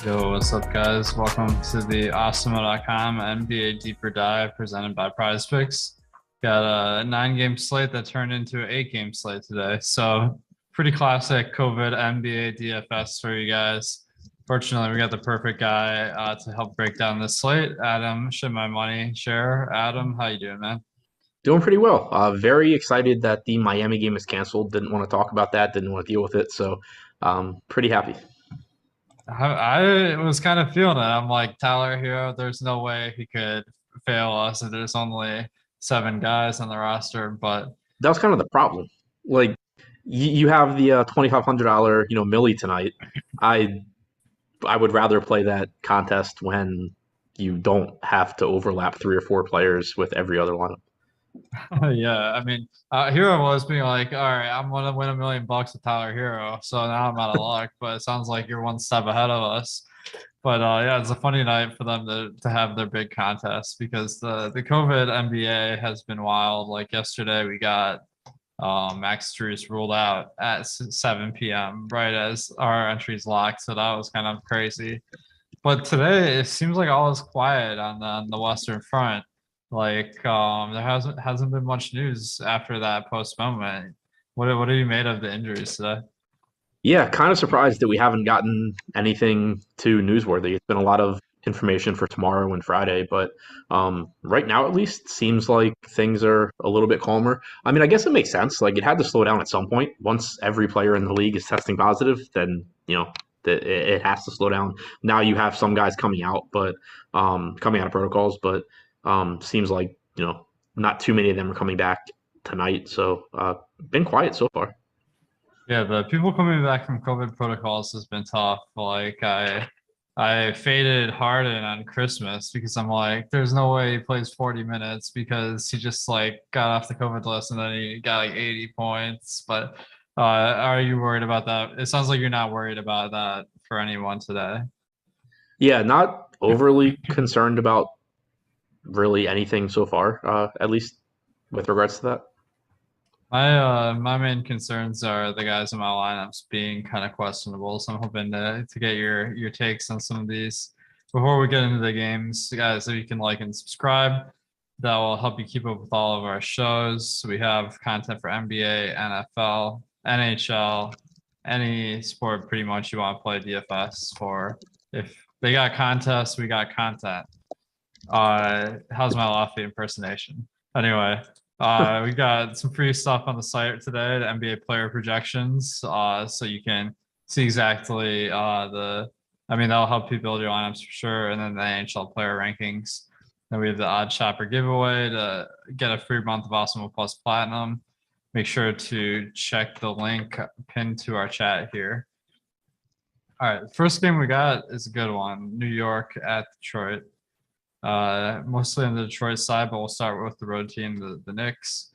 Yo, what's up, guys? Welcome to the Awesemo.com NBA Deeper Dive presented by Prize Picks. Got a 9-game slate that turned into an 8-game slate today. So, pretty classic COVID NBA DFS for you guys. Fortunately, we got the perfect guy to help break down this slate. Adam, should my money share. Adam, how you doing, man? Doing pretty well. Very excited that the Miami game is canceled. Didn't want to talk about that. Didn't want to deal with it. So, pretty happy. I was kind of feeling it. I'm like, Tyler Hero, there's no way he could fail us. And there's only 7 guys on the roster, but That was kind of the problem. Like, you have the $2,500 millie tonight. I I would rather play that contest when you don't have to overlap 3 or 4 players with every other lineup. yeah, I mean, Hero was being like, all right, I'm gonna win $1 million with Tyler Hero, so now I'm out of luck. But it sounds like you're one step ahead of us. But yeah, it's a funny night for them to have their big contest because the COVID NBA has been wild. Like yesterday, we got Max Strus ruled out at 7 p.m. right as our entries locked, so that was kind of crazy. But today it seems like all is quiet on the Western Front. Like there hasn't been much news after that postponement. What have you made of the injuries today? Yeah, kind of surprised that we haven't gotten anything too newsworthy. It's been a lot of information for tomorrow and Friday, but right now at least seems like things are a little bit calmer. I mean, I guess it makes sense. Like it had to slow down at some point. Once every player in the league is testing positive, then it has to slow down. Now you have some guys coming out, but coming out of protocols, but seems like not too many of them are coming back tonight. So been quiet so far. Yeah, the people coming back from COVID protocols has been tough. Like I faded Harden on Christmas because I'm like, there's no way he plays 40 minutes because he just like got off the COVID list and then he got like 80 points. But are you worried about that? It sounds like you're not worried about that for anyone today. Yeah, not overly concerned about really anything so far, at least with regards to that. My main concerns are the guys in my lineups being kind of questionable. So I'm hoping to get your takes on some of these before we get into the games, guys. If you can like and subscribe, that will help you keep up with all of our shows. We have content for NBA, NFL, NHL, any sport pretty much you want to play DFS for. If they got contests, we got content. How's my Laffy impersonation? Anyway, we got some free stuff on the site today, the NBA player projections. So you can see exactly I mean, that'll help you build your lineups for sure. And then the NHL player rankings. Then we have the odd shopper giveaway to get a free month of Awesemo Plus Platinum. Make sure to check the link pinned to our chat here. All right, the first game we got is a good one. New York at Detroit. Mostly on the Detroit side, but we'll start with the road team, the Knicks.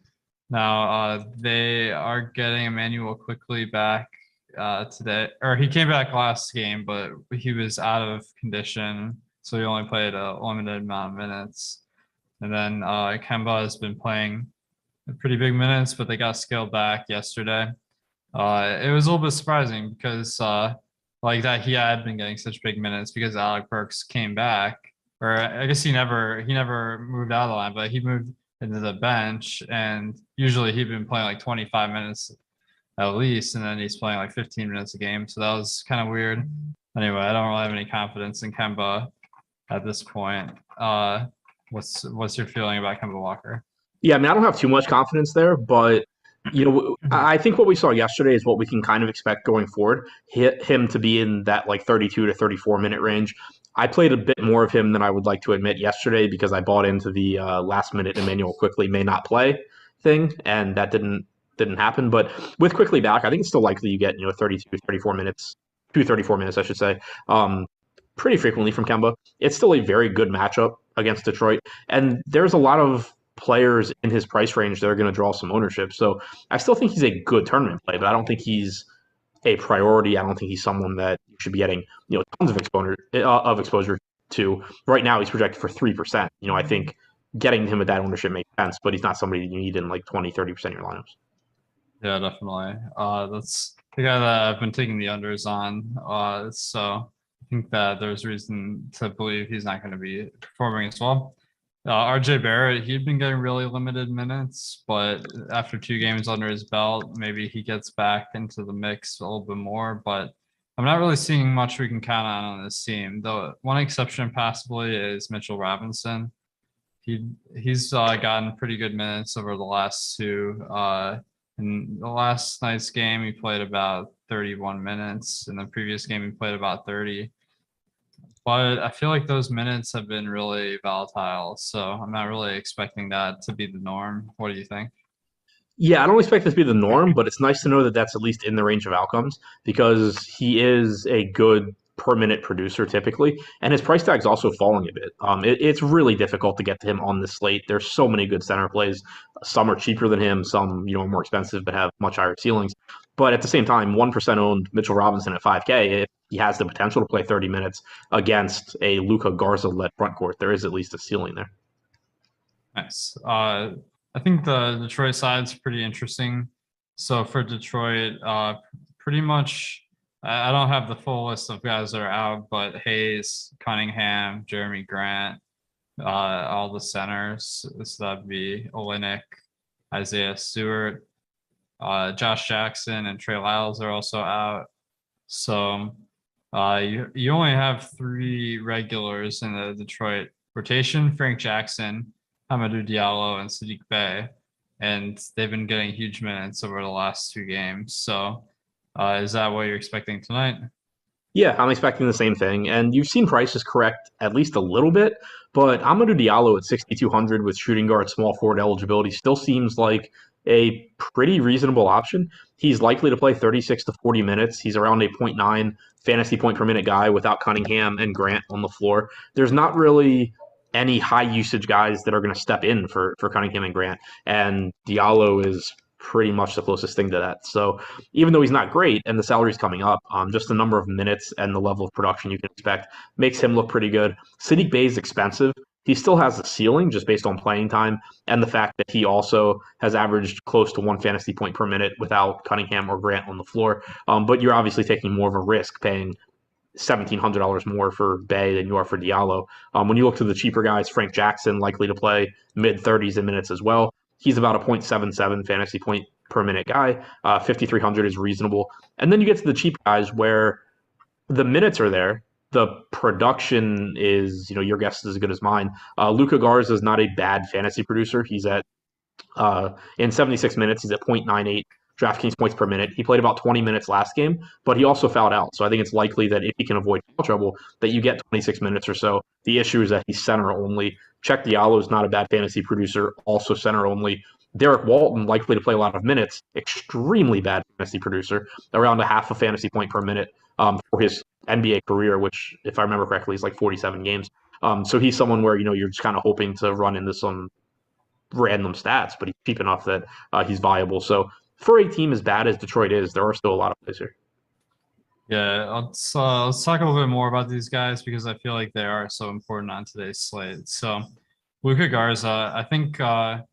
Now, they are getting Emmanuel quickly back today, or he came back last game, but he was out of condition, so he only played a limited amount of minutes. And then Kemba has been playing pretty big minutes, but they got scaled back yesterday. It was a little bit surprising because like that he had been getting such big minutes because Alec Burks came back, or I guess he never moved out of the line, but he moved into the bench, and usually he'd been playing like 25 minutes at least, and then he's playing like 15 minutes a game, so that was kind of weird. Anyway, I don't really have any confidence in Kemba at this point. What's your feeling about Kemba Walker? Yeah, I mean, I don't have too much confidence there, but I think what we saw yesterday is what we can kind of expect going forward. Him to be in that like 32 to 34 minute range. I played a bit more of him than I would like to admit yesterday because I bought into the last minute Emmanuel quickly may not play thing, and that didn't happen. But with quickly back, I think it's still likely you get 32, 34 minutes, 34 minutes, I should say, pretty frequently from Kemba. It's still a very good matchup against Detroit, and there's a lot of players in his price range that are going to draw some ownership. So I still think he's a good tournament play, but I don't think he's a priority. I don't think he's someone that you should be getting tons of exposure to. Right now, he's projected for 3%. I think getting him at that ownership makes sense, but he's not somebody you need in like 20, 30% of your lineups. Yeah, definitely. That's the guy that I've been taking the unders on. So think that there's reason to believe he's not going to be performing as well. RJ Barrett, he'd been getting really limited minutes, but after 2 games under his belt, maybe he gets back into the mix a little bit more. But I'm not really seeing much we can count on this team. The one exception possibly is Mitchell Robinson. He's gotten pretty good minutes over the last two. In the last night's game, he played about 31 minutes. In the previous game, he played about 30. But I feel like those minutes have been really volatile, so I'm not really expecting that to be the norm. What do you think? Yeah, I don't expect this to be the norm, but it's nice to know that that's at least in the range of outcomes because he is a good per minute producer typically, and his price tag's also falling a bit. It's really difficult to get to him on the slate. There's so many good center plays. Some are cheaper than him, some are more expensive but have much higher ceilings. But at the same time, 1% owned Mitchell Robinson at 5K. If he has the potential to play 30 minutes against a Luka Garza-led front court, there is at least a ceiling there. Nice. I think the Detroit side's pretty interesting. So for Detroit, pretty much, I don't have the full list of guys that are out, but Hayes, Cunningham, Jeremy Grant, all the centers. So that'd be Olynyk, Isaiah Stewart, Josh Jackson, and Trey Lyles are also out. So you only have 3 regulars in the Detroit rotation: Frank Jackson, Hamidou Diallo, and Sadiq Bey, and they've been getting huge minutes over the last 2 games. So is that what you're expecting tonight? Yeah, I'm expecting the same thing. And you've seen prices correct at least a little bit, but Amadou Diallo at 6,200 with shooting guard, small forward eligibility still seems like a pretty reasonable option. He's likely to play 36 to 40 minutes. He's around a point 0.9 fantasy point per minute guy without Cunningham and Grant on the floor. There's not really any high usage guys that are going to step in for Cunningham and Grant. And Diallo is pretty much the closest thing to that. So even though he's not great and the salary's coming up, just the number of minutes and the level of production you can expect makes him look pretty good. Sadiq Bey is expensive. He still has a ceiling just based on playing time and the fact that he also has averaged close to 1 fantasy point per minute without Cunningham or Grant on the floor. But you're obviously taking more of a risk paying $1,700 more for Bey than you are for Diallo. When you look to the cheaper guys, Frank Jackson likely to play mid-30s in minutes as well. He's about a 0.77 fantasy point per minute guy. 5,300 is reasonable. And then you get to the cheap guys where the minutes are there. The production is, your guess is as good as mine. Luka Garza is not a bad fantasy producer. He's at, in 76 minutes, he's at 0.98 DraftKings points per minute. He played about 20 minutes last game, but he also fouled out. So I think it's likely that if he can avoid foul trouble, that you get 26 minutes or so. The issue is that he's center only. Check Diallo is not a bad fantasy producer, also center only. Derek Walton, likely to play a lot of minutes, extremely bad fantasy producer, around a half a fantasy point per minute for his NBA career, which, if I remember correctly, is like 47 games. So he's someone where, you're just kind of hoping to run into some random stats, but he's cheap enough that he's viable. So for a team as bad as Detroit is, there are still a lot of plays here. Yeah, let's talk a little bit more about these guys because I feel like they are so important on today's slate. So Luka Garza, I think there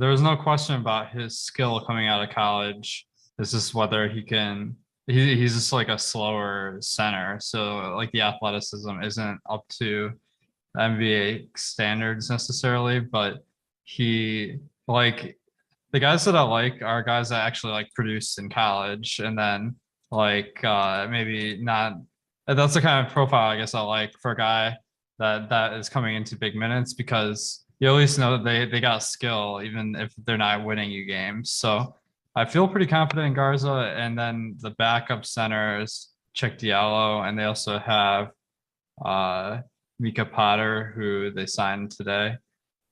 was no question about his skill coming out of college. It's just whether he's just like a slower center. So like the athleticism isn't up to NBA standards necessarily, but the guys that I like are guys that actually like produced in college and then maybe not. That's the kind of profile I guess I like for a guy that is coming into big minutes because you at least know that they got skill even if they're not winning you games. So I feel pretty confident in Garza, and then the backup centers check Diallo, and they also have Mika Potter, who they signed today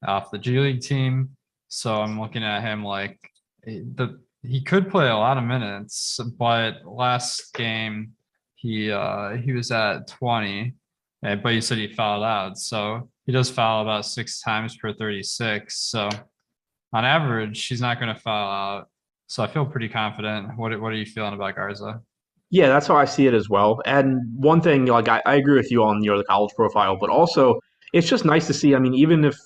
off the G League team. So I'm looking at him like he could play a lot of minutes, but last game he was at 20, but you said he fouled out. So he does foul about 6 times per 36. So on average, he's not going to foul out. So I feel pretty confident. What are you feeling about Garza? Yeah, that's how I see it as well. And one thing, I agree with you on the college profile, but also it's just nice to see. I mean, even if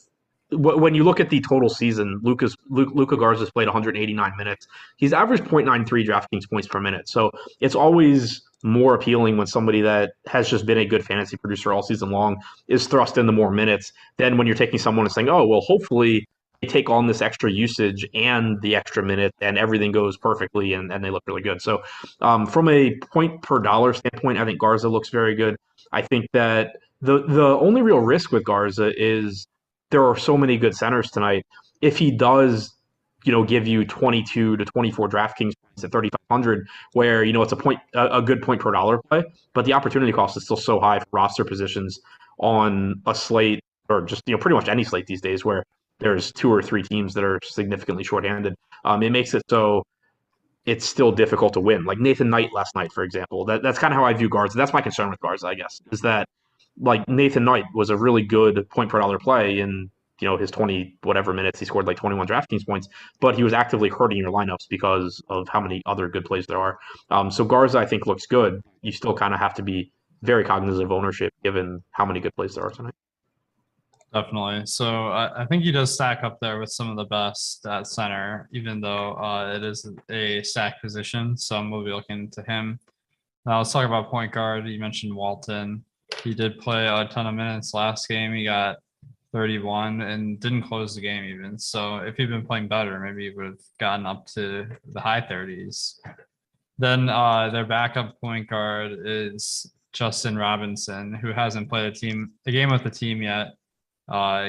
when you look at the total season, Luka Garza's played 189 minutes. He's averaged 0.93 DraftKings points per minute. So it's always more appealing when somebody that has just been a good fantasy producer all season long is thrust into more minutes than when you're taking someone and saying, oh, well, hopefully they take on this extra usage and the extra minute and everything goes perfectly and they look really good. So from a point per dollar standpoint, I think Garza looks very good. I think that the only real risk with Garza is there are so many good centers tonight. If he does, give you 22 to 24 DraftKings points at 3,500, where it's a good point per dollar play, but the opportunity cost is still so high for roster positions on a slate or just pretty much any slate these days where there's two or three teams that are significantly shorthanded. It makes it so it's still difficult to win. Like Nathan Knight last night, for example. That's kind of how I view Garza. That's my concern with Garza, I guess, is that like Nathan Knight was a really good point per dollar play in his 20 whatever minutes. He scored like 21 DraftKings points, but he was actively hurting your lineups because of how many other good plays there are. So Garza, I think, looks good. You still kind of have to be very cognizant of ownership given how many good plays there are tonight. Definitely. So I think he does stack up there with some of the best at center, even though it is a stack position. So we'll be looking to him. Now let's talk about point guard. You mentioned Walton. He did play a ton of minutes last game. He got 31 and didn't close the game even. So if he'd been playing better, maybe he would have gotten up to the high 30s. Then their backup point guard is Justin Robinson, who hasn't played a game with the team yet.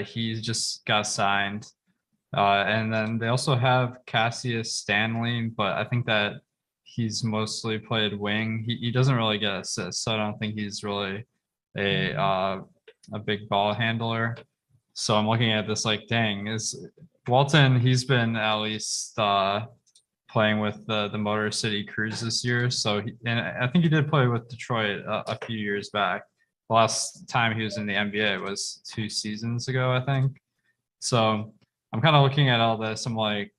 He just got signed. And then they also have Cassius Stanley, but I think that he's mostly played wing. He doesn't really get assists, so I don't think he's really a big ball handler. So I'm looking at this like, dang, is Walton, he's been at least playing with the Motor City Cruise this year. So and I think he did play with Detroit a few years back. The last time he was in the NBA was 2 seasons ago, I think. So I'm kind of looking at all this. I'm like,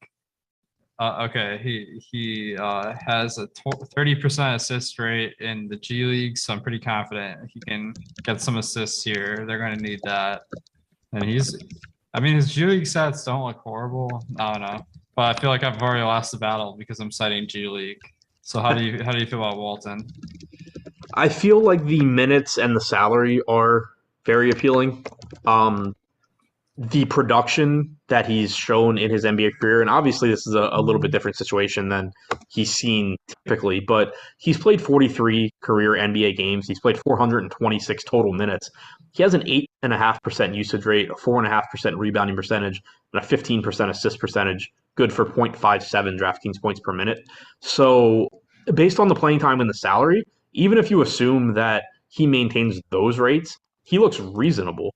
okay, he has a 30% assist rate in the G League, so I'm pretty confident he can get some assists here. They're going to need that. And his G League stats don't look horrible. I don't know, but I feel like I've already lost the battle because I'm citing G League. So how do you feel about Walton? I feel like the minutes and the salary are very appealing. The production that he's shown in his NBA career, and obviously this is a little bit different situation than he's seen typically, but he's played 43 career NBA games. He's played 426 total minutes. He has an 8.5% usage rate, a 4.5% rebounding percentage, and a 15% assist percentage, good for 0.57 DraftKings points per minute. So based on the playing time and the salary, even if you assume that he maintains those rates, he looks reasonable.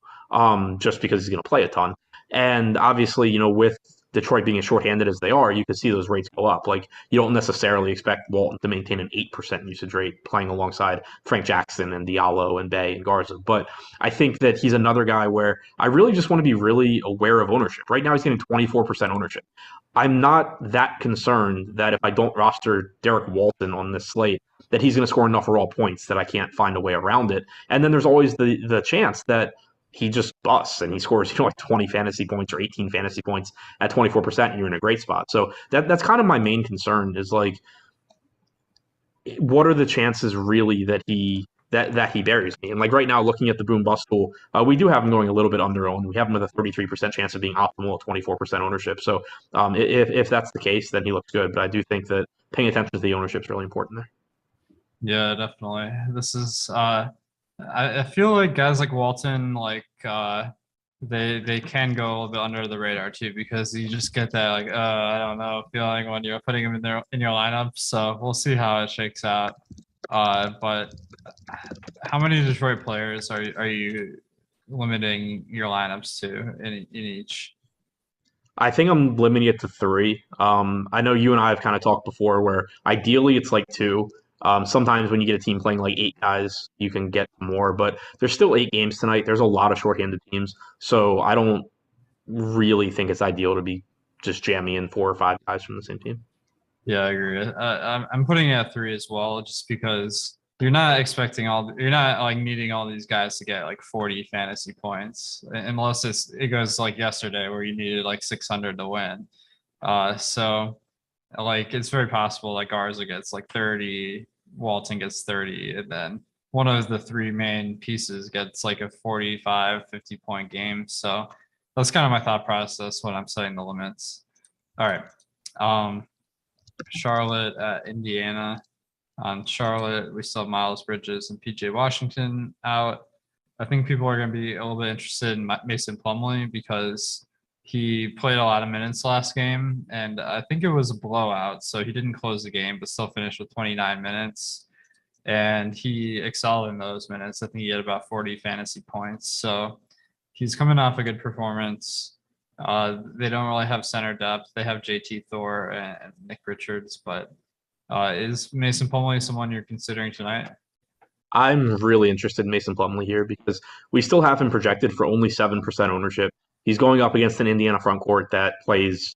Just because he's going to play a ton. And obviously, with Detroit being as shorthanded as they are, you could see those rates go up. Like, you don't necessarily expect Walton to maintain an 8% usage rate playing alongside Frank Jackson and Diallo and Bay and Garza. But I think that he's another guy where I really just want to be really aware of ownership. Right now, he's getting 24% ownership. I'm not that concerned that if I don't roster Derek Walton on this slate, that he's going to score enough raw points that I can't find a way around it. And then there's always the chance that he just busts and he scores, like 20 fantasy points or 18 fantasy points at 24%, and you're in a great spot. So that's kind of my main concern is like, what are the chances really that he buries me? And like right now, looking at the boom bust tool, we do have him going a little bit under owned. We have him with a 33% chance of being optimal at 24% ownership. So if that's the case, then he looks good. But I do think that paying attention to the ownership is really important there. Yeah, definitely. This is I feel like guys like Walton, like they can go a little bit under the radar too, because you just get that like I don't know feeling when you're putting them in your lineup. So we'll see how it shakes out. But how many Detroit players are you limiting your lineups to in each? I think I'm limiting it to 3. I know you and I have kind of talked before where ideally it's like 2. Sometimes when you get a team playing like 8 guys, you can get more, but there's still 8 games tonight. There's a lot of shorthanded teams, so I don't really think it's ideal to be just jamming in 4 or 5 guys from the same team. Yeah, I agree. I'm putting it at 3 as well, just because you're not expecting you're not like needing all these guys to get like 40 fantasy points unless it goes like yesterday where you needed like 600 to win. So like it's very possible like Garza gets like 30, Walton gets 30, and then one of the three main pieces gets like a 45, 50 point game. So that's kind of my thought process when I'm setting the limits. All right. Charlotte at Indiana. On Charlotte, we still have Miles Bridges and PJ Washington out. I think people are going to be a little bit interested in Mason Plumlee because he played a lot of minutes last game, and I think it was a blowout, so he didn't close the game, but still finished with 29 minutes. And he excelled in those minutes. I think he had about 40 fantasy points. So he's coming off a good performance. They don't really have center depth. They have JT Thor and Nick Richards, but is Mason Plumlee someone you're considering tonight? I'm really interested in Mason Plumlee here because we still have him projected for only 7% ownership. He's going up against an Indiana front court that plays,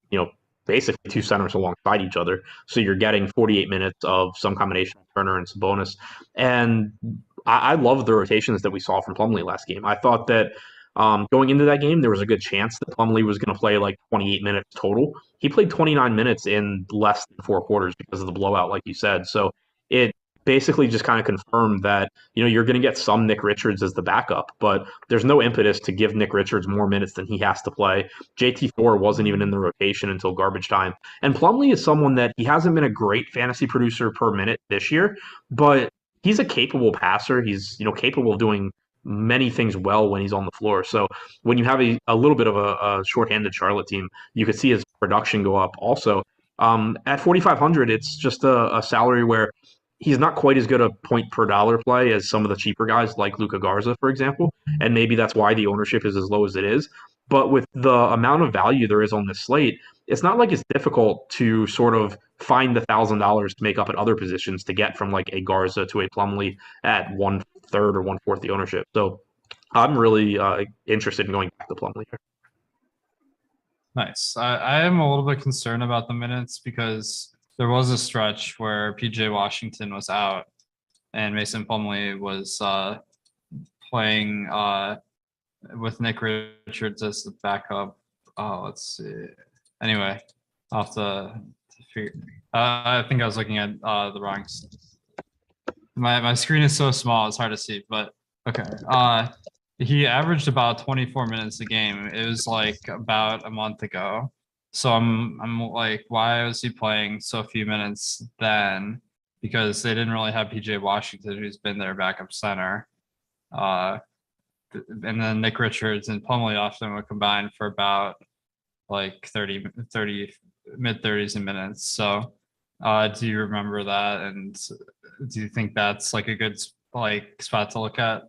basically two centers alongside each other. So you're getting 48 minutes of some combination of Turner and Sabonis. And I love the rotations that we saw from Plumlee last game. I thought that going into that game, there was a good chance that Plumlee was going to play like 28 minutes total. He played 29 minutes in less than four quarters because of the blowout, like you said. So it basically just kind of confirmed that, you're going to get some Nick Richards as the backup, but there's no impetus to give Nick Richards more minutes than he has to play. JT Thor wasn't even in the rotation until garbage time. And Plumlee is someone that he hasn't been a great fantasy producer per minute this year, but he's a capable passer. He's, capable of doing many things well when he's on the floor. So when you have a little bit of a shorthanded Charlotte team, you could see his production go up also. At 4,500, it's just a salary where he's not quite as good a point per dollar play as some of the cheaper guys like Luka Garza, for example. And maybe that's why the ownership is as low as it is. But with the amount of value there is on this slate, it's not like it's difficult to sort of find the $1,000 to make up at other positions to get from like a Garza to a Plumlee at 1/3 or 1/4 the ownership. So I'm really interested in going back to Plumlee here. Nice. I am a little bit concerned about the minutes because there was a stretch where PJ Washington was out and Mason Plumlee was playing with Nick Richards as the backup. Let's see. Anyway, I'll have to figure. I think I was looking at the wrong. My screen is so small, it's hard to see. But okay. He averaged about 24 minutes a game. It was like about a month ago. So I'm like, why was he playing so few minutes then? Because they didn't really have PJ Washington, who's been their backup center. And then Nick Richards and Plumlee often would combine for about like 30 mid-30s in minutes. So do you remember that? And do you think that's like a good like spot to look at?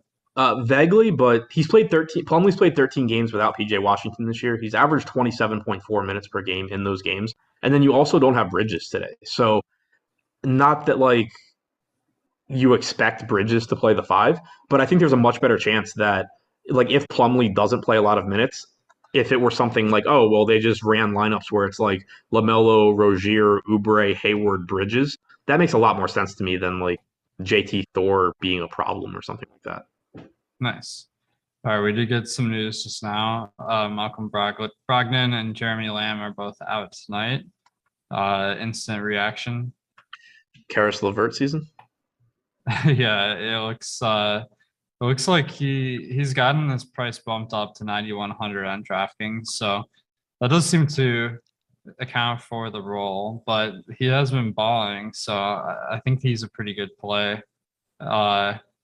Vaguely, but he's played 13. Plumlee's played 13 games without PJ Washington this year. He's averaged 27.4 minutes per game in those games. And then you also don't have Bridges today. So not that like you expect Bridges to play the 5, but I think there's a much better chance that like if Plumlee doesn't play a lot of minutes, if it were something like, oh, well, they just ran lineups where it's like LaMelo, Rozier, Oubre, Hayward, Bridges, that makes a lot more sense to me than like JT Thor being a problem or something like that. Nice. All right, we did get some news just now. Malcolm Brogdon and Jeremy Lamb are both out tonight. Instant reaction. Karis LeVert season? Yeah, it looks like he's gotten his price bumped up to 9,100 on DraftKings. So that does seem to account for the role, but he has been balling. So I think he's a pretty good play.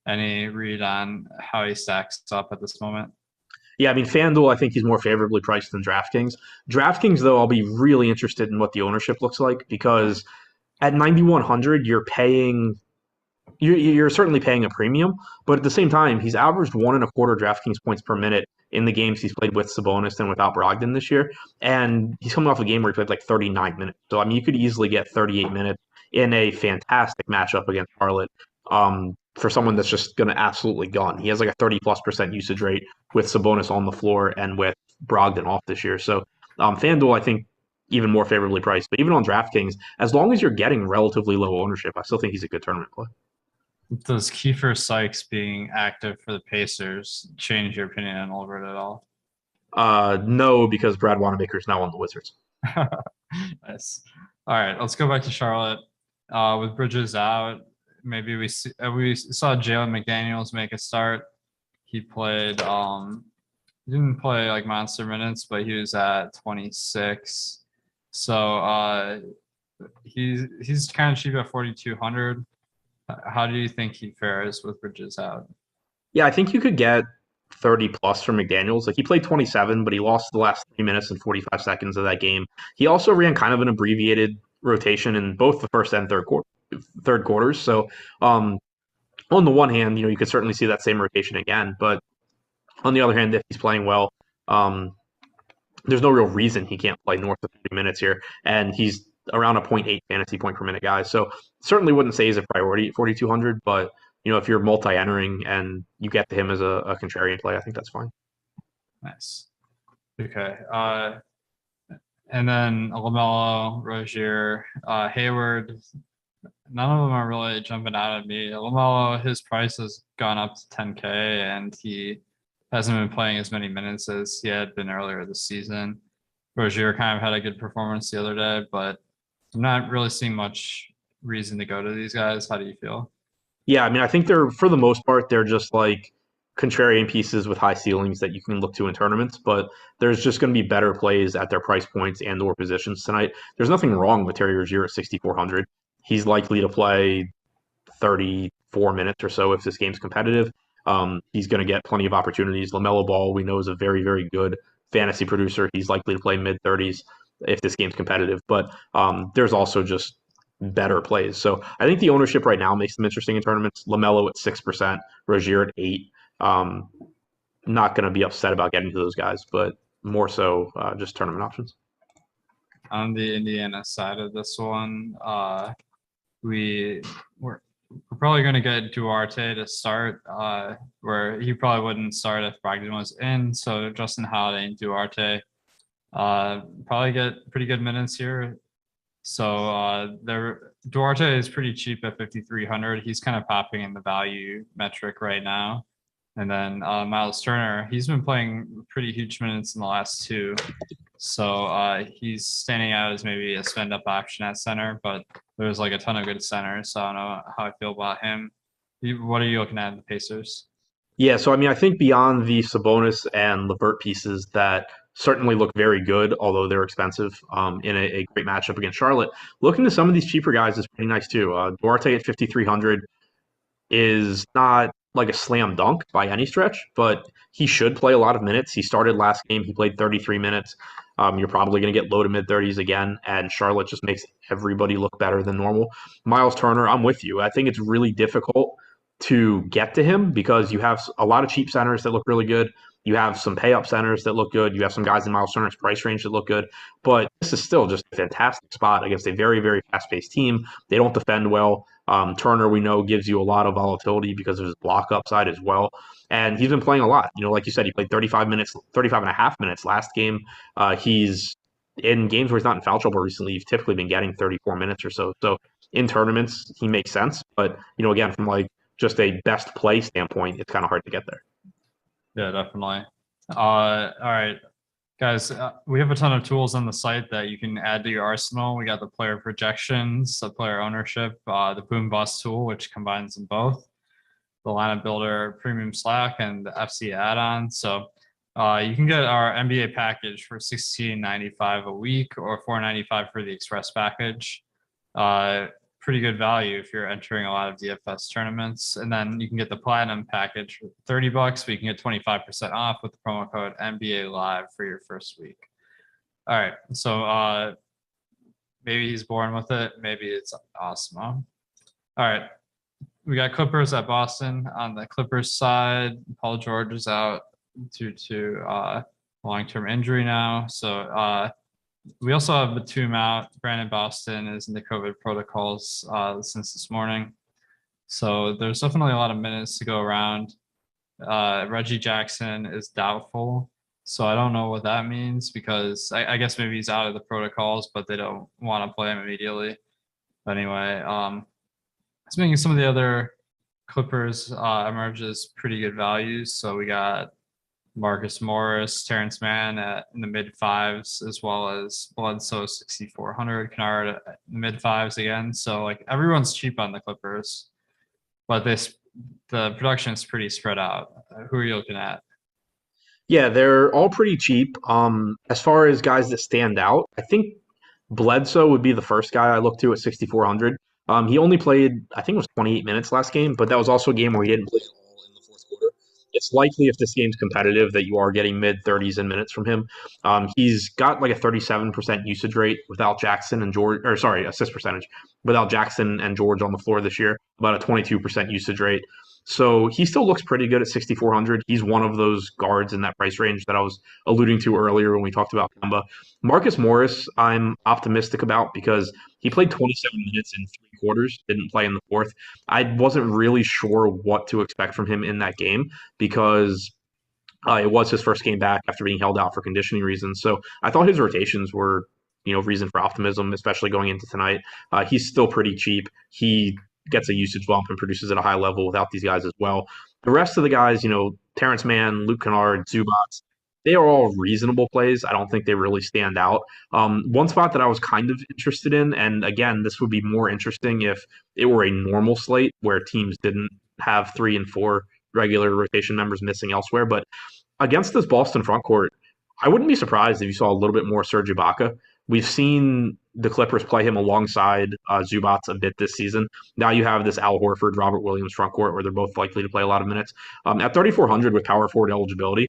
Any read on how he stacks up at this moment? Yeah, I mean, FanDuel, I think he's more favorably priced than DraftKings. DraftKings, though, I'll be really interested in what the ownership looks like because at 9,100, you're certainly paying a premium, but at the same time, he's averaged 1.25 DraftKings points per minute in the games he's played with Sabonis and without Brogdon this year. And he's coming off a game where he played like 39 minutes. So, I mean, you could easily get 38 minutes in a fantastic matchup against Charlotte. For someone that's just going to absolutely gun. He has like a 30+% usage rate with Sabonis on the floor and with Brogdon off this year. So FanDuel, I think, even more favorably priced. But even on DraftKings, as long as you're getting relatively low ownership, I still think he's a good tournament play. Does Kiefer Sykes being active for the Pacers change your opinion on Levert at all? No, because Brad Wanamaker's now on the Wizards. Nice. All right, let's go back to Charlotte. With Bridges out, maybe we saw Jalen McDaniels make a start. He played he didn't play like monster minutes, but he was at 26. So he's kind of cheap at 4,200. How do you think he fares with Bridges out? Yeah, I think you could get 30 plus from McDaniels. Like he played 27, but he lost the last 3 minutes and 45 seconds of that game. He also ran kind of an abbreviated rotation in both the first and third quarters. So on the one hand, you could certainly see that same rotation again. But on the other hand, if he's playing well, um, there's no real reason he can't play north of 30 minutes here. And he's around a .8 fantasy point per minute guy. So certainly wouldn't say he's a priority at 4,200, but if you're multi-entering and you get to him as a contrarian play, I think that's fine. Nice. Okay. And then LaMelo, Rozier, Hayward. None of them are really jumping out at me. LaMelo, his price has gone up to 10K, and he hasn't been playing as many minutes as he had been earlier this season. Rozier kind of had a good performance the other day, but I'm not really seeing much reason to go to these guys. How do you feel? Yeah, I mean, I think for the most part, they're just like contrarian pieces with high ceilings that you can look to in tournaments, but there's just going to be better plays at their price points and or positions tonight. There's nothing wrong with Terry Rozier at 6,400. He's likely to play 34 minutes or so if this game's competitive. He's going to get plenty of opportunities. LaMelo Ball, we know, is a very, very good fantasy producer. He's likely to play mid 30s if this game's competitive, but there's also just better plays. So I think the ownership right now makes them interesting in tournaments. LaMelo at 6%, Rozier at 8. Not going to be upset about getting to those guys, but more so just tournament options. On the Indiana side of this one, we're probably going to get Duarte to start, where he probably wouldn't start if Brogdon was in. So Justin Holiday and Duarte probably get pretty good minutes here. So Duarte is pretty cheap at 5,300. He's kind of popping in the value metric right now. And then Miles Turner, he's been playing pretty huge minutes in the last two. So he's standing out as maybe a spend up option at center, but there's like a ton of good centers. So I don't know how I feel about him. What are you looking at in the Pacers? Yeah, so I mean, I think beyond the Sabonis and Levert pieces that certainly look very good, although they're expensive in a great matchup against Charlotte, looking to some of these cheaper guys is pretty nice too. Duarte at 5,300 is not like a slam dunk by any stretch, but he should play a lot of minutes. He started last game. He played 33 minutes. You're probably going to get low to mid 30s again, and Charlotte just makes everybody look better than normal. Miles Turner, I'm with you. I think it's really difficult to get to him because you have a lot of cheap centers that look really good. You have some pay up centers that look good. You have some guys in Miles Turner's price range that look good. But this is still just a fantastic spot against a very, very fast paced team. They don't defend well. Turner, we know, gives you a lot of volatility because of his block upside as well. And he's been playing a lot. Like you said, he played 35 and a half minutes last game. He's in games where he's not in foul trouble recently. You've typically been getting 34 minutes or so. So in tournaments, he makes sense. But, again, from like just a best play standpoint, it's kind of hard to get there. Yeah, definitely. All right, guys, we have a ton of tools on the site that you can add to your arsenal. We got the player projections, the player ownership, the boom bust tool, which combines them both, the lineup builder, premium Slack, and the FC add-on. So you can get our NBA package for $16.95 a week or $4.95 for the express package. Pretty good value if you're entering a lot of DFS tournaments. And then you can get the platinum package for $30, but you can get 25% off with the promo code NBA Live for your first week. All right. So maybe he's born with it. Maybe it's Awesemo. All right. We got Clippers at Boston. On the Clippers side, Paul George is out due to long-term injury now. So we also have Batum out. Brandon Boston is in the COVID protocols since this morning. So there's definitely a lot of minutes to go around. Reggie Jackson is doubtful. So I don't know what that means because I guess maybe he's out of the protocols, but they don't want to play him immediately. But anyway, speaking of some of the other Clippers emerge as pretty good values. So we got Marcus Morris, Terrence Mann in the mid fives, as well as Bledsoe 6,400, Kennard at the mid fives again. So like everyone's cheap on the Clippers, but the production is pretty spread out. Who are you looking at? Yeah, they're all pretty cheap. As far as guys that stand out, I think Bledsoe would be the first guy I look to at 6,400. He only played, I think it was 28 minutes last game, but that was also a game where he didn't play at all in the fourth quarter. It's likely if this game's competitive that you are getting mid 30s in minutes from him. He's got like a 37% usage rate without Jackson and George, or sorry, assist percentage without Jackson and George on the floor this year, about a 22% usage rate. So he still looks pretty good at 6,400. He's one of those guards in that price range that I was alluding to earlier when we talked about Kemba. Marcus Morris, I'm optimistic about because he played 27 minutes in three quarters, didn't play in the fourth. I wasn't really sure what to expect from him in that game because it was his first game back after being held out for conditioning reasons. So I thought his rotations were, reason for optimism, especially going into tonight. He's still pretty cheap. He gets a usage bump and produces at a high level without these guys as well. The rest of the guys, Terrence Mann, Luke Kennard, Zubats, they are all reasonable plays. I don't think they really stand out. One spot that I was kind of interested in, and again, this would be more interesting if it were a normal slate where teams didn't have 3 and 4 regular rotation members missing elsewhere. But against this Boston front court, I wouldn't be surprised if you saw a little bit more Serge Ibaka. We've seen the Clippers play him alongside Zubats a bit this season. Now you have this Al Horford, Robert Williams front court where they're both likely to play a lot of minutes. At 3,400 with power forward eligibility,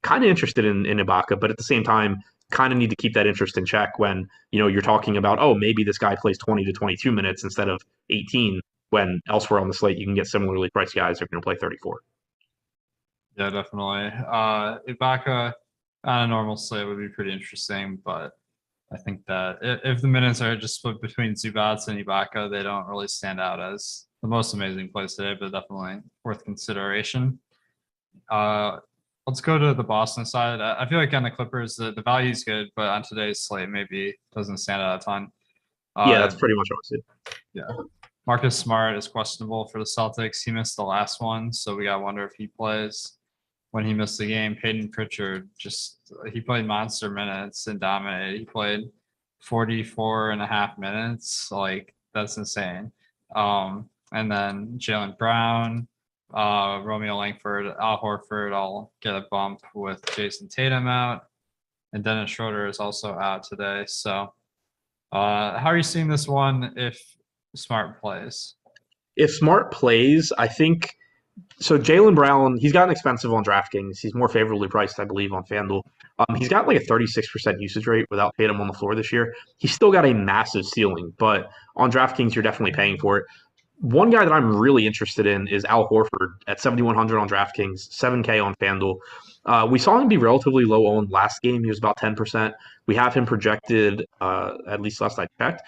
kind of interested in Ibaka, but at the same time, kind of need to keep that interest in check when you're talking about, oh, maybe this guy plays 20 to 22 minutes instead of 18, when elsewhere on the slate you can get similarly priced guys that are going to play 34. Yeah, definitely. Ibaka on a normal slate would be pretty interesting, but I think that if the minutes are just split between Zubats and Ibaka, they don't really stand out as the most amazing plays today, but definitely worth consideration. Let's go to the Boston side. I feel like on the Clippers, the value is good, but on today's slate, maybe doesn't stand out a ton. Yeah, that's pretty much what I see. Yeah. Marcus Smart is questionable for the Celtics. He missed the last one, so we got to wonder if he plays. When he missed the game, Peyton Pritchard he played monster minutes and dominated. He played 44 and a half minutes. Like, that's insane. And then Jaylen Brown, Romeo Langford, Al Horford all get a bump with Jason Tatum out. And Dennis Schroeder is also out today. So how are you seeing this one if Smart plays? If Smart plays, I think so. Jaylen Brown, he's gotten expensive on DraftKings. He's more favorably priced, I believe, on FanDuel. He's got like a 36% usage rate without Tatum on the floor this year. He's still got a massive ceiling, but on DraftKings, you're definitely paying for it. One guy that I'm really interested in is Al Horford at 7,100 on DraftKings, 7K on FanDuel. We saw him be relatively low owned last game. He was about 10%. We have him projected, at least last I checked,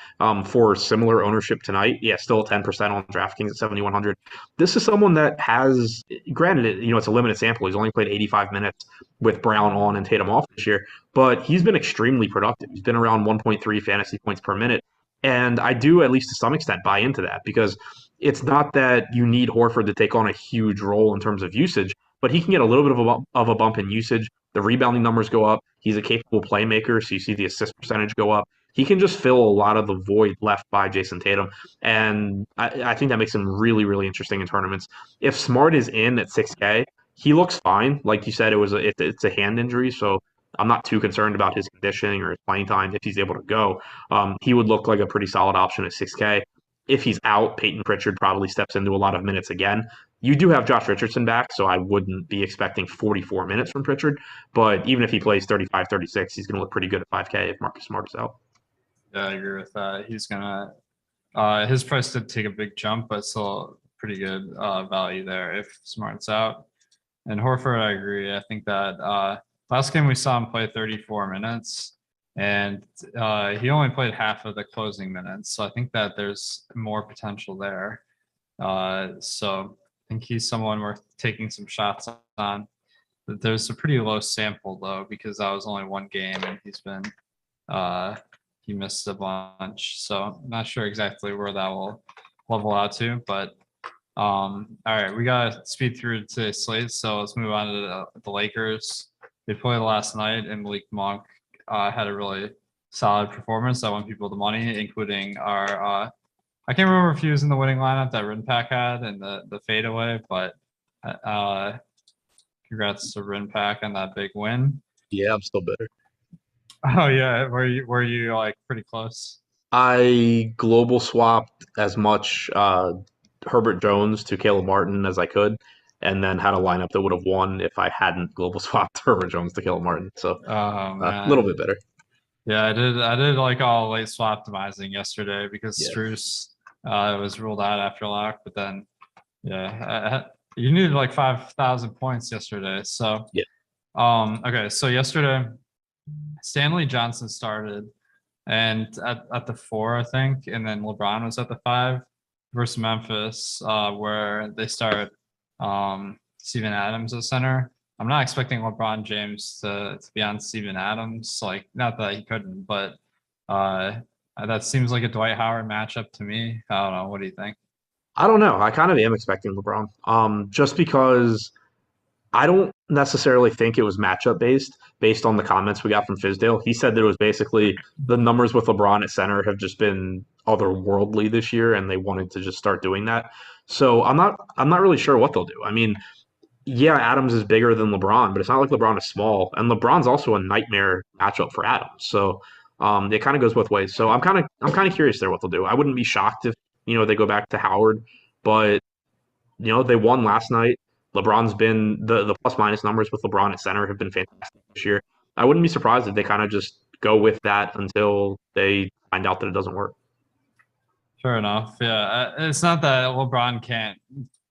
for similar ownership tonight. Yeah, still 10% on DraftKings at 7,100. This is someone that has, granted, it's a limited sample. He's only played 85 minutes with Brown on and Tatum off this year, but he's been extremely productive. He's been around 1.3 fantasy points per minute. And I do, at least to some extent, buy into that because it's not that you need Horford to take on a huge role in terms of usage, but he can get a little bit of a bump in usage. The rebounding numbers go up. He's a capable playmaker, so you see the assist percentage go up. He can just fill a lot of the void left by Jason Tatum, and I think that makes him really, really interesting in tournaments. If Smart is in at 6K, he looks fine. Like you said, it's a hand injury, so I'm not too concerned about his conditioning or his playing time if he's able to go. He would look like a pretty solid option at 6K. If he's out, Peyton Pritchard probably steps into a lot of minutes again. You do have Josh Richardson back, so I wouldn't be expecting 44 minutes from Pritchard. But even if he plays 35, 36, he's going to look pretty good at 5K if Marcus Smart is out. Yeah, I agree with that. He's going to his price did take a big jump, but still pretty good value there if Smart's out. And Horford, I agree. I think that last game we saw him play 34 minutes, and he only played half of the closing minutes. So I think that there's more potential there. So I think he's someone worth taking some shots on. There's a pretty low sample, though, because that was only one game, and he missed a bunch. So I'm not sure exactly where that will level out to, but All right, we gotta speed through today's slate, so let's move on to the Lakers. They played last night, and Malik Monk had a really solid performance that won people the money, including our I can't remember if he was in the winning lineup that Rinpack had and the fadeaway, but uh, congrats to Rinpack on that big win. Yeah, I'm still bitter. Oh yeah, were you like pretty close? I global swapped as much Herbert Jones to Caleb Martin as I could, and then had a lineup that would have won if I hadn't global swapped Herbert Jones to Caleb Martin. So Oh a little man, bit better. yeah, I did like all late swap optimizing yesterday because Yeah. Struce was ruled out after lock, but then yeah, you needed like 5,000 points yesterday. So Yeah. okay, so yesterday Stanley Johnson started and at the 4, I think, and then LeBron was at the 5 versus Memphis, where they start Steven Adams at center. I'm not expecting LeBron James to be on Steven Adams, like not that he couldn't, but uh, that seems like a Dwight Howard matchup to me. I don't know. What do you think? I don't know. I kind of am expecting LeBron. Just because I don't necessarily think it was matchup based on the comments we got from Fizdale. He said that it was basically the numbers with LeBron at center have just been otherworldly this year, and they wanted to just start doing that. So I'm not really sure what they'll do. I mean, yeah, Adams is bigger than LeBron, but it's not like LeBron is small, and LeBron's also a nightmare matchup for Adams. So it kind of goes both ways. So I'm kind of curious there what they'll do. I wouldn't be shocked if they go back to Howard, but they won last night. LeBron's been the plus minus numbers with LeBron at center have been fantastic this year. I wouldn't be surprised if they kind of just go with that until they find out that it doesn't work. Fair enough. Yeah, it's not that LeBron can't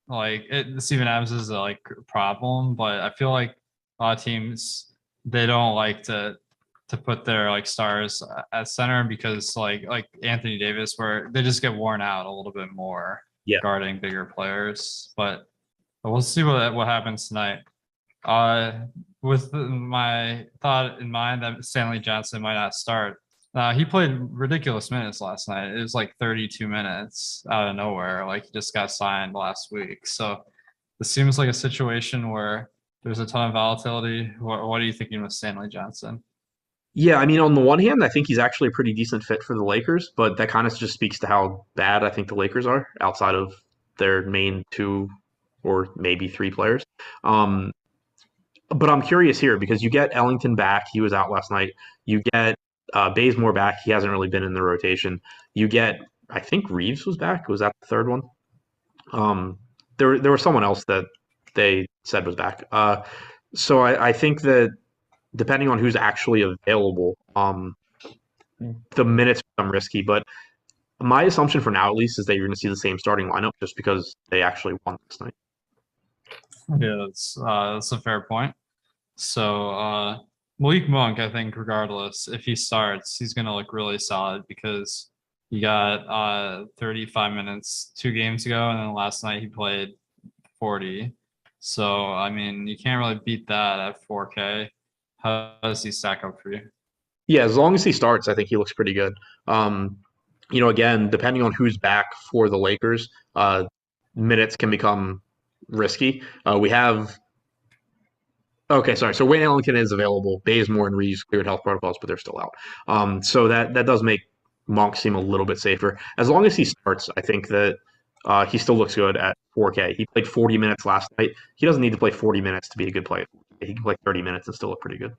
like it. Steven Adams is a like problem, but I feel like a lot of teams they don't like to put their like stars at center because like Anthony Davis, where they just get worn out a little bit more Yeah. guarding bigger players. But we'll see what happens tonight. With my thought in mind that Stanley Johnson might not start. He played ridiculous minutes last night. It was like 32 minutes out of nowhere. Like he just got signed last week. So this seems like a situation where there's a ton of volatility. What are you thinking with Stanley Johnson? Yeah, I mean, on the one hand, I think he's actually a pretty decent fit for the Lakers, but that kind of just speaks to how bad I think the Lakers are outside of their main two or maybe three players. Um, but I'm curious here because you get Ellington back. He was out last night. You get Bazemore back. He hasn't really been in the rotation. You get, I think Reeves was back. Was that the third one? There was someone else that they said was back. So I think that depending on who's actually available, the minutes become risky. But my assumption for now, at least, is that you're going to see the same starting lineup just because they actually won this night. Yeah, that's a fair point. So Malik Monk, I think, regardless, if he starts, he's gonna look really solid because he got 35 minutes 2 games ago, and then last night he played 40. So I mean, you can't really beat that at 4K. How does he stack up for you? Yeah, as long as he starts, I think he looks pretty good. Again, depending on who's back for the Lakers, minutes can become risky. We have Okay, sorry. So Wayne Ellington is available. Bazemore and Reeves cleared health protocols, but they're still out. So that does make Monk seem a little bit safer. As long as he starts, I think that he still looks good at 4K. He played 40 minutes last night. He doesn't need to play 40 minutes to be a good player. He can play 30 minutes and still look pretty good.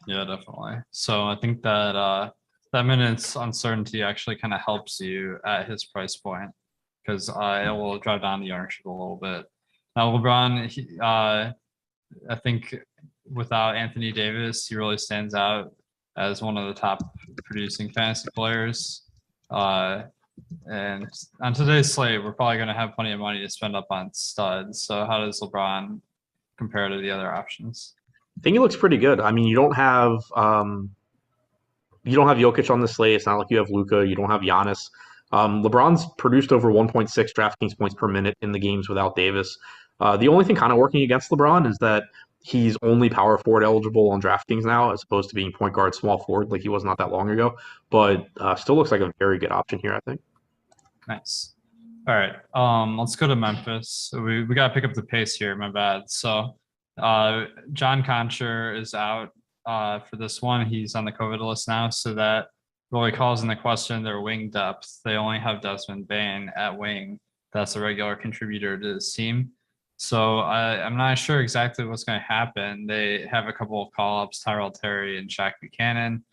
Yeah, definitely. So I think that that minutes uncertainty actually kind of helps you at his price point because it will drive down the ownership a little bit. Now LeBron, I think without Anthony Davis, he really stands out as one of the top producing fantasy players. And on today's slate, we're probably going to have plenty of money to spend up on studs. So how does LeBron compare to the other options? I think he looks pretty good. I mean, you don't have Jokic on the slate. It's not like you have Luka. You don't have Giannis. LeBron's produced over 1.6 DraftKings points per minute in the games without Davis. The only thing kind of working against LeBron is that he's only power forward eligible on DraftKings now, as opposed to being point guard, small forward, like he was not that long ago. But still looks like a very good option here, I think. Nice. All right. Let's go to Memphis. We gotta pick up the pace here. My bad. So, John Concher is out for this one. He's on the COVID list now, so that really calls into question their wing depth. They only have Desmond Bane at wing. That's a regular contributor to this team. So I'm not sure exactly what's going to happen. They have a couple of call-ups, Tyrell Terry and Shaq Buchanan,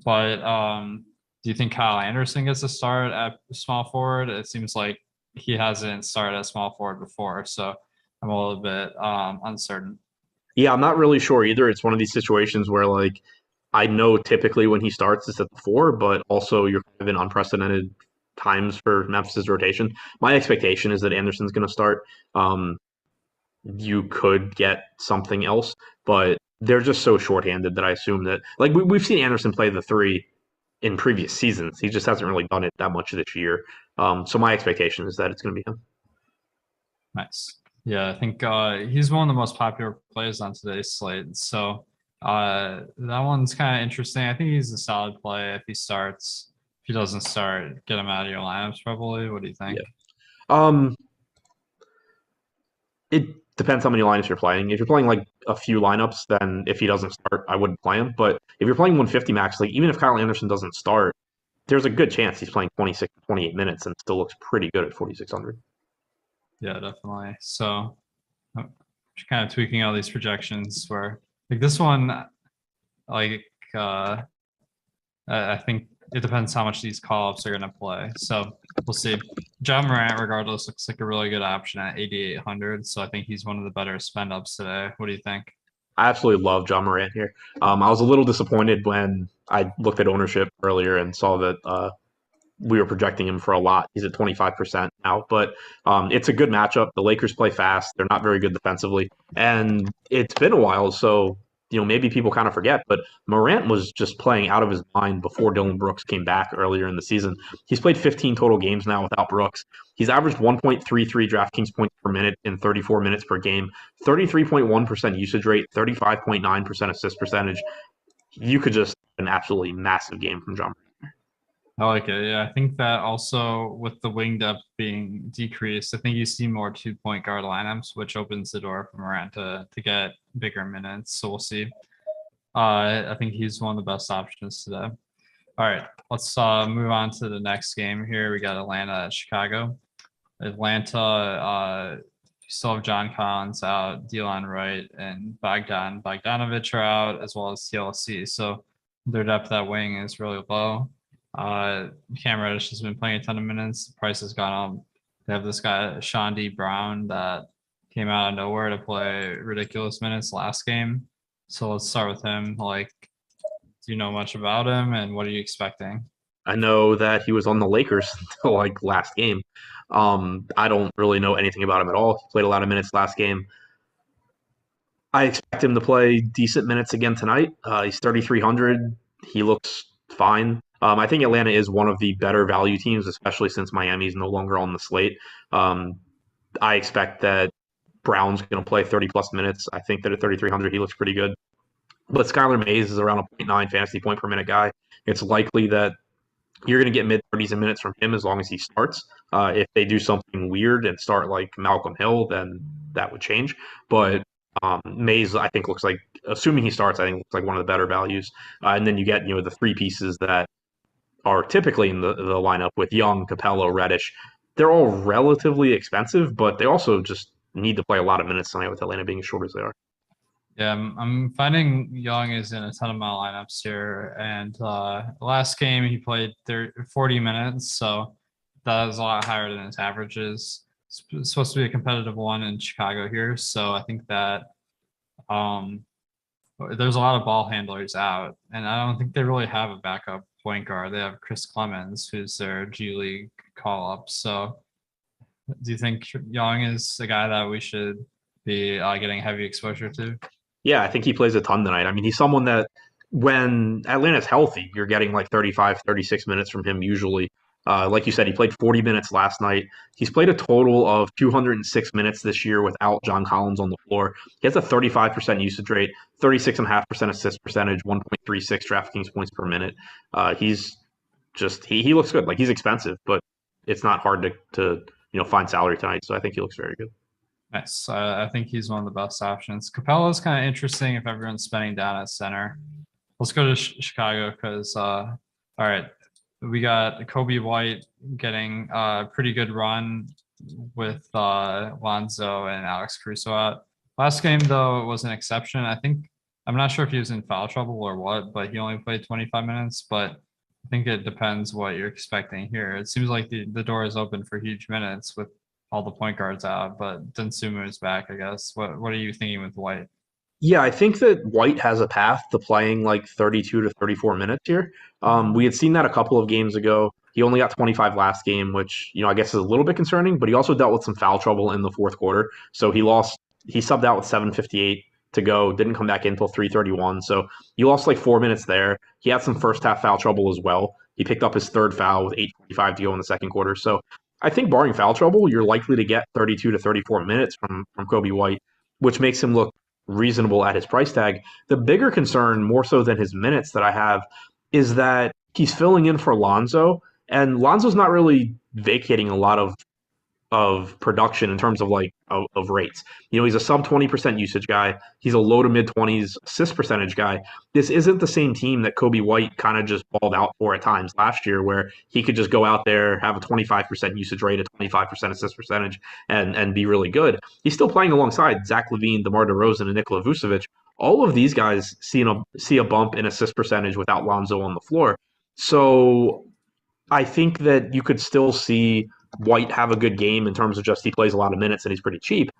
but do you think Kyle Anderson gets a start at small forward? It seems like he hasn't started at small forward before, so I'm a little bit uncertain. Yeah, I'm not really sure either. It's one of these situations where like I know typically when he starts it's at the four, but also you're kind of in unprecedented times for Memphis's rotation. My expectation is that Anderson's going to start. Um, you could get something else, but they're just so shorthanded that I assume that like we've seen Anderson play the three in previous seasons. He just hasn't really done it that much this year. So my expectation is that it's going to be him. Nice. Yeah, I think he's one of the most popular plays on today's slate. So that one's kind of interesting. I think he's a solid play if he starts. If he doesn't start, get him out of your lineups probably. What do you think? Yeah. Um, it depends how many lineups you're playing. If you're playing like a few lineups, then if he doesn't start, I wouldn't play him. But if you're playing 150 max, like even if Kyle Anderson doesn't start, there's a good chance he's playing 26, 28 minutes and still looks pretty good at 4,600. Yeah, definitely. So I'm just kind of tweaking all these projections where like this one, like I think it depends how much these call-ups are going to play. So we'll see. John Morant, regardless, looks like a really good option at 8,800. So I think he's one of the better spend ups today. What do you think? I absolutely love John Morant here. I was a little disappointed when I looked at ownership earlier and saw that we were projecting him for a lot. He's at 25% now, but it's a good matchup. The Lakers play fast. They're not very good defensively, and it's been a while, so maybe people kind of forget. But Morant was just playing out of his mind before Dylan Brooks came back earlier in the season. He's played 15 total games now without Brooks. He's averaged 1.33 DraftKings points per minute in 34 minutes per game, 33.1% usage rate, 35.9% assist percentage. You could just an absolutely massive game from John. I like it. Yeah, I think that also with the wing depth being decreased, I think you see more 2-point guard lineups, which opens the door for Morant to get bigger minutes. So we'll see. I think he's one of the best options today. All right, let's move on to the next game here. We got Atlanta at Chicago. Atlanta, still have John Collins out, Delon Wright, and Bogdanovich are out, as well as TLC. So their depth at wing is really low. Cam Reddish has been playing a ton of minutes. The price has gone up. They have this guy, Sean D. Brown, that came out of nowhere to play ridiculous minutes last game. So let's start with him. Like, do you know much about him, and what are you expecting? I know that he was on the Lakers until like last game. I don't really know anything about him at all. He played a lot of minutes last game. I expect him to play decent minutes again tonight. He's 3,300. He looks fine. I think Atlanta is one of the better value teams, especially since Miami's no longer on the slate. I expect that Brown's going to play 30 plus minutes. I think that at 3,300, he looks pretty good. But Skylar Mays is around a 0.9 fantasy point per minute guy. It's likely that you're going to get mid 30s in minutes from him as long as he starts. If they do something weird and start like Malcolm Hill, then that would change. But Mays, I think, looks like, assuming he starts, I think looks like one of the better values. And then you get the three pieces that are typically in the lineup with Young, Capello, Reddish. They're all relatively expensive, but they also just need to play a lot of minutes tonight with Atlanta being as short as they are. Yeah, I'm finding Young is in a ton of my lineups here. And last game he played 40 minutes, so that is a lot higher than his averages. It's supposed to be a competitive one in Chicago here, so I think that there's a lot of ball handlers out, and I don't think they really have a backup point guard. They have Chris Clemens, who's their G League call up. So do you think Young is the guy that we should be getting heavy exposure to? Yeah, I think he plays a ton tonight. I mean, he's someone that when Atlanta's healthy, you're getting like 35, 36 minutes from him usually. Like you said, he played 40 minutes last night. He's played a total of 206 minutes this year without John Collins on the floor. He has a 35% usage rate, 36.5% assist percentage, 1.36 DraftKings points per minute. He's just he looks good. Like he's expensive, but it's not hard to fine salary tonight. So I think he looks very good. Nice. I think he's one of the best options. Capella's kind of interesting if everyone's spending down at center. Let's go to Chicago because, all right, we got Kobe White getting a pretty good run with Lonzo and Alex Caruso out. Last game, though, was an exception. I'm not sure if he was in foul trouble or what, but he only played 25 minutes. But I think it depends what you're expecting here. It seems like the door is open for huge minutes with all the point guards out, but Dunsumu is back, I guess. What are you thinking with White? Yeah, I think that White has a path to playing like 32 to 34 minutes here. We had seen that a couple of games ago. He only got 25 last game, which, I guess is a little bit concerning, but he also dealt with some foul trouble in the fourth quarter. So he subbed out with 7:58 to go, didn't come back in until 3:31. So he lost like 4 minutes there. He had some first half foul trouble as well. He picked up his third foul with 8:45 to go in the second quarter. So I think barring foul trouble, you're likely to get 32 to 34 minutes from Kobe White, which makes him look reasonable at his price tag. The bigger concern, more so than his minutes that I have, is that he's filling in for Lonzo, and Lonzo's not really vacating a lot of production in terms of of rates. He's a sub 20% usage guy. He's a low to mid 20s assist percentage guy. This isn't the same team that Kobe White kind of just balled out for at times last year, where he could just go out there, have a 25% usage rate, a 25% assist percentage, and be really good. He's still playing alongside Zach LaVine, DeMar DeRozan, and Nikola Vucevic. All of these guys see a bump in assist percentage without Lonzo on the floor. So I think that you could still see White have a good game in terms of just he plays a lot of minutes and he's pretty cheap.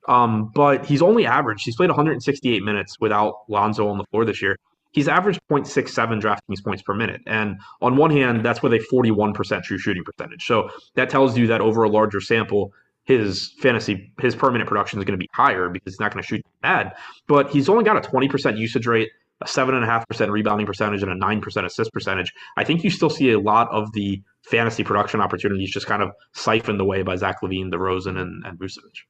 But he's only averaged. He's played 168 minutes without Lonzo on the floor this year. He's averaged 0.67 DraftKings points per minute. And on one hand, that's with a 41% true shooting percentage. So that tells you that over a larger sample, his permanent production is going to be higher because he's not going to shoot bad. But he's only got a 20% usage rate, a 7.5% rebounding percentage, and a 9% assist percentage. I think you still see a lot of the fantasy production opportunities just kind of siphoned away by Zach LaVine, DeRozan, and Vucevic.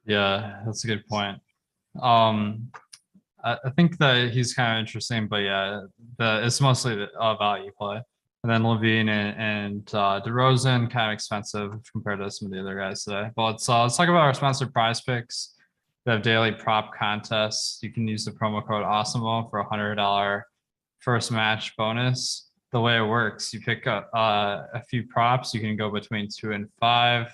Yeah, that's a good point. I think that he's kind of interesting, but yeah, it's mostly the value play. And then LaVine and DeRozan kind of expensive compared to some of the other guys today. But let's talk about our sponsored Prize Picks. They have daily prop contests. You can use the promo code Awesemo for $100 first match bonus. The way it works, you pick up a few props. You can go between 2 and 5,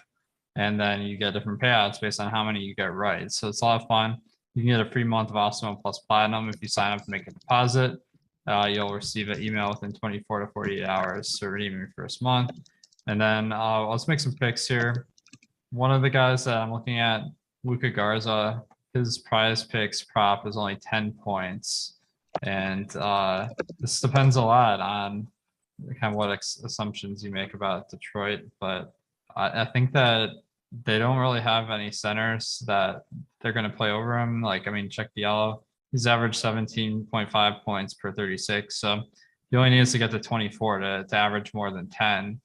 and then you get different payouts based on how many you get right. So it's a lot of fun. You can get a free month of Awesemo Plus Platinum if you sign up and make a deposit. You'll receive an email within 24 to 48 hours to redeem your first month. And then let's make some picks here. One of the guys that I'm looking at, Luka Garza, his Prize Picks prop is only 10 points. And this depends a lot on kind of what assumptions you make about Detroit. But I think that they don't really have any centers that they're going to play over him. Check the yellow. He's averaged 17.5 points per 36. So he only needs to get to 24 to average more than 10.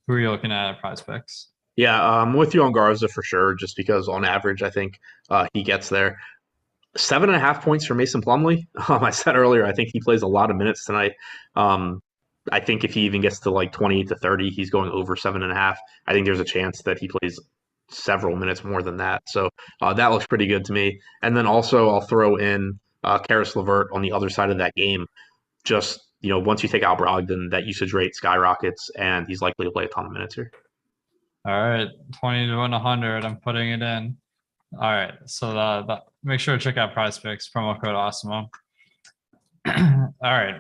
Who are you looking at Prize Picks? Yeah, I'm with you on Garza for sure, just because on average, I think he gets there. 7.5 points for Mason Plumlee. I said earlier, I think he plays a lot of minutes tonight. I think if he even gets to like 28 to 30, he's going over 7.5. I think there's a chance that he plays several minutes more than that. So that looks pretty good to me. And then also I'll throw in Karis LeVert on the other side of that game. Just, once you take out Brogdon, that usage rate skyrockets, and he's likely to play a ton of minutes here. All right, 20 to 100. I'm putting it in. All right, so make sure to check out Prize Picks, promo code Awesemo. All right,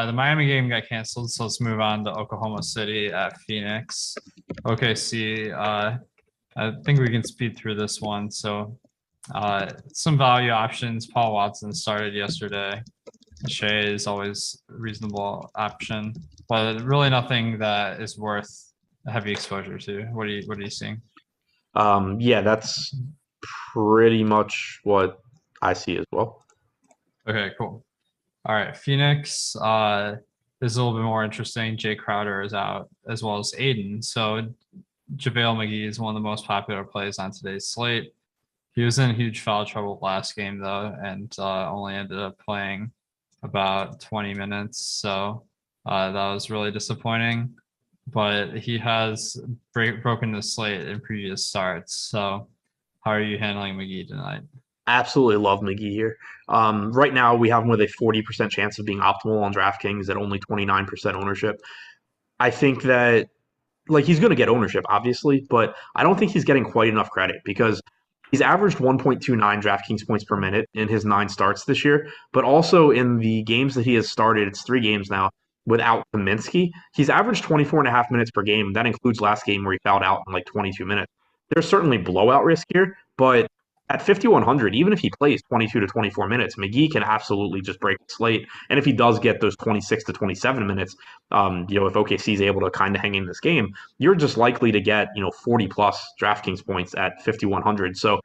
the Miami game got canceled, so let's move on to Oklahoma City at Phoenix. OKC, I think we can speed through this one. So some value options. Paul Watson started yesterday. Shea is always a reasonable option, but really nothing that is worth heavy exposure to. What are you seeing? Yeah, that's pretty much what I see as well. Okay, cool. All right, Phoenix. This is a little bit more interesting. Jay Crowder is out, as well as Aiden. So JaVale McGee is one of the most popular plays on today's slate. He was in huge foul trouble last game though, and only ended up playing about 20 minutes. So that was really disappointing. but he has broken the slate in previous starts. So how are you handling McGee tonight? Absolutely love McGee here. Right now, we have him with a 40% chance of being optimal on DraftKings at only 29% ownership. I think that like he's going to get ownership, obviously, but I don't think he's getting quite enough credit because he's averaged 1.29 DraftKings points per minute in his 9 starts this year, but also in the games that he has started, it's 3 games now without Kaminsky, he's averaged 24 and a half minutes per game. That includes last game where he fouled out in like 22 minutes. There's certainly blowout risk here, but at 5,100, even if he plays 22 to 24 minutes, McGee can absolutely just break the slate. And if he does get those 26 to 27 minutes, if OKC is able to kind of hang in this game, you're just likely to get 40 plus DraftKings points at 5,100. So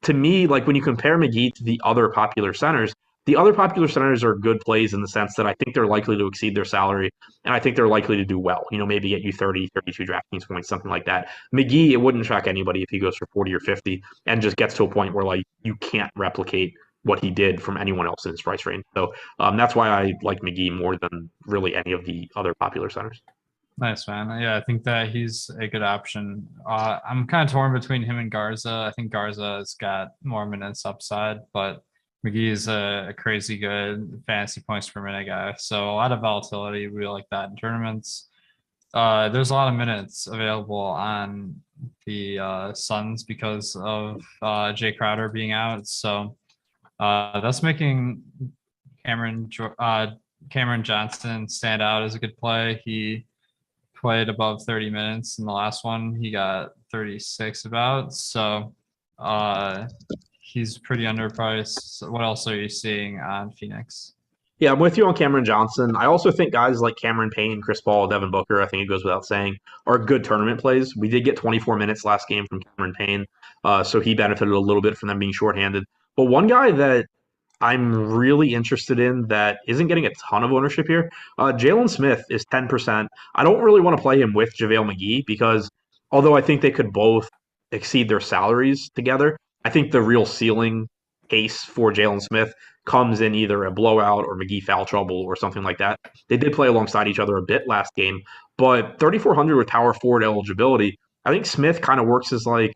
to me, like when you compare McGee to the other popular centers are good plays in the sense that I think they're likely to exceed their salary, and I think they're likely to do well. Maybe get you 30, 32 DraftKings points, something like that. McGee, it wouldn't shock anybody if he goes for 40 or 50 and just gets to a point where like you can't replicate what he did from anyone else in his price range. So that's why I like McGee more than really any of the other popular centers. Nice, man. Yeah, I think that he's a good option. I'm kind of torn between him and Garza. I think Garza has got more minutes upside, but McGee is a crazy good fantasy points per minute guy. So a lot of volatility. We like that in tournaments. There's a lot of minutes available on the Suns because of Jay Crowder being out. So that's making Cameron Johnson stand out as a good play. He played above 30 minutes in the last one. He got 36 about. So he's pretty underpriced. So what else are you seeing on Phoenix? Yeah, I'm with you on Cameron Johnson. I also think guys like Cameron Payne, Chris Paul, Devin Booker, I think it goes without saying, are good tournament plays. We did get 24 minutes last game from Cameron Payne, so he benefited a little bit from them being shorthanded. But one guy that I'm really interested in that isn't getting a ton of ownership here. Jalen Smith is 10%. I don't really want to play him with JaVale McGee because although I think they could both exceed their salaries together, I think the real ceiling case for Jalen Smith comes in either a blowout or McGee foul trouble or something like that. They did play alongside each other a bit last game, but 3,400 with power forward eligibility, I think Smith kind of works as like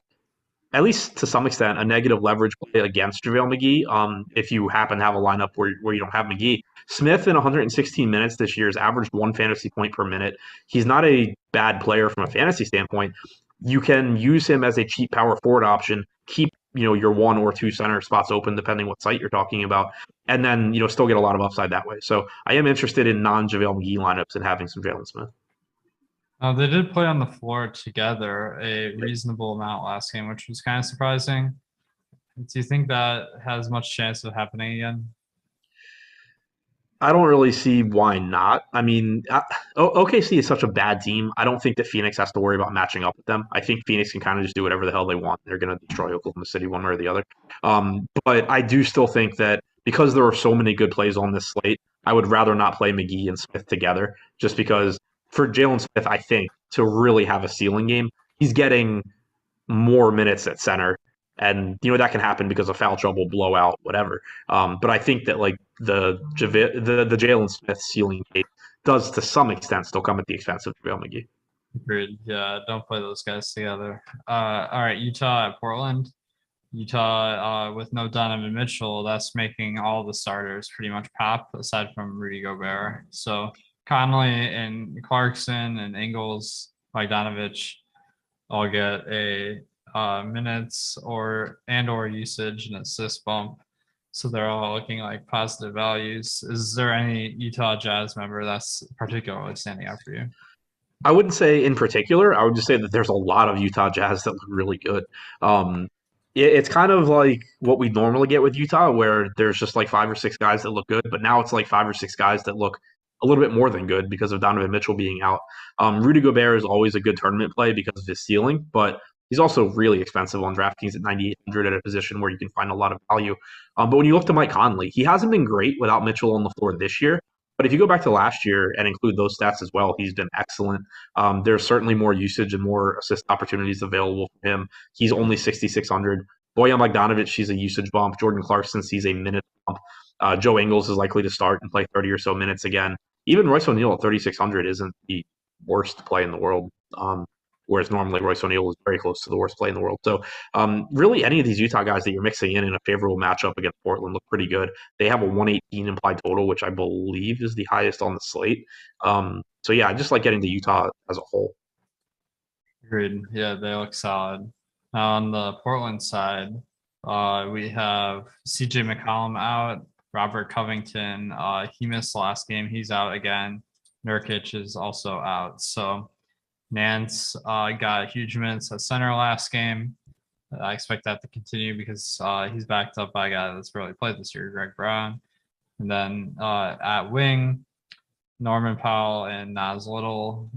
at least to some extent, a negative leverage play against JaVale McGee. If you happen to have a lineup where you don't have McGee, Smith in 116 minutes this year has averaged 1 fantasy point per minute. He's not a bad player from a fantasy standpoint. You can use him as a cheap power forward option. Keep your 1 or 2 center spots open depending what site you're talking about, and then still get a lot of upside that way. So I am interested in non-JaVale McGee lineups and having some Jalen Smith. They did play on the floor together a reasonable amount last game, which was kind of surprising. Do you think that has much chance of happening again? I don't really see why not. I mean, OKC is such a bad team. I don't think that Phoenix has to worry about matching up with them. I think Phoenix can kind of just do whatever the hell they want. They're going to destroy Oklahoma City one way or the other. But I do still think that because there are so many good plays on this slate, I would rather not play McGee and Smith together just because for Jalen Smith, I think to really have a ceiling game, he's getting more minutes at center. And that can happen because of foul trouble, blowout, whatever. But I think that like the Jalen Smith ceiling case does to some extent still come at the expense of JaVale McGee. Agreed. Yeah, don't play those guys together. All right, Utah at Portland. Utah with no Donovan Mitchell, that's making all the starters pretty much pop aside from Rudy Gobert. So Conley and Clarkson and Ingles, Bogdanovich all get a minutes or usage and assist bump. So they're all looking like positive values. Is there any Utah Jazz member that's particularly standing out for you? I wouldn't say in particular. I would just say that there's a lot of Utah Jazz that look really good. It's kind of like what we normally get with Utah, where there's just like 5 or 6 guys that look good, but now it's like 5 or 6 guys that look a little bit more than good because of Donovan Mitchell being out. Rudy Gobert is always a good tournament play because of his ceiling, but he's also really expensive on DraftKings at 9,800 at a position where you can find a lot of value. But when you look to Mike Conley, he hasn't been great without Mitchell on the floor this year. But if you go back to last year and include those stats as well, he's been excellent. There's certainly more usage and more assist opportunities available for him. He's only 6,600. Bojan Bogdanovic, he's a usage bump. Jordan Clarkson sees a minute bump. Joe Ingles is likely to start and play 30 or so minutes again. Even Royce O'Neal at 3,600 isn't the worst play in the world. Whereas normally Royce O'Neal is very close to the worst play in the world. So really any of these Utah guys that you're mixing in a favorable matchup against Portland look pretty good. They have a 118 implied total, which I believe is the highest on the slate. So yeah, I just like getting to Utah as a whole. Agreed. Yeah, they look solid. On the Portland side, we have CJ McCollum out, Robert Covington. He missed the last game. He's out again. Nurkic is also out. So Nance got huge minutes at center last game. I expect that to continue because he's backed up by a guy that's really played this year, Greg Brown. And then at wing, Norman Powell and Nas Little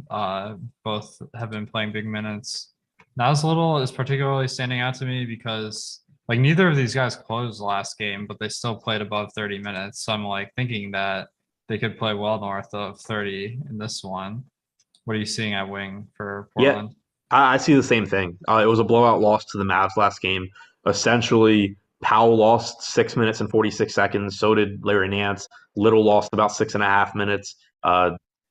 both have been playing big minutes. Nas Little is particularly standing out to me because like neither of these guys closed the last game, but they still played above 30 minutes. So I'm like thinking that they could play well north of 30 in this one. What are you seeing at wing for Portland? Yeah, I see the same thing. It was a blowout loss to the Mavs last game. Essentially, Powell lost 6 minutes and 46 seconds. So did Larry Nance. Little lost about 6.5 minutes.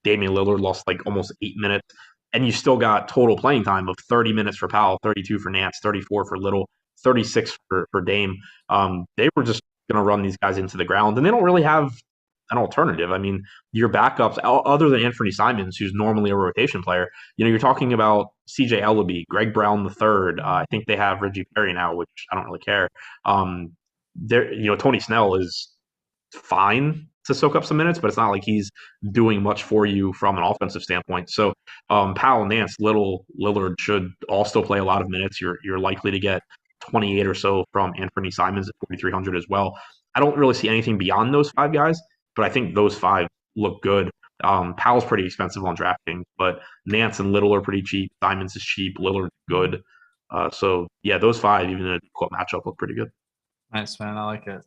Damian Lillard lost like almost 8 minutes. And you still got total playing time of 30 minutes for Powell, 32 for Nance, 34 for Little, 36 for Dame. They were just going to run these guys into the ground. And they don't really have an alternative. I mean, your backups, other than Anthony Simons, who's normally a rotation player, you're talking about CJ Ellaby, Greg Brown the third. I think they have Reggie Perry now, which I don't really care. Tony Snell is fine to soak up some minutes, but it's not like he's doing much for you from an offensive standpoint. So Powell, Nance, Little, Lillard should all still play a lot of minutes. You're likely to get 28 or so from Anthony Simons at 4,300 as well. I don't really see anything beyond those five guys, but I think those five look good. Powell's pretty expensive on drafting, but Nance and Little are pretty cheap. Simons is cheap. Lillard's good. So yeah, those five, even in a difficult matchup, look pretty good. Nice, man. I like it.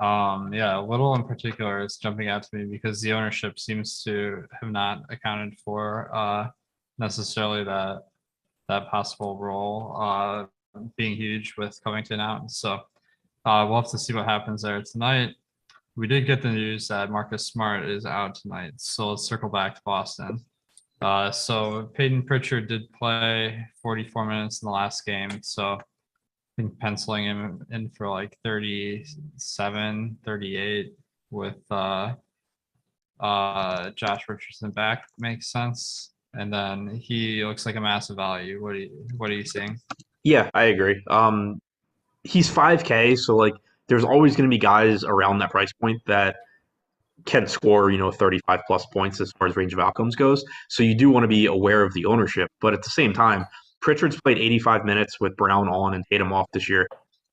Yeah, Little in particular is jumping out to me because the ownership seems to have not accounted for necessarily that possible role being huge with Covington out. So we'll have to see what happens there tonight. We did get the news that Marcus Smart is out tonight, so let's circle back to Boston. So Peyton Pritchard did play 44 minutes in the last game, so I think penciling him in for like 37, 38 with Josh Richardson back makes sense. And then he looks like a massive value. What are you seeing? Yeah, I agree. He's 5K, so like there's always going to be guys around that price point that can score, 35 plus points as far as range of outcomes goes. So you do want to be aware of the ownership. But at the same time, Pritchard's played 85 minutes with Brown on and Tatum off this year.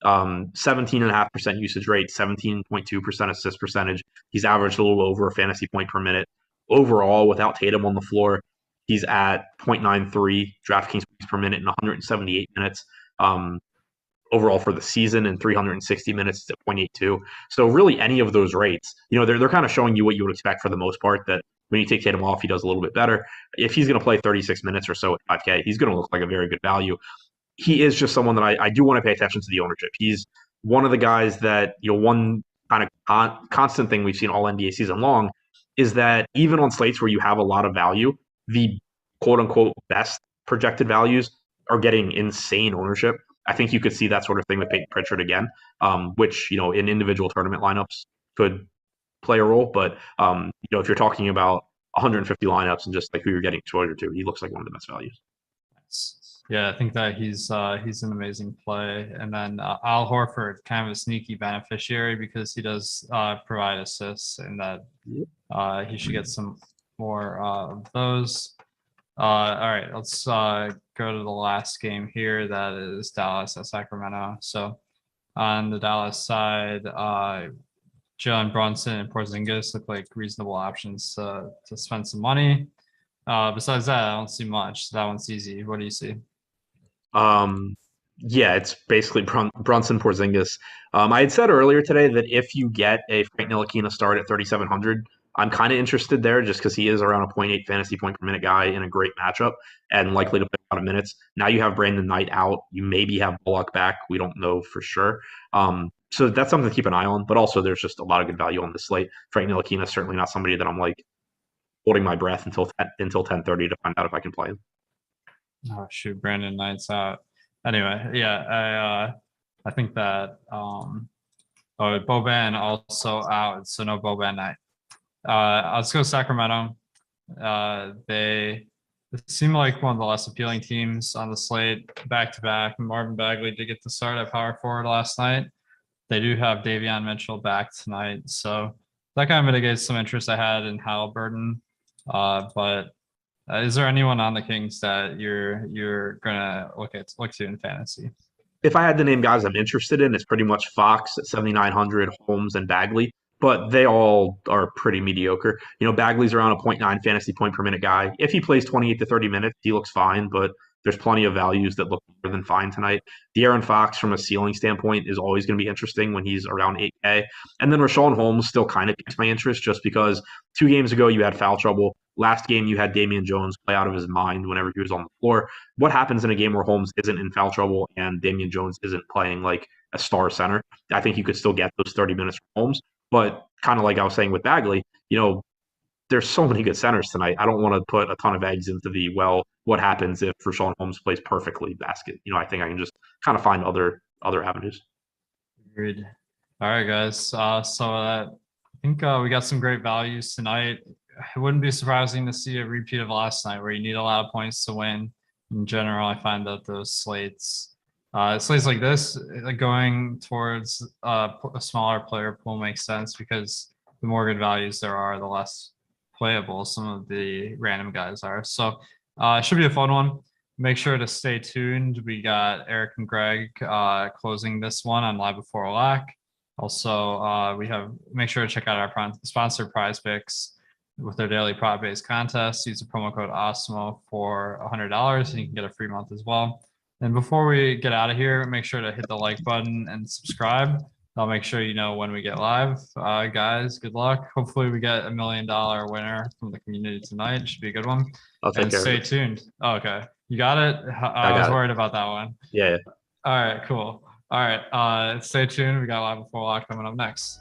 17.5% usage rate, 17.2% assist percentage. He's averaged a little over a fantasy point per minute. Overall, without Tatum on the floor, he's at 0.93 DraftKings points per minute in 178 minutes. Overall for the season and 360 minutes at 0.82. So really any of those rates, they're kind of showing you what you would expect for the most part, that when you take Tatum off, he does a little bit better. If he's going to play 36 minutes or so at 5K, he's going to look like a very good value. He is just someone that I do want to pay attention to the ownership. He's one of the guys that, one kind of constant thing we've seen all NBA season long is that even on slates where you have a lot of value, the quote unquote best projected values are getting insane ownership. I think you could see that sort of thing with Peyton Pritchard again, which, in individual tournament lineups could play a role. But, if you're talking about 150 lineups and just like who you're getting exposure to, he looks like one of the best values. Yeah, I think that he's an amazing play. And then Al Horford, kind of a sneaky beneficiary because he does provide assists, and that he should get some more of those. All right, let's go to the last game here. That is Dallas at Sacramento. So on the Dallas side, Jalen Brunson and Porzingis look like reasonable options to spend some money. Besides that, I don't see much. That one's easy. What do you see? Yeah, it's basically Brunson Porzingis. I had said earlier today that if you get a Frank Ntilikina start at 3,700, I'm kind of interested there just because he is around a 0.8 fantasy point per minute guy in a great matchup and likely to play a lot of minutes. Now you have Brandon Knight out. You maybe have Bullock back. We don't know for sure. So that's something to keep an eye on. But also there's just a lot of good value on the slate. Frank Ntilikina is certainly not somebody that I'm like holding my breath until 10:30 to find out if I can play him. Oh shoot, Brandon Knight's out. Anyway, yeah, I think that Boban also out, so no Boban Knight. Let's go Sacramento. They seem like one of the less appealing teams on the slate, back to back. Marvin Bagley did get the start at power forward last night. They do have Davion Mitchell back tonight, so that kind of mitigates some interest I had in Halliburton. But is there anyone on the Kings that you're gonna look to in fantasy? If I had to name guys I'm interested in, it's pretty much Fox at 7,900, Holmes, and Bagley, but they all are pretty mediocre. Bagley's around a .9 fantasy point per minute guy. If he plays 28 to 30 minutes, he looks fine, but there's plenty of values that look better than fine tonight. De'Aaron Fox, from a ceiling standpoint, is always going to be interesting when he's around 8K. And then Rashawn Holmes still kind of piques my interest just because 2 games ago you had foul trouble. Last game you had Damian Jones play out of his mind whenever he was on the floor. What happens in a game where Holmes isn't in foul trouble and Damian Jones isn't playing like a star center? I think you could still get those 30 minutes from Holmes. But kind of like I was saying with Bagley, there's so many good centers tonight. I don't want to put a ton of eggs into what happens if Rashawn Holmes plays perfectly basket? I think I can just kind of find other avenues. Agreed. All right, guys. I think we got some great values tonight. It wouldn't be surprising to see a repeat of last night where you need a lot of points to win. In general, I find that those slates like this, going towards a smaller player pool makes sense because the more good values there are, the less playable some of the random guys are. So it should be a fun one. Make sure to stay tuned. We got Eric and Greg closing this one on Live Before Lack. Also, make sure to check out our sponsor Prize Picks with their daily prop-based contest. Use the promo code Awesemo for $100 and you can get a free month as well. And before we get out of here, make sure to hit the like button and subscribe. I'll make sure you know when we get live. Guys, good luck. Hopefully we get $1 million winner from the community tonight. It should be a good one. I'll take care. Stay tuned. Oh, okay. You got it? I was worried about that one. Yeah. All right, cool. All right. Stay tuned. We got Live Before Lock coming up next.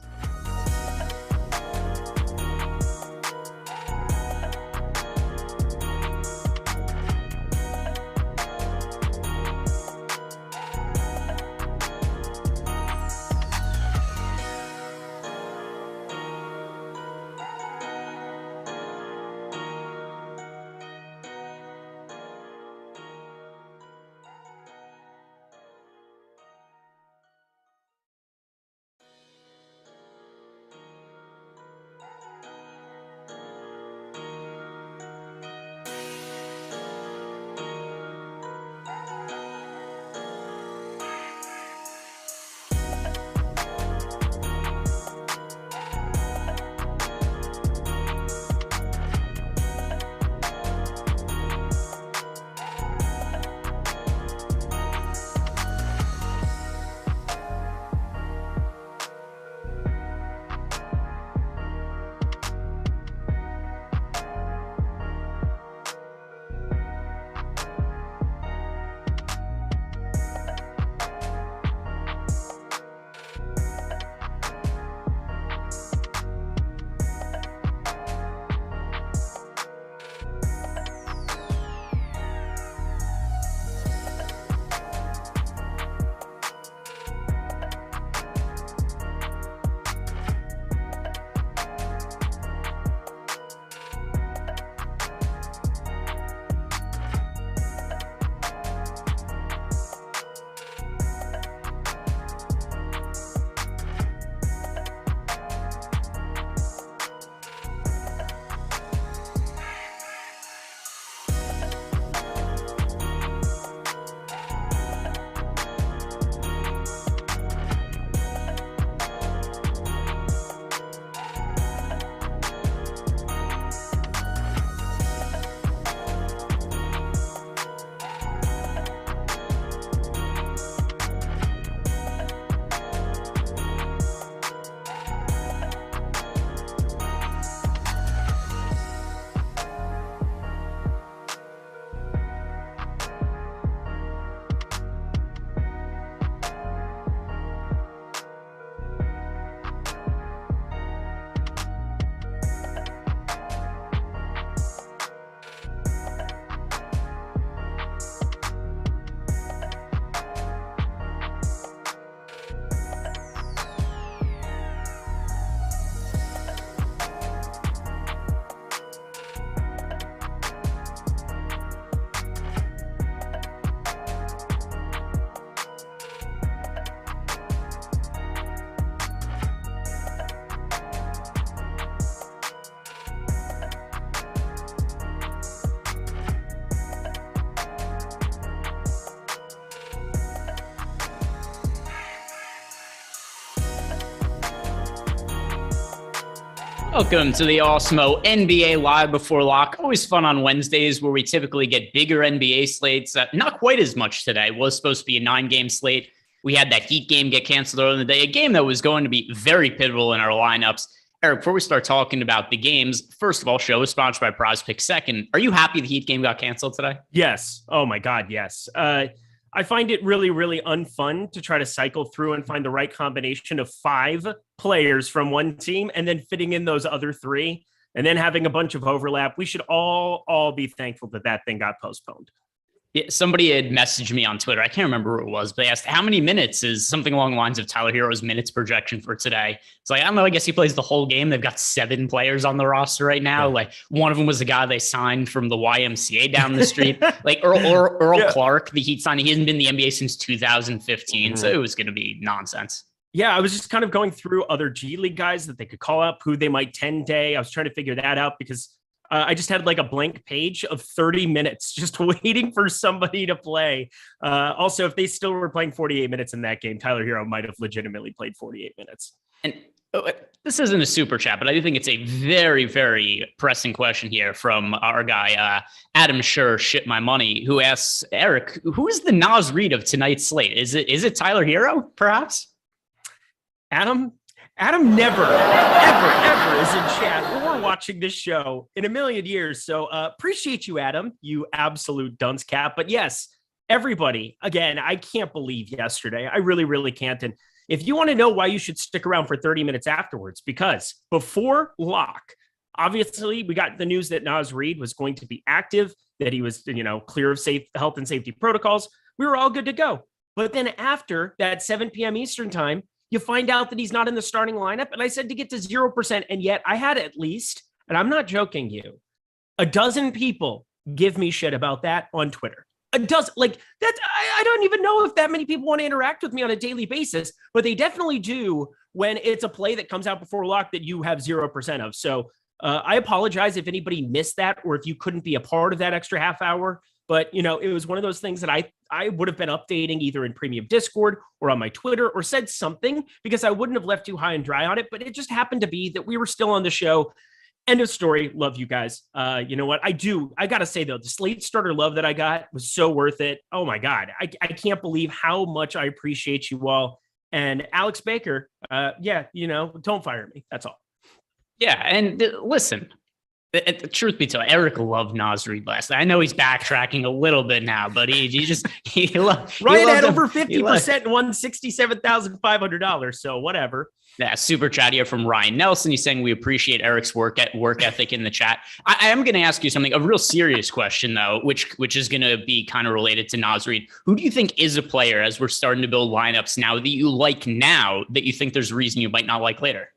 Welcome to the Awesemo NBA Live Before Lock. Always fun on Wednesdays where we typically get bigger NBA slates. Not quite as much today. It was supposed to be a 9-game slate. We had that Heat game get canceled earlier in the day, a game that was going to be very pivotal in our lineups. Eric, before we start talking about the games, first of all, show is sponsored by Prize Pick. Second, are you happy the Heat game got canceled today? Yes. Oh my God, yes. I find it really, really unfun to try to cycle through and find the right combination of 5 players from one team and then fitting in those other 3 and then having a bunch of overlap. We should all be thankful that that thing got postponed. Yeah, somebody had messaged me on Twitter. I can't remember who it was, but they asked how many minutes is something along the lines of Tyler Hero's minutes projection for today. It's like, I don't know. I guess he plays the whole game. They've got 7 players on the roster right now. Yeah. Like one of them was the guy they signed from the YMCA down the street. Like Earl yeah. Clark, the Heat signed. He hasn't been in the NBA since 2015. Mm-hmm. So it was going to be nonsense. Yeah, I was just kind of going through other G League guys that they could call up, who they might 10-day. I was trying to figure that out because I just had like a blank page of 30 minutes just waiting for somebody to play. Also, if they still were playing 48 minutes in that game, Tyler Hero might have legitimately played 48 minutes. And this isn't a super chat, but I do think it's a very, very pressing question here from our guy, Adam Scherer, Shit My Money, who asks, Eric, who is the Naz Reid of tonight's slate? Is it Tyler Hero, perhaps? Adam never, ever is in chat or watching this show in a million years. So appreciate you, Adam, you absolute dunce cap. But yes, everybody, again, I can't believe yesterday. I really, really can't. And if you want to know why you should stick around for 30 minutes afterwards, because before lock, obviously we got the news that Naz Reid was going to be active, that he was, clear of health and safety protocols. We were all good to go. But then after that 7 p.m. Eastern time, you find out that he's not in the starting lineup. And I said to get to 0%. And yet I had at least, and I'm not joking you, a dozen people give me shit about that on Twitter. A dozen, like that. I don't even know if that many people want to interact with me on a daily basis, but they definitely do when it's a play that comes out before lock that you have 0% of. So I apologize if anybody missed that, or if you couldn't be a part of that extra half hour. But, it was one of those things that I would have been updating either in premium Discord or on my Twitter or said something, because I wouldn't have left you high and dry on it. But it just happened to be that we were still on the show. End of story. Love you guys. You know what? I got to say, though, the slate starter love that I got was so worth it. Oh, my God. I can't believe how much I appreciate you all. And Alex Baker, don't fire me. That's all. Yeah. And listen. Truth be told, Eric loved Naz Reid last night. I know he's backtracking a little bit now, but he loved Ryan had over 50% and won $67,500. So whatever. Yeah, super chat here from Ryan Nelson. He's saying we appreciate Eric's work ethic in the chat. I am going to ask you something, a real serious question though, which is going to be kind of related to Naz Reid. Who do you think is a player, as we're starting to build lineups now, that you like now that you think there's a reason you might not like later?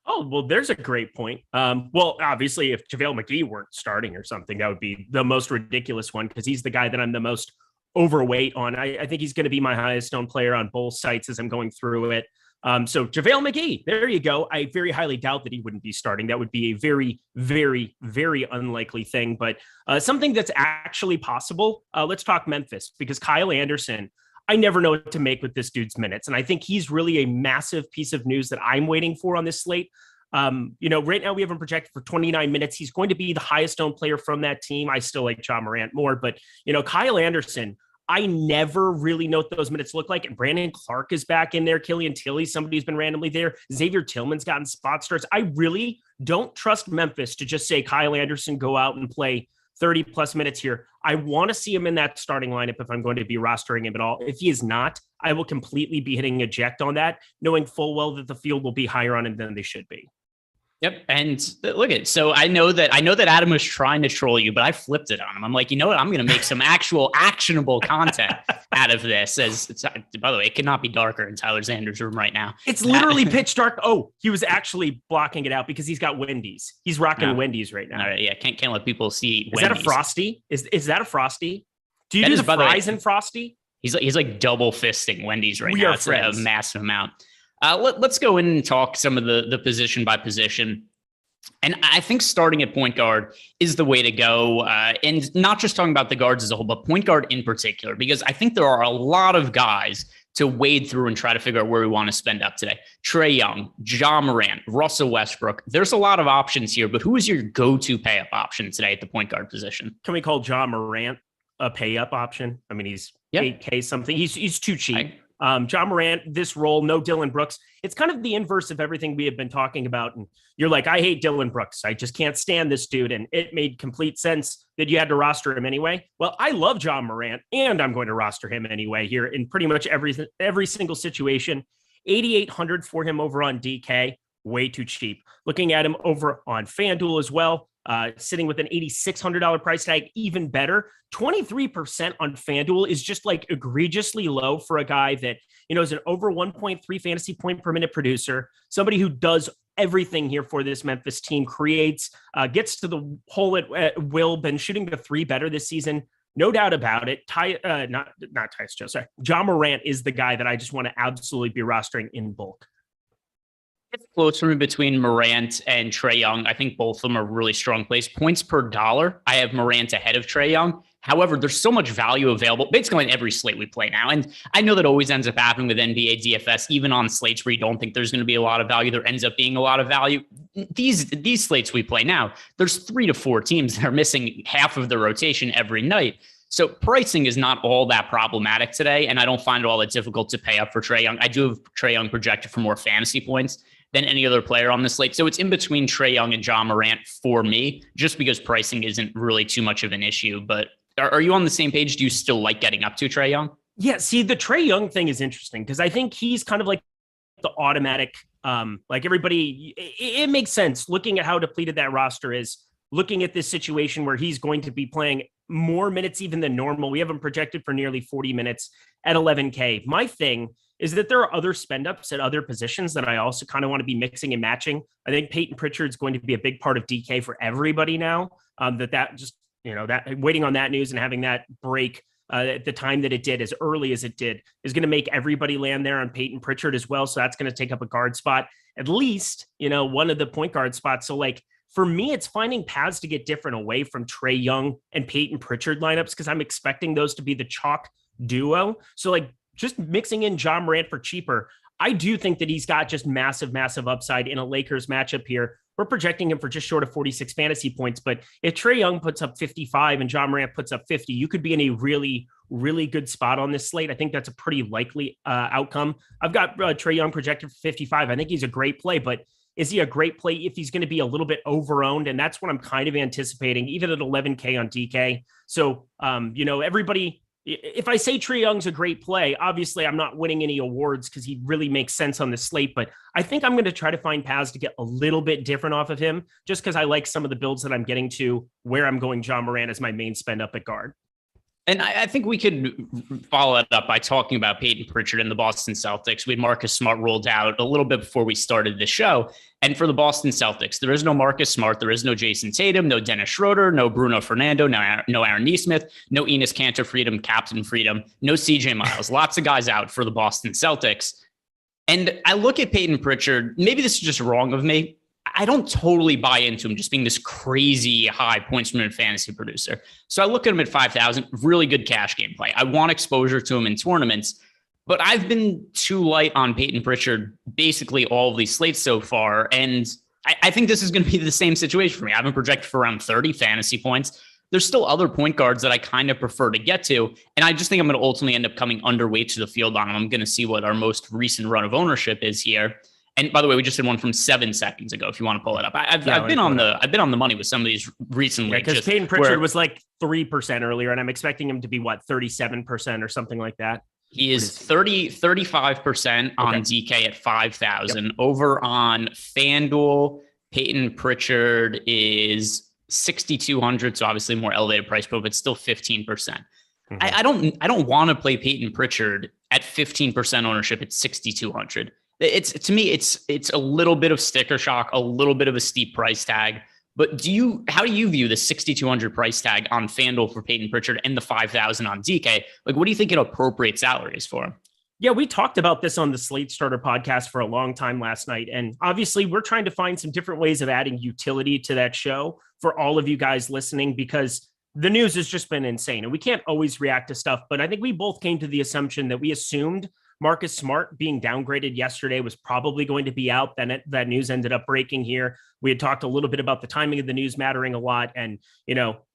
Oh, well, there's a great point. Well, obviously, if JaVale McGee weren't starting or something, that would be the most ridiculous one, because he's the guy that I'm the most overweight on. I think he's going to be my highest owned player on both sites as I'm going through it. So JaVale McGee, there you go. I very highly doubt that he wouldn't be starting. That would be a very, very, very unlikely thing. But something that's actually possible, let's talk Memphis, because Kyle Anderson, I never know what to make with this dude's minutes. And I think he's really a massive piece of news that I'm waiting for on this slate. Right now we have him projected for 29 minutes. He's going to be the highest owned player from that team. I still like Ja Morant more, but Kyle Anderson, I never really know what those minutes look like. And Brandon Clark is back in there. Killian Tilly, somebody who's been randomly there. Xavier Tillman's gotten spot starts. I really don't trust Memphis to just say Kyle Anderson, go out and play 30 plus minutes here. I want to see him in that starting lineup if I'm going to be rostering him at all. If he is not, I will completely be hitting eject on that, knowing full well that the field will be higher on him than they should be. Yep. And look at, so I know that Adam was trying to troll you, but I flipped it on him. I'm like, you know what? I'm going to make some actual actionable content out of this. By the way, it could not be darker in Tyler Xander's room right now. It's literally pitch dark. Oh, he was actually blocking it out because he's got Wendy's. He's rocking Wendy's right now. All right, yeah. Can't let people see Wendy's. Is that a Frosty? Is that a Frosty? Do you do the fries and Frosty? He's like double fisting Wendy's right now. It's a massive amount. Let's go in and talk some of the position by position. And I think starting at point guard is the way to go. And not just talking about the guards as a whole, but point guard in particular, because I think there are a lot of guys to wade through and try to figure out where we want to spend up today. Trae Young, Ja Morant, Russell Westbrook. There's a lot of options here, but who is your go-to pay-up option today at the point guard position? Can we call Ja Morant a pay-up option? I mean, he's 8K something. He's too cheap. Ja Morant, this role, no Dillon Brooks. It's kind of the inverse of everything we have been talking about. And you're like, I hate Dillon Brooks. I just can't stand this dude. And it made complete sense that you had to roster him anyway. Well, I love Ja Morant, and I'm going to roster him anyway here in pretty much every single situation. 8,800 for him over on DK, way too cheap. Looking at him over on FanDuel as well, sitting with an $8,600 price tag, even better. 23% on FanDuel is just like egregiously low for a guy that, is an over 1.3 fantasy point per minute producer, somebody who does everything here for this Memphis team, creates, gets to the hole at will, been shooting the three better this season. No doubt about it. Not Tyus Joe, sorry. Ja Morant is the guy that I just want to absolutely be rostering in bulk. It's close for me between Morant and Trae Young. I think both of them are really strong plays. Points per dollar, I have Morant ahead of Trae Young. However, there's so much value available basically in every slate we play now. And I know that always ends up happening with NBA DFS, even on slates where you don't think there's going to be a lot of value, there ends up being a lot of value. These slates we play now, there's 3 to 4 teams that are missing half of the rotation every night. So pricing is not all that problematic today, and I don't find it all that difficult to pay up for Trae Young. I do have Trae Young projected for more fantasy points than any other player on the slate. So it's in between Trae Young and Ja Morant for me, just because pricing isn't really too much of an issue. But are you on the same page? Do you still like getting up to Trae Young? Yeah, see, the Trae Young thing is interesting because I think he's kind of like the automatic, like everybody, it makes sense looking at how depleted that roster is, looking at this situation where he's going to be playing more minutes even than normal. We have him projected for nearly 40 minutes at 11K. My thing is that there are other spend ups at other positions that I also kind of want to be mixing and matching. I think Peyton Pritchard is going to be a big part of DK for everybody now. That just, that waiting on that news and having that break at the time that it did, as early as it did, is going to make everybody land there on Peyton Pritchard as well. So that's going to take up a guard spot, at least, one of the point guard spots. So like, for me, it's finding paths to get different away from Trae Young and Peyton Pritchard lineups, because I'm expecting those to be the chalk duo. So like just mixing in Ja Morant for cheaper, I do think that he's got just massive, massive upside in a Lakers matchup here. We're projecting him for just short of 46 fantasy points. But if Trae Young puts up 55 and Ja Morant puts up 50, you could be in a really, really good spot on this slate. I think that's a pretty likely outcome. I've got Trae Young projected for 55. I think he's a great play, but is he a great play if he's going to be a little bit over-owned? And that's what I'm kind of anticipating, even at 11K on DK. So, everybody, if I say Trae Young's a great play, obviously I'm not winning any awards because he really makes sense on the slate, but I think I'm going to try to find paths to get a little bit different off of him, just because I like some of the builds that I'm getting to where I'm going Ja Morant as my main spend up at guard. And I think we could follow that up by talking about Peyton Pritchard and the Boston Celtics. We had Marcus Smart rolled out a little bit before we started the show. And for the Boston Celtics, there is no Marcus Smart. There is no Jason Tatum, no Dennis Schroeder, no Bruno Fernando, no Aaron Nesmith, no Enes Kanter Freedom, Captain Freedom, no CJ Miles. Lots of guys out for the Boston Celtics. And I look at Peyton Pritchard, maybe this is just wrong of me. I don't totally buy into him just being this crazy high points per minute fantasy producer. So I look at him at 5,000, really good cash game play. I want exposure to him in tournaments, but I've been too light on Peyton Pritchard basically all of these slates so far. And I think this is going to be the same situation for me. I've been projected for around 30 fantasy points. There's still other point guards that I kind of prefer to get to. And I just think I'm going to ultimately end up coming underweight to the field on him. I'm going to see what our most recent run of ownership is here. And by the way, we just did one from 7 seconds ago. If you want to pull it up, I've been on the money with some of these recently. Because Peyton Pritchard was like 3% earlier, and I'm expecting him to be 37% or something like that. He is 35% on DK at 5,000. Yep. Over on FanDuel, Peyton Pritchard is 6,200, so obviously more elevated price point, but still 15%. Mm-hmm. I don't want to play Peyton Pritchard at 15% ownership at 6,200. To me, it's a little bit of sticker shock, a little bit of a steep price tag. But how do you view the 6,200 price tag on FanDuel for Peyton Pritchard and the 5,000 on DK? Like, what do you think an appropriate salary is for him? Yeah, we talked about this on the Slate Starter podcast for a long time last night. And obviously, we're trying to find some different ways of adding utility to that show for all of you guys listening, because the news has just been insane and we can't always react to stuff. But I think we both came to the assumption that we assumed Marcus Smart being downgraded yesterday was probably going to be out. Then that news ended up breaking here. We had talked a little bit about the timing of the news mattering a lot. And,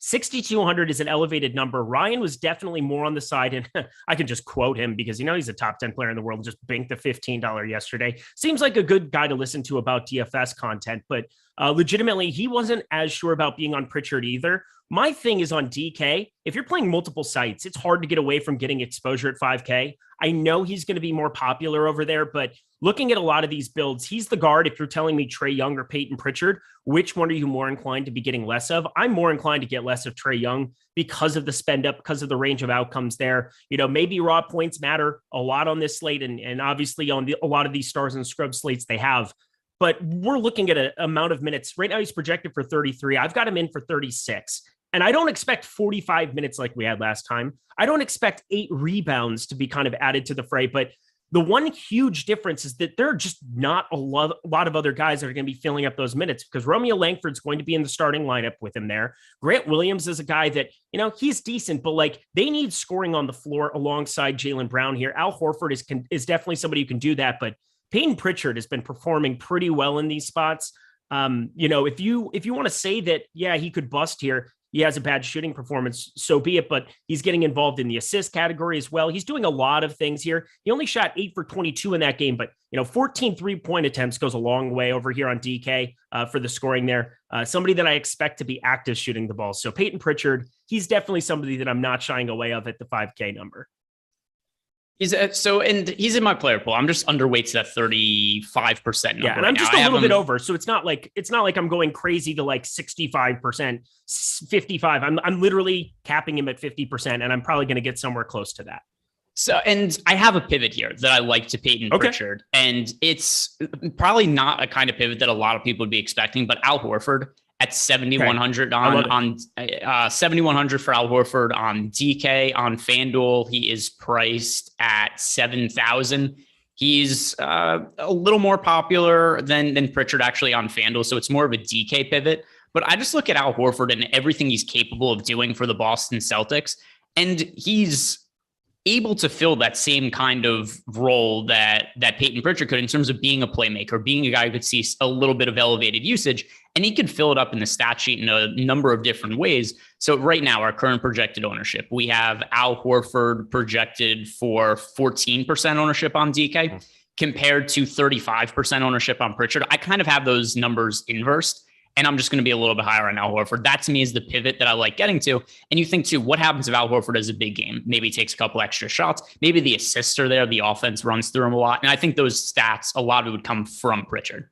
6,200 is an elevated number. Ryan was definitely more on the side. And I can just quote him because, he's a top 10 player in the world, just banked the $15 yesterday. Seems like a good guy to listen to about DFS content, but legitimately, he wasn't as sure about being on Pritchard either. My thing is on DK. If you're playing multiple sites, it's hard to get away from getting exposure at 5K. I know he's going to be more popular over there, but looking at a lot of these builds, he's the guard. If you're telling me Trae Young or Peyton Pritchard, which one are you more inclined to be getting less of? I'm more inclined to get less of Trae Young because of the spend up, because of the range of outcomes there. Maybe raw points matter a lot on this slate, and obviously on a lot of these stars and scrub slates they have. But we're looking at an amount of minutes. Right now, he's projected for 33. I've got him in for 36. And I don't expect 45 minutes like we had last time. I don't expect 8 rebounds to be kind of added to the fray. But the one huge difference is that there are just not a lot of other guys that are going to be filling up those minutes because Romeo Langford's going to be in the starting lineup with him there. Grant Williams is a guy that, he's decent, but they need scoring on the floor alongside Jaylen Brown here. Al Horford is definitely somebody who can do that. But Peyton Pritchard has been performing pretty well in these spots. If you want to say that, yeah, he could bust here, he has a bad shooting performance, so be it, but he's getting involved in the assist category as well. He's doing a lot of things here. He only shot 8 for 22 in that game, but 14 3-point attempts goes a long way over here on DK for the scoring there. Somebody that I expect to be active shooting the ball. So Peyton Pritchard, he's definitely somebody that I'm not shying away of at the 5K number. He's in my player pool. I'm just underweight to that 35% number. Yeah, and I'm just a little bit over. So it's not like I'm going crazy to 65%, 55. I'm literally capping him at 50%, and I'm probably going to get somewhere close to that. So, and I have a pivot here that I like to Peyton Pritchard, and it's probably not a kind of pivot that a lot of people would be expecting, but Al Horford at 7,100 on 7,100 for Al Horford on DK. On FanDuel, he is priced at 7,000. He's a little more popular than Pritchard actually on FanDuel, so it's more of a DK pivot. But I just look at Al Horford and everything he's capable of doing for the Boston Celtics, and he's able to fill that same kind of role that Peyton Pritchard could in terms of being a playmaker, being a guy who could see a little bit of elevated usage, and he could fill it up in the stat sheet in a number of different ways. So right now, our current projected ownership, we have Al Horford projected for 14% ownership on DK compared to 35% ownership on Pritchard. I kind of have those numbers inversed, and I'm just going to be a little bit higher on Al Horford. That to me is the pivot that I like getting to. And you think too, what happens if Al Horford has a big game? Maybe he takes a couple extra shots. Maybe the assists are there. The offense runs through him a lot. And I think those stats, a lot of it would come from Pritchard.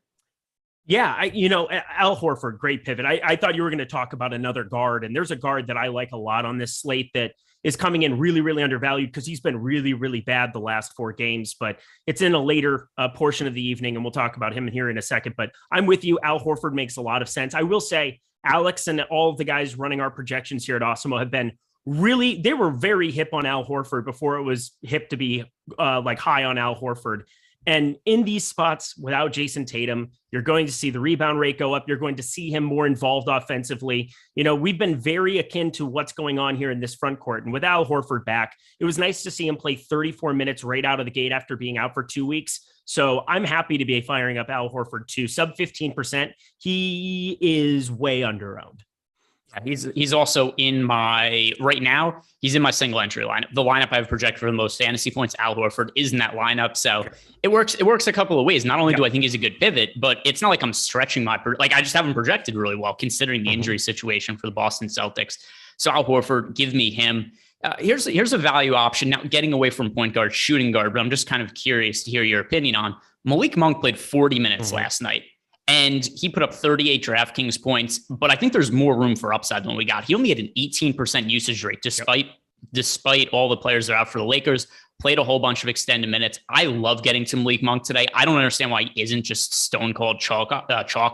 Yeah, Al Horford, great pivot. I thought you were going to talk about another guard, and there's a guard that I like a lot on this slate that is coming in really, really undervalued because he's been really, really bad the last 4 games, but it's in a later portion of the evening, and we'll talk about him here in a second. But I'm with you. Al Horford makes a lot of sense. I will say Alex and all of the guys running our projections here at Awesemo have been they were very hip on Al Horford before it was hip to be high on Al Horford. And in these spots without Jason Tatum, you're going to see the rebound rate go up. You're going to see him more involved offensively. We've been very akin to what's going on here in this front court. And with Al Horford back, it was nice to see him play 34 minutes right out of the gate after being out for 2 weeks. So I'm happy to be firing up Al Horford too. Sub 15%. He is way under-owned. He's also in my right now. He's in my single entry lineup. The lineup I have projected for the most fantasy points. Al Horford is in that lineup, so it works. It works a couple of ways. Not only do I think he's a good pivot, but it's not like I'm stretching I just haven't projected really well considering the injury situation for the Boston Celtics. So Al Horford, give me him. Here's a value option now. Getting away from point guard, shooting guard, but I'm just kind of curious to hear your opinion on Malik Monk. Played 40 minutes last night. And he put up 38 DraftKings points, but I think there's more room for upside than we got. He only had an 18% usage rate, despite all the players that are out for the Lakers. Played a whole bunch of extended minutes. I love getting to Malik Monk today. I don't understand why he isn't just stone cold chalk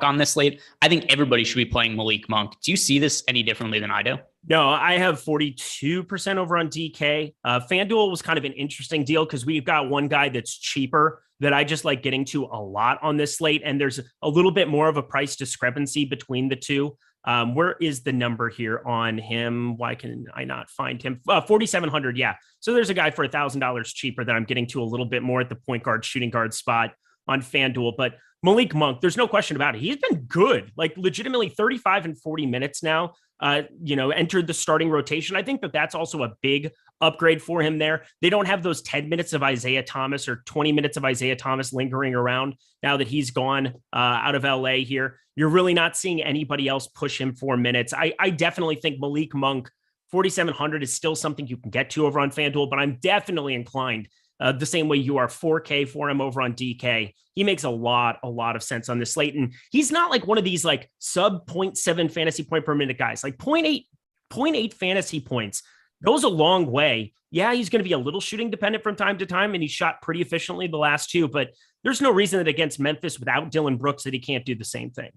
on this slate. I think everybody should be playing Malik Monk. Do you see this any differently than I do? No, I have 42% over on DK. FanDuel was kind of an interesting deal because we've got one guy that's cheaper that I just like getting to a lot on this slate. And there's a little bit more of a price discrepancy between the two. Where is the number here on him? Why can I not find him? 4,700. Yeah. So there's a guy for $1,000 cheaper that I'm getting to a little bit more at the point guard, shooting guard spot on FanDuel. But Malik Monk, there's no question about it. He's been good, like legitimately 35 and 40 minutes now, entered the starting rotation. I think that that's also a big upgrade for him there. They don't have those 10 minutes of Isaiah Thomas or 20 minutes of Isaiah Thomas lingering around now that he's gone out of LA here. You're really not seeing anybody else push him 4 minutes. I definitely think Malik Monk, 4,700 is still something you can get to over on FanDuel, but I'm definitely inclined the same way you are 4K for him over on DK. He makes a lot of sense on this slate. And he's not like one of these like sub 0.7 fantasy point per minute guys, like 0.8 fantasy points goes a long way. Yeah, he's going to be a little shooting dependent from time to time, and he shot pretty efficiently the last two, but there's no reason that against Memphis without Dillon Brooks that he can't do the same thing.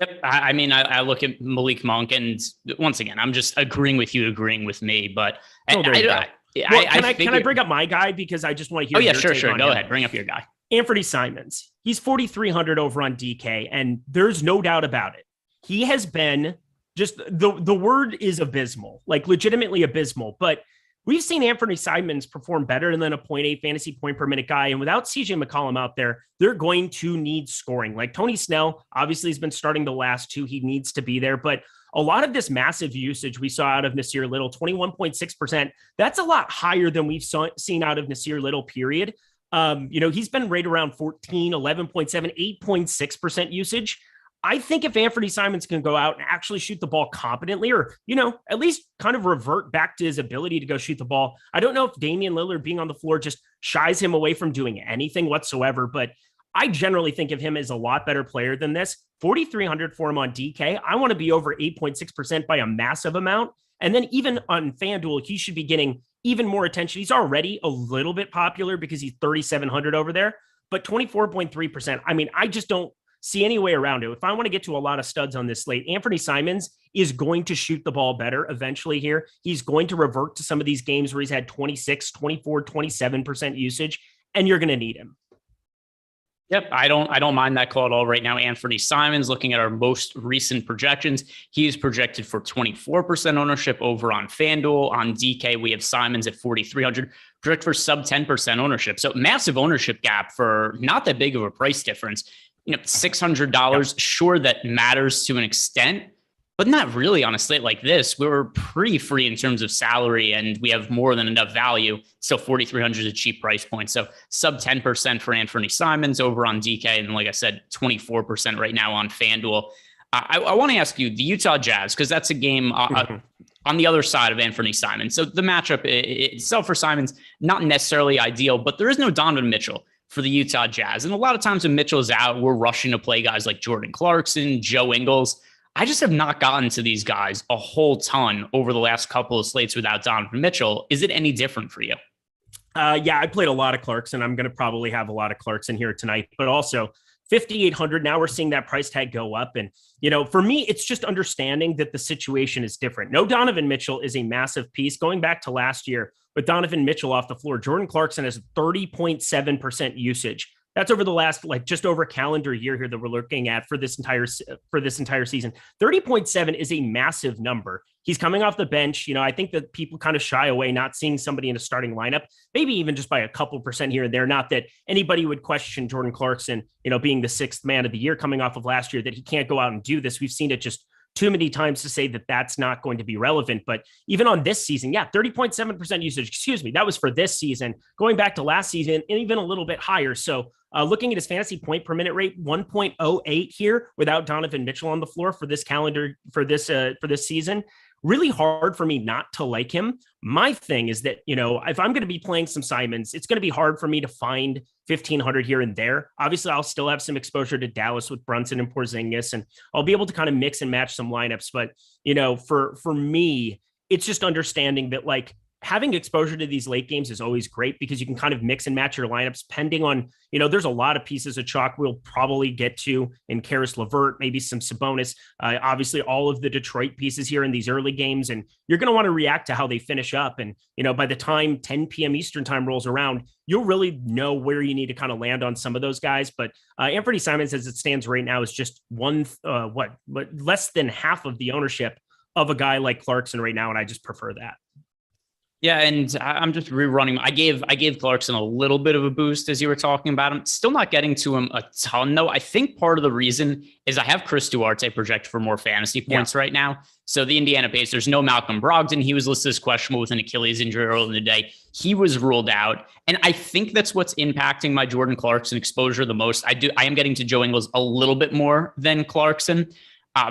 Yep. I mean, I look at Malik Monk, and once again, I'm just agreeing with you, agreeing with me, but can I bring up my guy because I just want to hear. Oh yeah, sure. Go ahead. Bring up your guy. Anthony Simons. He's 4,300 over on DK, and there's no doubt about it. He has been just the word is abysmal, like legitimately abysmal. But we've seen Anthony Simons perform better than a 0.8 fantasy point per minute guy. And without CJ McCollum out there, they're going to need scoring. Like Tony Snell, obviously, has been starting the last two. He needs to be there. But a lot of this massive usage we saw out of Nasir Little, 21.6%, that's a lot higher than we've seen out of Nasir Little, period. He's been right around 14, 11.7, 8.6% usage. I think if Anthony Simons can go out and actually shoot the ball competently, or, at least kind of revert back to his ability to go shoot the ball. I don't know if Damian Lillard being on the floor just shies him away from doing anything whatsoever, but I generally think of him as a lot better player than this. 4,300 for him on DK. I want to be over 8.6% by a massive amount. And then even on FanDuel, he should be getting even more attention. He's already a little bit popular because he's 3,700 over there, but 24.3%. I mean, I just don't see any way around it. If I want to get to a lot of studs on this slate, Anthony Simons is going to shoot the ball better eventually here. He's going to revert to some of these games where he's had 26, 24, 27% usage, and you're going to need him. Yep, I don't mind that call at all right now. Anthony Simons, looking at our most recent projections, he is projected for 24% ownership over on FanDuel. On DK, we have Simons at 4,300, projected for sub 10% ownership. So massive ownership gap for not that big of a price difference. $600, sure, that matters to an extent, but not really on a slate like this. We're pretty free in terms of salary, and we have more than enough value. Still, 4,300 is a cheap price point. So sub 10% for Anthony Simons over on DK. And like I said, 24% right now on FanDuel. I want to ask you, the Utah Jazz, because that's a game on the other side of Anthony Simons. So the matchup itself for Simons, not necessarily ideal, but there is no Donovan Mitchell for the Utah Jazz. And a lot of times when Mitchell is out, we're rushing to play guys like Jordan Clarkson, Joe Ingles. I just have not gotten to these guys a whole ton over the last couple of slates without Donovan Mitchell. Is it any different for you? Yeah, I played a lot of Clarkson. I'm going to probably have a lot of Clarkson here tonight, but also 5,800. Now we're seeing that price tag go up. And, for me, it's just understanding that the situation is different. No Donovan Mitchell is a massive piece. Going back to last year with Donovan Mitchell off the floor, Jordan Clarkson has 30.7% usage. That's over the last, just over a calendar year here that we're looking at for this entire season. 30.7 is a massive number. He's coming off the bench. I think that people kind of shy away not seeing somebody in a starting lineup, maybe even just by a couple percent here and there. Not that anybody would question Jordan Clarkson, being the sixth man of the year coming off of last year, that he can't go out and do this. We've seen it just too many times to say that that's not going to be relevant. But even on this season, 30.7% usage, that was for this season. Going back to last season, and even a little bit higher. So looking at his fantasy point per minute rate, 1.08 here without Donovan Mitchell on the floor for this season. Really hard for me not to like him. My thing is that, if I'm going to be playing some Simons, it's going to be hard for me to find 1,500 here and there. Obviously, I'll still have some exposure to Dallas with Brunson and Porzingis, and I'll be able to kind of mix and match some lineups. But, for me, it's just understanding that, having exposure to these late games is always great because you can kind of mix and match your lineups depending on, there's a lot of pieces of chalk we'll probably get to in Karis LeVert, maybe some Sabonis, obviously all of the Detroit pieces here in these early games. And you're going to want to react to how they finish up. And, by the time 10 p.m. Eastern time rolls around, you'll really know where you need to kind of land on some of those guys. But Anthony Simons, as it stands right now, is just less than half of the ownership of a guy like Clarkson right now. And I just prefer that. Yeah, and I'm just rerunning. I gave Clarkson a little bit of a boost as you were talking about him. Still not getting to him a ton, though. I think part of the reason is I have Chris Duarte projected for more fantasy points right now. So the Indiana Pacers, no Malcolm Brogdon. He was listed as questionable with an Achilles injury earlier in the day. He was ruled out. And I think that's what's impacting my Jordan Clarkson exposure the most. I am getting to Joe Ingles a little bit more than Clarkson.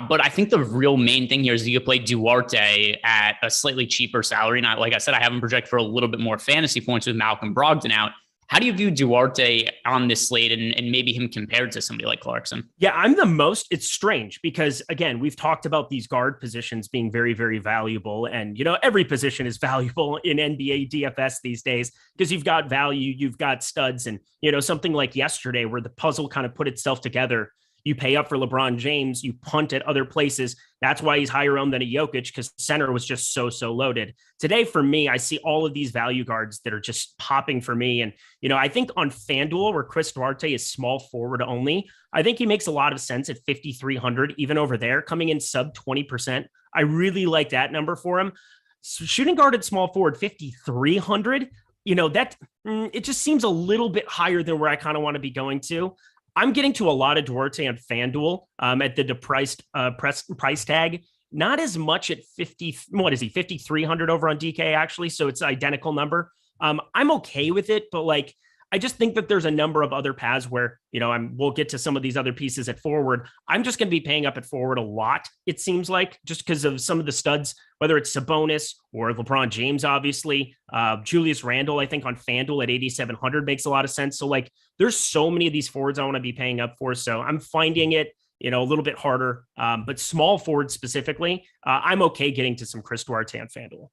But I think the real main thing here is you could play Duarte at a slightly cheaper salary. Not like I said, I have him projected for a little bit more fantasy points with Malcolm Brogdon out. How do you view Duarte on this slate and maybe him compared to somebody like Clarkson? Yeah, it's strange because, again, we've talked about these guard positions being very, very valuable. And, every position is valuable in NBA DFS these days because you've got value, you've got studs. And, something like yesterday where the puzzle kind of put itself together. You pay up for LeBron James, you punt at other places. That's why he's higher owned than a Jokic because center was just so loaded. Today, for me, I see all of these value guards that are just popping for me. And, I think on FanDuel, where Chris Duarte is small forward only, I think he makes a lot of sense at 5,300, even over there, coming in sub 20%. I really like that number for him. So shooting guard at small forward, 5,300, it just seems a little bit higher than where I kind of want to be going to. I'm getting to a lot of Duarte on FanDuel at the depressed price tag. Not as much at 5,300 over on DK actually. So it's an identical number. I'm okay with it, but I just think that there's a number of other paths where, we'll get to some of these other pieces at forward. I'm just going to be paying up at forward a lot. It seems like just because of some of the studs, whether it's Sabonis or LeBron James, obviously, Julius Randle, I think on FanDuel at 8,700 makes a lot of sense. So there's so many of these forwards I want to be paying up for. So I'm finding it, a little bit harder, but small forward specifically, I'm okay getting to some Chris Duarte on FanDuel.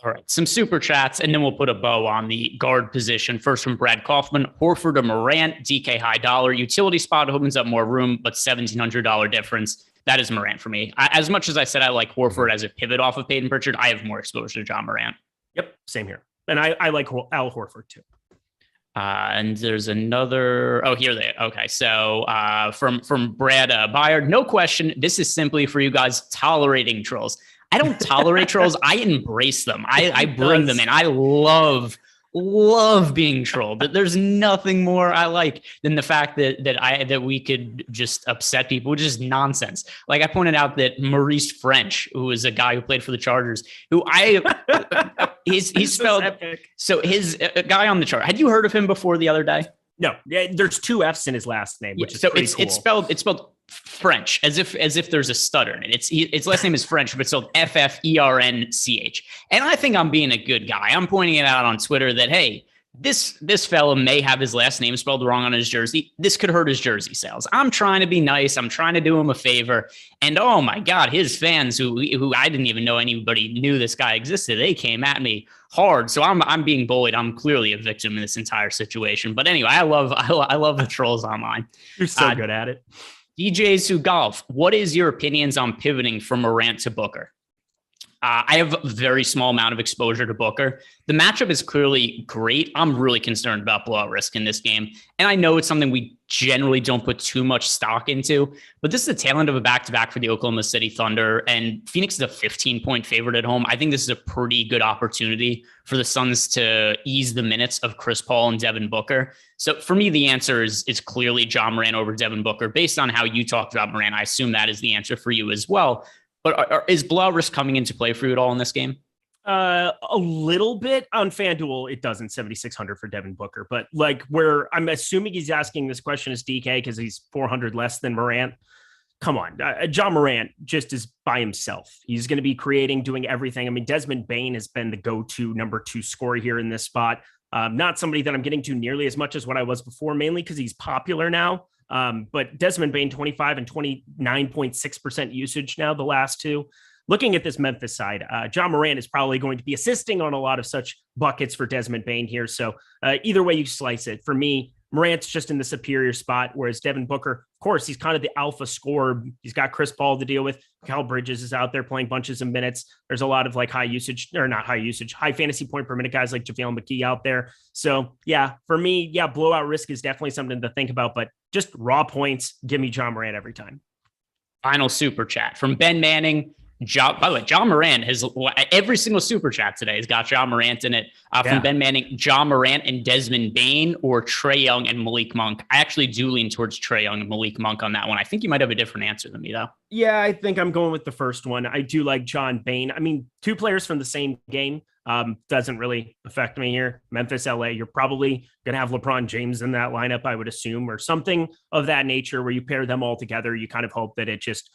All right, some super chats, and then we'll put a bow on the guard position. First from Brad Kaufman, Horford or Morant, DK high dollar. Utility spot opens up more room, but $1,700 difference. That is Morant for me. As much as I said I like Horford as a pivot off of Peyton Pritchard, I have more exposure to John Morant. Yep, same here. And I like Al Horford too. And there's another. Oh, here they. Okay, so from Brad Byard, no question. This is simply for you guys tolerating trolls. I don't tolerate trolls. I embrace them. I bring them in. I love being trolled. There's nothing more I like than the fact that we could just upset people, which is nonsense. Like I pointed out that Maurice French, who is a guy who played for the Chargers, he's spelled so his guy on the chart. Had you heard of him before the other day? No, there's two F's in his last name, which is so pretty cool. It's spelled French as if there's a stutter in it. Its last name is French, but it's spelled Ffernch. And I think I'm being a good guy. I'm pointing it out on Twitter that hey, this fella may have his last name spelled wrong on his jersey. This could hurt his jersey sales. I'm trying to be nice. I'm trying to do him a favor. And oh my God, his fans who I didn't even know anybody knew this guy existed. They came at me hard. So I'm being bullied. I'm clearly a victim in this entire situation. But anyway, I love the trolls online. You're so good at it. DJ Su Golf, what is your opinions on pivoting from Morant to Booker? I have a very small amount of exposure to Booker. The matchup is clearly great. I'm really concerned about blowout risk in this game. And I know it's something we generally don't put too much stock into, but this is the tail end of a back-to-back for the Oklahoma City Thunder, and Phoenix is a 15-point favorite at home. I think this is a pretty good opportunity for the Suns to ease the minutes of Chris Paul and Devin Booker. So for me, the answer is clearly John Morant over Devin Booker. Based on how you talked about Morant, I assume that is the answer for you as well. But is blowout risk coming into play for you at all in this game? A little bit on FanDuel. It doesn't 7,600 for Devin Booker, but where I'm assuming he's asking this question is DK because he's 400 less than Morant. Come on. John Morant just is by himself. He's going to be creating, doing everything. I mean, Desmond Bane has been the go-to number 2 scorer here in this spot. Not somebody that I'm getting to nearly as much as what I was before, mainly because he's popular now. But Desmond Bane, 25 and 29.6% usage now, the last two. looking at this Memphis side, John Morant is probably going to be assisting on a lot of such buckets for Desmond Bane here. So either way you slice it, for me, Morant's just in the superior spot, whereas Devin Booker, of course, he's kind of the alpha scorer. He's got Chris Paul to deal with. Cal Bridges is out there playing bunches of minutes. There's a lot of like high fantasy point per minute guys like JaVale McGee out there. So yeah, for me, blowout risk is definitely something to think about, but just raw points, give me John Morant every time. Final super chat from Ben Manning. By the way, John Morant has every single super chat today has got John Morant in it. From Ben Manning, John Morant and Desmond Bane, or Trae Young and Malik Monk. I actually do lean towards Trae Young and Malik Monk on that one. I think you might have a different answer than me, though. Yeah, I think I'm going with the first one. I do like John Bane. I mean, two players from the same game doesn't really affect me here. Memphis, LA, you're probably going to have LeBron James in that lineup, I would assume, or something of that nature where you pair them all together. You kind of hope that it just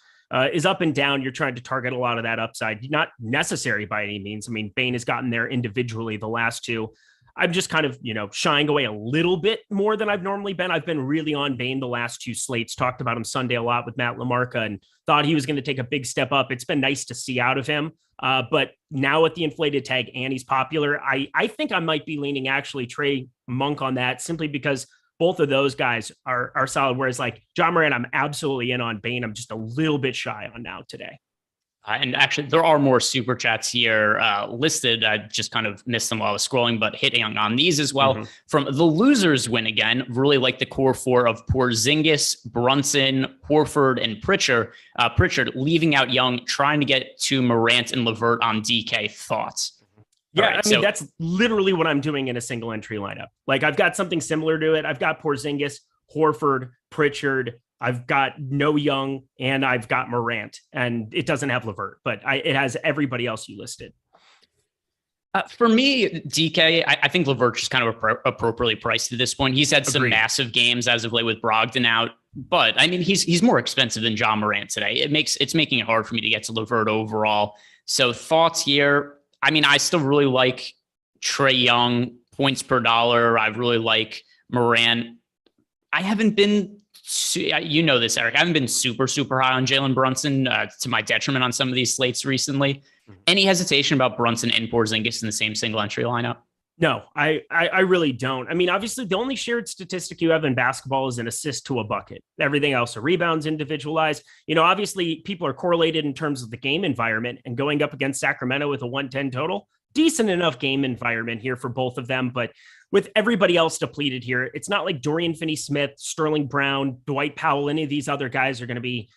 is up and down. You're trying to target a lot of that upside. Not necessary by any means. I mean, Bane has gotten there individually the last two. I'm just kind of, shying away a little bit more than I've normally been. I've been really on Bane the last two slates, talked about him Sunday a lot with Matt LaMarca and thought he was going to take a big step up. It's been nice to see out of him. But now with the inflated tag and he's popular, I think I might be leaning actually Trae Monk on that simply because both of those guys are solid. Whereas like John Morant, I'm absolutely in on Bane. I'm just a little bit shy on now today. And actually, there are more super chats here listed. I just kind of missed them while I was scrolling, but hitting on these as well. From the losers win again, really like the core four of Porzingis, Brunson, Horford, and Pritchard. Pritchard leaving out Young, trying to get to Morant and Levert on DK. Thoughts? Yeah, right, I mean, that's literally what I'm doing in a single entry lineup. Like I've got something similar to it. I've got Porzingis, Horford, Pritchard. I've got no Young, and I've got Morant, and it doesn't have Levert, but it has everybody else you listed. For me, DK, I think Levert's just kind of appropriately priced at this point. He's had some massive games as of late with Brogdon out, but I mean, he's more expensive than John Morant today. It's making it hard for me to get to Levert overall. So thoughts here. I mean, I still really like Trae Young, points per dollar. I really like Morant. I haven't been, this, Eric, I haven't been super, super high on Jalen Brunson to my detriment on some of these slates recently. Any hesitation about Brunson and Porzingis in the same single entry lineup? No, I really don't. I mean, obviously, the only shared statistic you have in basketball is an assist to a bucket. Everything else are rebounds, individualized. Obviously, people are correlated in terms of the game environment, and going up against Sacramento with a 110 total, decent enough game environment here for both of them. But with everybody else depleted here, it's not like Dorian Finney-Smith, Sterling Brown, Dwight Powell, any of these other guys are going to be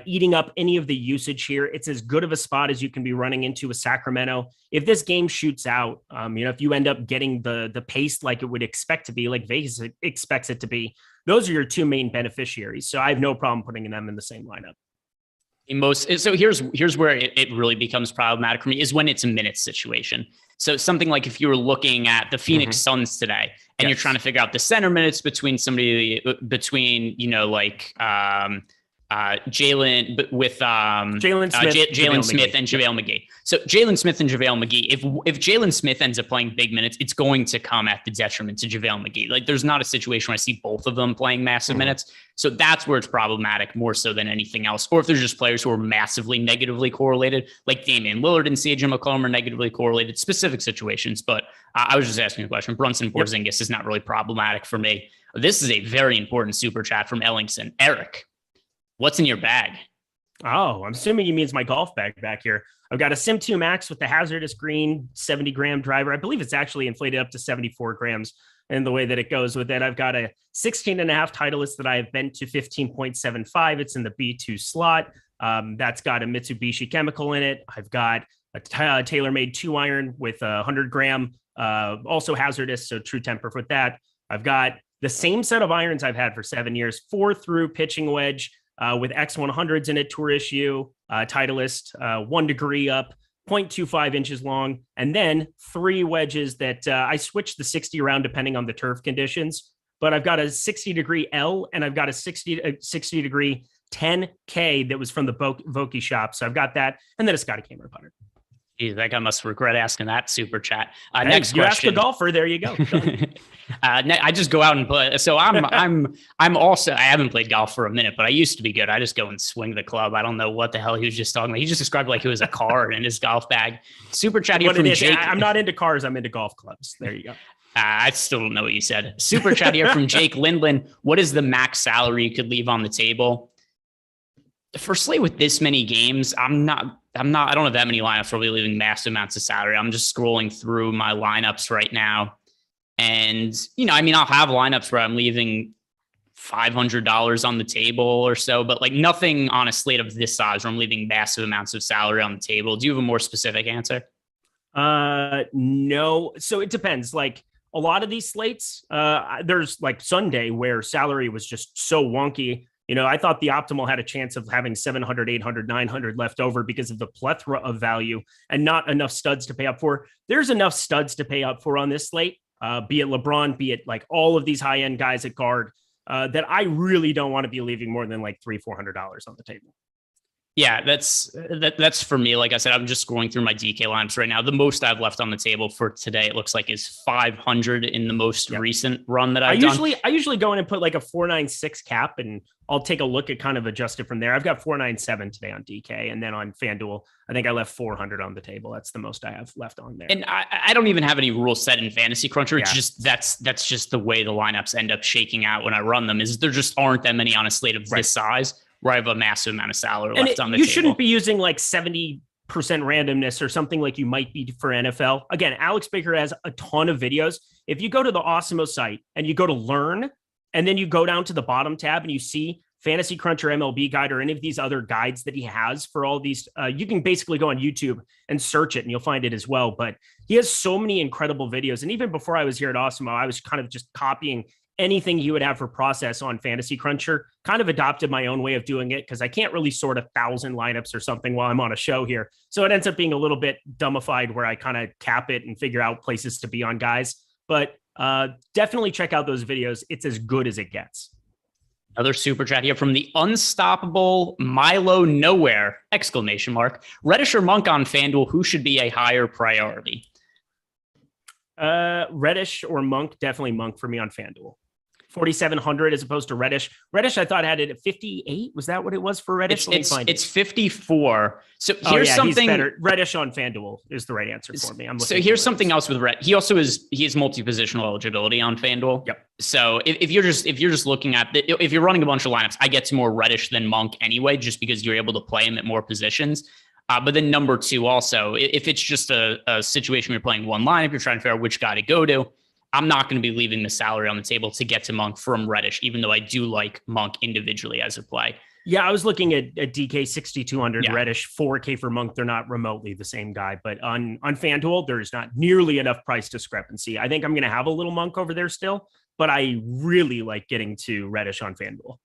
eating up any of the usage here. It's as good of a spot as you can be running into with Sacramento. If this game shoots out, if you end up getting the pace like it would expect to be, like Vegas expects it to be, those are your two main beneficiaries. So I have no problem putting them in the same lineup. So here's where it really becomes problematic for me is when it's a minutes situation. So something like if you were looking at the Phoenix Suns today and you're trying to figure out the center minutes between Jalen Smith and JaVale McGee. So Jalen Smith and JaVale McGee, if Jalen Smith ends up playing big minutes, it's going to come at the detriment to JaVale McGee. Like there's not a situation where I see both of them playing massive minutes. So that's where it's problematic more so than anything else. Or if there's just players who are massively negatively correlated, like Damian Lillard and CJ McCollum are negatively correlated, specific situations. But I was just asking a question. Brunson Porzingis is not really problematic for me. This is a very important super chat from Ellingson. Eric, what's in your bag? Oh, I'm assuming he means my golf bag back here. I've got a Sim 2 Max with the hazardous green 70-gram driver. I believe it's actually inflated up to 74 grams in the way that it goes with it. I've got a 16.5 Titleist that I have bent to 15.75. It's in the B2 slot. That's got a Mitsubishi chemical in it. I've got a TaylorMade 2-iron with a 100-gram, also hazardous, so true temper with that. I've got the same set of irons I've had for 7 years, 4-through pitching wedge, with X100s in it, tour issue, Titleist, 1 degree up, 0.25 inches long, and then 3 wedges that I switch the 60 around depending on the turf conditions. But I've got a 60-degree L and I've got a 60-degree 10K that was from the Vokey shop. So I've got that, and then a Scotty Cameron putter. Geez, that guy must regret asking that super chat. Hey, Next you asked the question. golfer. There you go. I just go out and play. So I'm also, I haven't played golf for a minute, but I used to be good. I just go and swing the club. I don't know what the hell he was just talking about. He just described it like it was a card in his golf bag. Super chat here from Jake. I'm not into cars. I'm into golf clubs. There you go. I still don't know what you said. Super chat here from Jake Lindland. What is the max salary you could leave on the table? For slate with this many games, I don't have that many lineups where we're leaving massive amounts of salary. I'm just scrolling through my lineups right now. And, I'll have lineups where I'm leaving $500 on the table or so, but like nothing on a slate of this size where I'm leaving massive amounts of salary on the table. Do you have a more specific answer? No. So it depends. Like a lot of these slates, there's like Sunday where salary was just so wonky. I thought the optimal had a chance of having 700, 800, 900 left over because of the plethora of value and not enough studs to pay up for. There's enough studs to pay up for on this slate, be it LeBron, be it like all of these high end guys at guard, that I really don't want to be leaving more than like $300-400 on the table. Yeah, that's for me. Like I said, I'm just scrolling through my DK lineups right now. The most I've left on the table for today, it looks like, is 500 in the most recent run that I've done. I usually go in and put like a 496 cap, and I'll take a look at kind of adjust it from there. I've got 497 today on DK, and then on FanDuel, I think I left 400 on the table. That's the most I have left on there. And I don't even have any rules set in Fantasy Cruncher. It's just that's just the way the lineups end up shaking out when I run them. Is there just aren't that many on a slate of this size where I have a massive amount of salary left on the table. You shouldn't be using like 70% randomness or something like you might be for NFL. Again, Alex Baker has a ton of videos. If you go to the Awesemo site and you go to learn, and then you go down to the bottom tab and you see Fantasy Cruncher MLB guide or any of these other guides that he has for all these, you can basically go on YouTube and search it and you'll find it as well. But he has so many incredible videos. And even before I was here at Awesemo, I was kind of just copying anything he would have for process on Fantasy Cruncher, kind of adopted my own way of doing it because I can't really sort 1,000 lineups or something while I'm on a show here. So it ends up being a little bit dumbified where I kind of cap it and figure out places to be on guys. But definitely check out those videos. It's as good as it gets. Another super chat here from the unstoppable Milo Nowhere, ! Reddish or Monk on FanDuel, who should be a higher priority? Reddish or Monk, definitely Monk for me on FanDuel. 4,700 as opposed to Reddish. Reddish, I thought had it at 58. Was that what it was for Reddish? It's 54. So here's something. He's better. Reddish on FanDuel is the right answer for me. So here's something else with Red. He has multi-positional eligibility on FanDuel. Yep. So if you're just looking at if you're running a bunch of lineups, I get to more Reddish than Monk anyway, just because you're able to play him at more positions. But then number two, also, if it's just a situation where you're playing one line, if you're trying to figure out which guy to go to, I'm not going to be leaving the salary on the table to get to Monk from Reddish, even though I do like Monk individually as a play. Yeah, I was looking at DK 6,200, Reddish 4K for Monk. They're not remotely the same guy, but on FanDuel, there's not nearly enough price discrepancy. I think I'm going to have a little Monk over there still, but I really like getting to Reddish on FanDuel.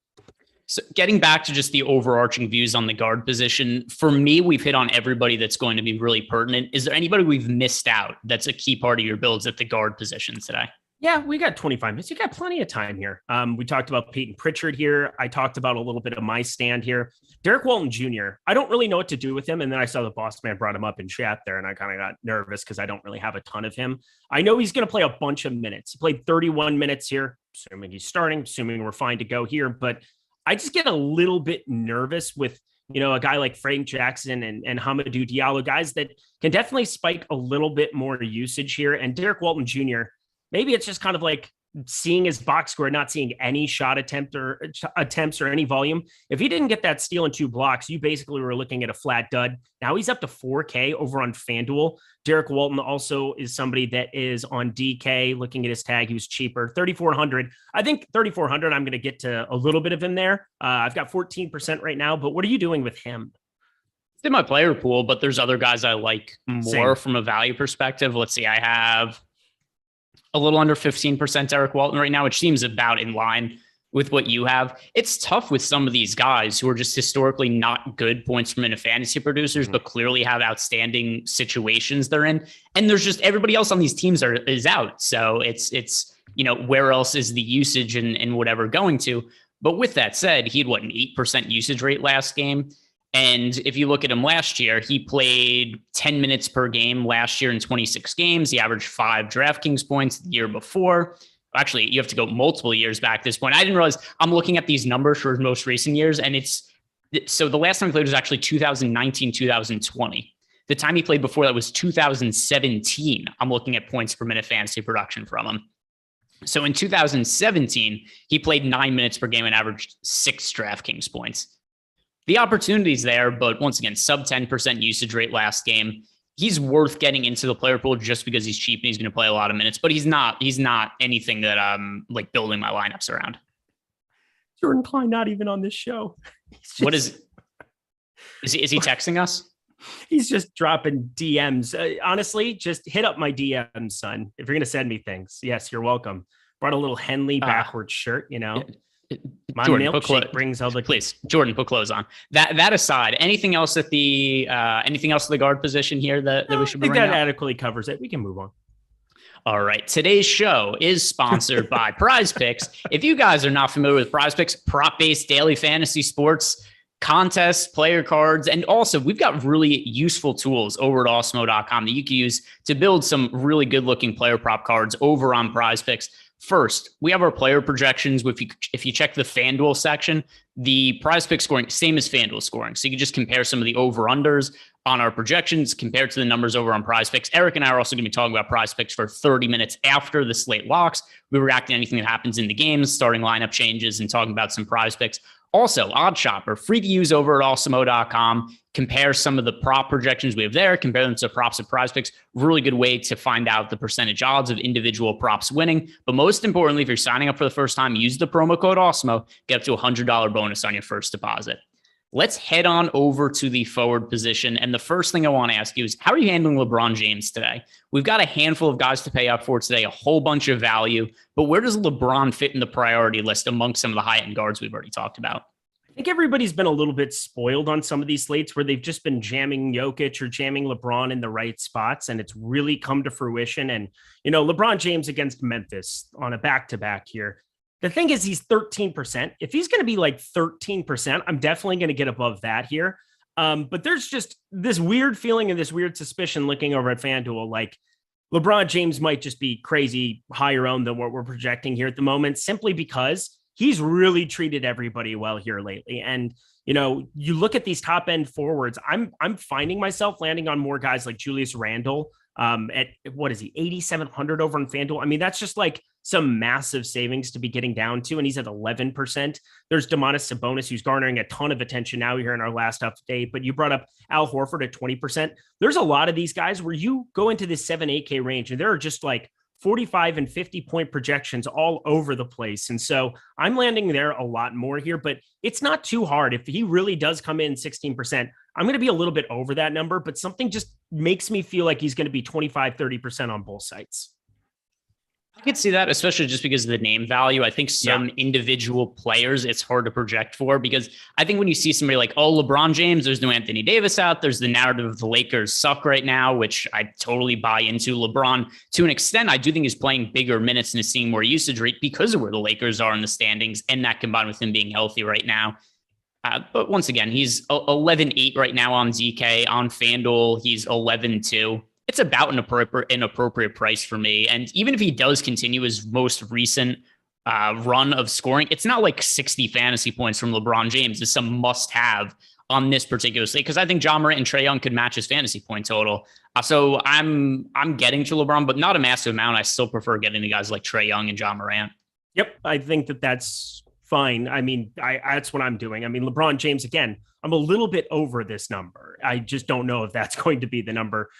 So getting back to just the overarching views on the guard position, for me, we've hit on everybody that's going to be really pertinent. Is there anybody we've missed out that's a key part of your builds at the guard position today? Yeah, we got 25 minutes. You got plenty of time here. We talked about Peyton Pritchard here. I talked about a little bit of my stand here. Derek Walton Jr., I don't really know what to do with him. And then I saw the boss man brought him up in chat there, and I kind of got nervous because I don't really have a ton of him. I know he's going to play a bunch of minutes. He played 31 minutes here, assuming he's starting, assuming we're fine to go here. But I just get a little bit nervous with, a guy like Frank Jackson and Hamidou Diallo, guys that can definitely spike a little bit more usage here. And Derek Walton Jr., maybe it's just kind of like seeing his box score, not seeing any shot attempts or any volume. If he didn't get that steal and 2 blocks, you basically were looking at a flat dud. Now he's up to 4K over on FanDuel. Derek Walton also is somebody that is on DK. Looking at his tag, he was cheaper, 3,400. I think 3,400, I'm going to get to a little bit of him there. I've got 14% right now, but what are you doing with him? It's in my player pool, but there's other guys I like more from a value perspective. Let's see, I have a little under 15% Derek Walton right now, which seems about in line with what you have. It's tough with some of these guys who are just historically not good points per minute fantasy producers, but clearly have outstanding situations they're in. And there's just everybody else on these teams is out. So it's where else is the usage and whatever going to? But with that said, he had an 8% usage rate last game. And if you look at him last year, he played 10 minutes per game last year in 26 games. He averaged 5 DraftKings points the year before. Actually, you have to go multiple years back at this point. I didn't realize I'm looking at these numbers for his most recent years. And so the last time he played was actually 2019, 2020. The time he played before that was 2017. I'm looking at points per minute fantasy production from him. So in 2017, he played 9 minutes per game and averaged 6 DraftKings points. The opportunity's there, but once again, sub 10% usage rate last game. He's worth getting into the player pool just because he's cheap and he's going to play a lot of minutes, but he's not anything that I'm like building my lineups around. Jordan Klein, not even on this show. What is he texting us? He's just dropping DMs. Honestly, just hit up my DMs, son. If you're going to send me things. Yes, you're welcome. Brought a little Henley backwards shirt, you know. My Jordan, milkshake brings all the. Please, Jordan, put clothes on. That aside, anything else at the guard position here that we should I think bring that up? adequately covers it. We can move on. All right. Today's show is sponsored by Prize Picks. If you guys are not familiar with Prize Picks, prop-based daily fantasy sports contests, player cards, and also we've got really useful tools over at Awesemo.com that you can use to build some really good-looking player prop cards over on Prize Picks. First, we have our player projections. If you check the FanDuel section, the Prize Pick scoring, same as FanDuel scoring. So you can just compare some of the over-unders on our projections compared to the numbers over on Prize Picks. Eric and I are also going to be talking about Prize Picks for 30 minutes after the slate locks. We react to anything that happens in the games, starting lineup changes, and talking about some Prize Picks. Also, Odd Shopper, free to use over at Awesemo.com. Compare some of the prop projections we have there, compare them to props at Prize Picks. Really good way to find out the percentage odds of individual props winning. But most importantly, if you're signing up for the first time, use the promo code Awesemo, get up to a $100 bonus on your first deposit. Let's head on over to the forward position. And the first thing I want to ask you is, how are you handling LeBron James today? We've got a handful of guys to pay up for today, a whole bunch of value. But where does LeBron fit in the priority list amongst some of the high-end guards we've already talked about? I think everybody's been a little bit spoiled on some of these slates where they've just been jamming Jokic or jamming LeBron in the right spots, and it's really come to fruition. And, you know, LeBron James against Memphis on a back-to-back here. The thing is, he's 13%. If he's going to be like 13%, I'm definitely going to get above that here. But there's just this weird feeling and this weird suspicion looking over at FanDuel, like LeBron James might just be crazy higher owned than what we're projecting here at the moment, simply because he's really treated everybody well here lately. And, you know, you look at these top end forwards, I'm finding myself landing on more guys like Julius Randle at, what is he, 8,700 over on FanDuel. I mean, that's just like some massive savings to be getting down to, and he's at 11%. There's Domantas Sabonis, who's garnering a ton of attention now here in our last update, but you brought up Al Horford at 20%. There's a lot of these guys where you go into this 7-8K range, and there are just like 45 and 50 point projections all over the place. And so I'm landing there a lot more here, but it's not too hard. If he really does come in 16%, I'm going to be a little bit over that number, but something just makes me feel like he's going to be 25, 30% on both sites. I could see that, especially just because of the name value. I think some individual players, it's hard to project for, because I think when you see somebody like, oh, LeBron James, there's no Anthony Davis out. There's the narrative of the Lakers suck right now, which I totally buy into. LeBron, to an extent, I do think is playing bigger minutes and is seeing more usage rate because of where the Lakers are in the standings, and that combined with him being healthy right now. But once again, he's 11-8 right now on ZK. On FanDuel, he's 11-2. It's about an appropriate price for me. And even if he does continue his most recent run of scoring, it's not like 60 fantasy points from LeBron James is some must-have on this particular slate, because I think Ja Morant and Trae Young could match his fantasy point total. So I'm getting to LeBron, but not a massive amount. I still prefer getting to guys like Trae Young and Ja Morant. Yep, I think that's fine. I mean, that's what I'm doing. I mean, LeBron James, again, I'm a little bit over this number. I just don't know if that's going to be the number.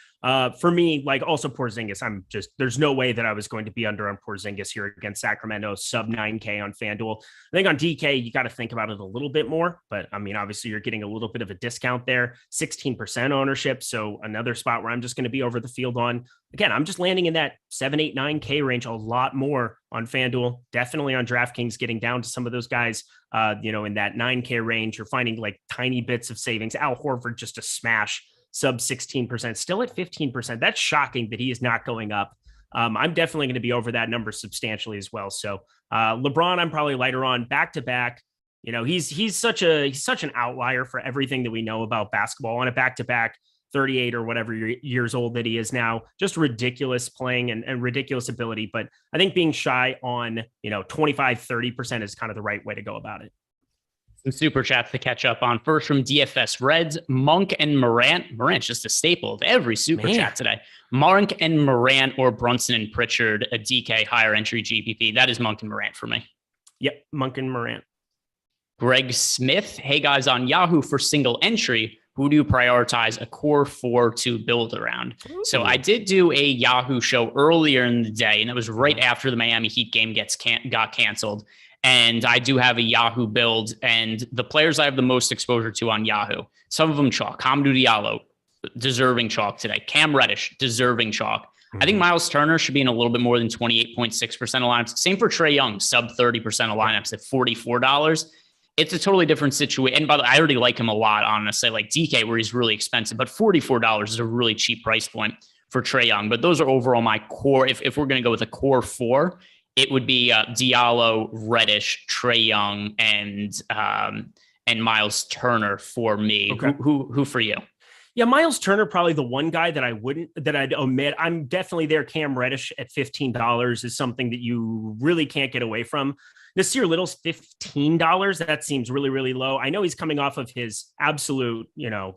For me, like also Porzingis, there's no way that I was going to be under on Porzingis here against Sacramento, sub 9K on FanDuel. I think on DK, you got to think about it a little bit more, but I mean, obviously you're getting a little bit of a discount there, 16% ownership. So another spot where I'm just going to be over the field on. Again, I'm just landing in that 7, 8, 9K range, a lot more on FanDuel, definitely on DraftKings, getting down to some of those guys, in that 9K range. You're finding like tiny bits of savings. Al Horford, just a smash, sub 16%, still at 15%. That's shocking that he is not going up. I'm definitely going to be over that number substantially as well. So LeBron, I'm probably lighter on. Back to back, He's such an outlier for everything that we know about basketball on a back-to-back 38 or whatever years old that he is now. Just ridiculous playing and ridiculous ability. But I think being shy on, 25-30% is kind of the right way to go about it. Some super chats to catch up on. First from DFS Reds, Monk and Morant. Morant's just a staple of every super chat today. Monk and Morant or Brunson and Pritchard, a DK higher entry GPP. That is Monk and Morant for me. Yep, Monk and Morant. Greg Smith. Hey guys, on Yahoo for single entry, who do you prioritize a core 4 to build around? Ooh. So I did do a Yahoo show earlier in the day, and it was right after the Miami Heat game got canceled. And I do have a Yahoo build, and the players I have the most exposure to on Yahoo, some of them chalk. Hamidou Diallo, deserving chalk today. Cam Reddish, deserving chalk. Mm-hmm. I think Miles Turner should be in a little bit more than 28.6% of lineups. Same for Trae Young, sub 30% of lineups at $44. It's a totally different situation. And by the way, I already like him a lot on, say, like DK, where he's really expensive, but $44 is a really cheap price point for Trae Young. But those are overall my core. If we're going to go with a core 4, it would be Diallo, Reddish, Trae Young, and Miles Turner for me. Okay. Who for you? Yeah, Miles Turner, probably the one guy that I'd omit. I'm definitely there. Cam Reddish at $15 is something that you really can't get away from. Nasir Little's $15. That seems really, really low. I know he's coming off of his absolute,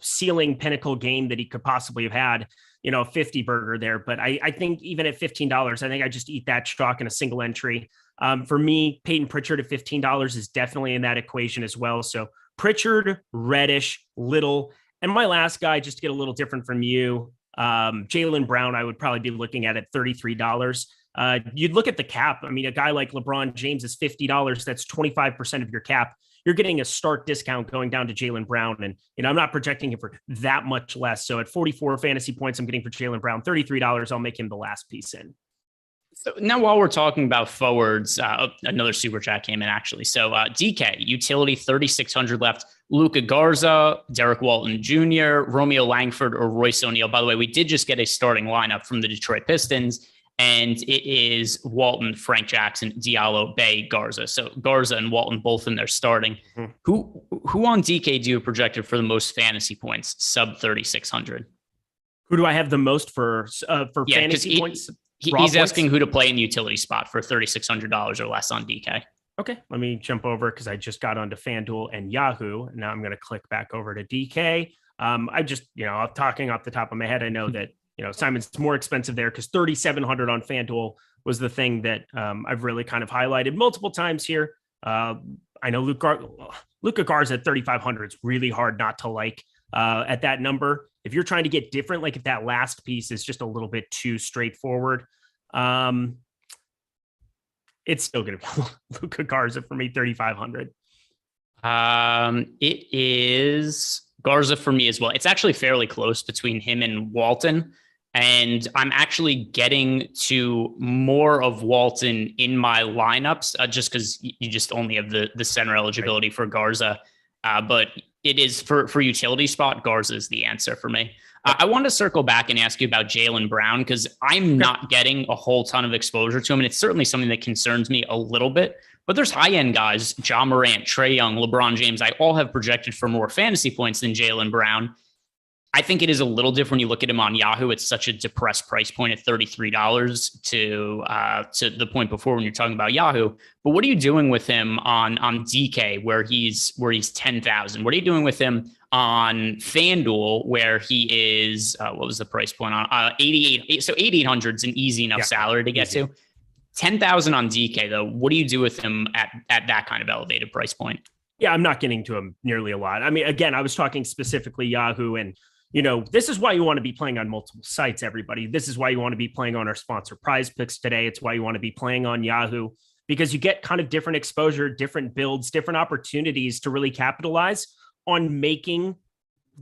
ceiling pinnacle game that he could possibly have had, 50 burger there. But I think even at $15, I think I just eat that chalk in a single entry. For me, Peyton Pritchard at $15 is definitely in that equation as well. So Pritchard, Reddish, Little, and my last guy, just to get a little different from you, Jaylen Brown, I would probably be looking at $33. You'd look at the cap. I mean, a guy like LeBron James is $50. That's 25% of your cap. You're getting a start discount going down to Jaylen Brown. And, I'm not projecting him for that much less. So at 44 fantasy points, I'm getting for Jaylen Brown, $33. I'll make him the last piece in. So now while we're talking about forwards, another super chat came in actually. So DK, utility 3,600 left. Luka Garza, Derek Walton Jr., Romeo Langford, or Royce O'Neal. By the way, we did just get a starting lineup from the Detroit Pistons, and it is Walton, Frank Jackson, Diallo, Bay, Garza. So Garza and Walton both in there starting. Mm-hmm. Who on DK do you projected for the most fantasy points? Sub 3,600. Who do I have the most for fantasy points? He's asking who to play in the utility spot for $3,600 or less on DK. Okay, let me jump over because I just got onto FanDuel and Yahoo. Now I'm going to click back over to DK. I just, talking off the top of my head, I know that, Simon's more expensive there because $3,700 on FanDuel was the thing that I've really kind of highlighted multiple times here. I know Luka Garza at $3,500 is really hard not to like at that number. If you're trying to get different, like if that last piece is just a little bit too straightforward, it's still going to be Luka Garza for me, $3,500. It is Garza for me as well. It's actually fairly close between him and Walton. And I'm actually getting to more of Walton in my lineups just because you just only have the center eligibility for Garza. But it is for utility spot, Garza is the answer for me. I want to circle back and ask you about Jaylen Brown because I'm not getting a whole ton of exposure to him. And it's certainly something that concerns me a little bit. But there's high-end guys, Ja Morant, Trae Young, LeBron James. I all have projected for more fantasy points than Jaylen Brown. I think it is a little different when you look at him on Yahoo. It's such a depressed price point at $33 to the point before when you're talking about Yahoo. But what are you doing with him on DK where he's 10,000? What are you doing with him on FanDuel where he is what was the price point on 88? So 8,800 is an easy enough salary to get to. 10,000 on DK though. What do you do with him at that kind of elevated price point? Yeah, I'm not getting to him nearly a lot. I mean, again, I was talking specifically Yahoo and. This is why you want to be playing on multiple sites, everybody. This is why you want to be playing on our sponsor Prize Picks today. It's why you want to be playing on Yahoo because you get kind of different exposure, different builds, different opportunities to really capitalize on making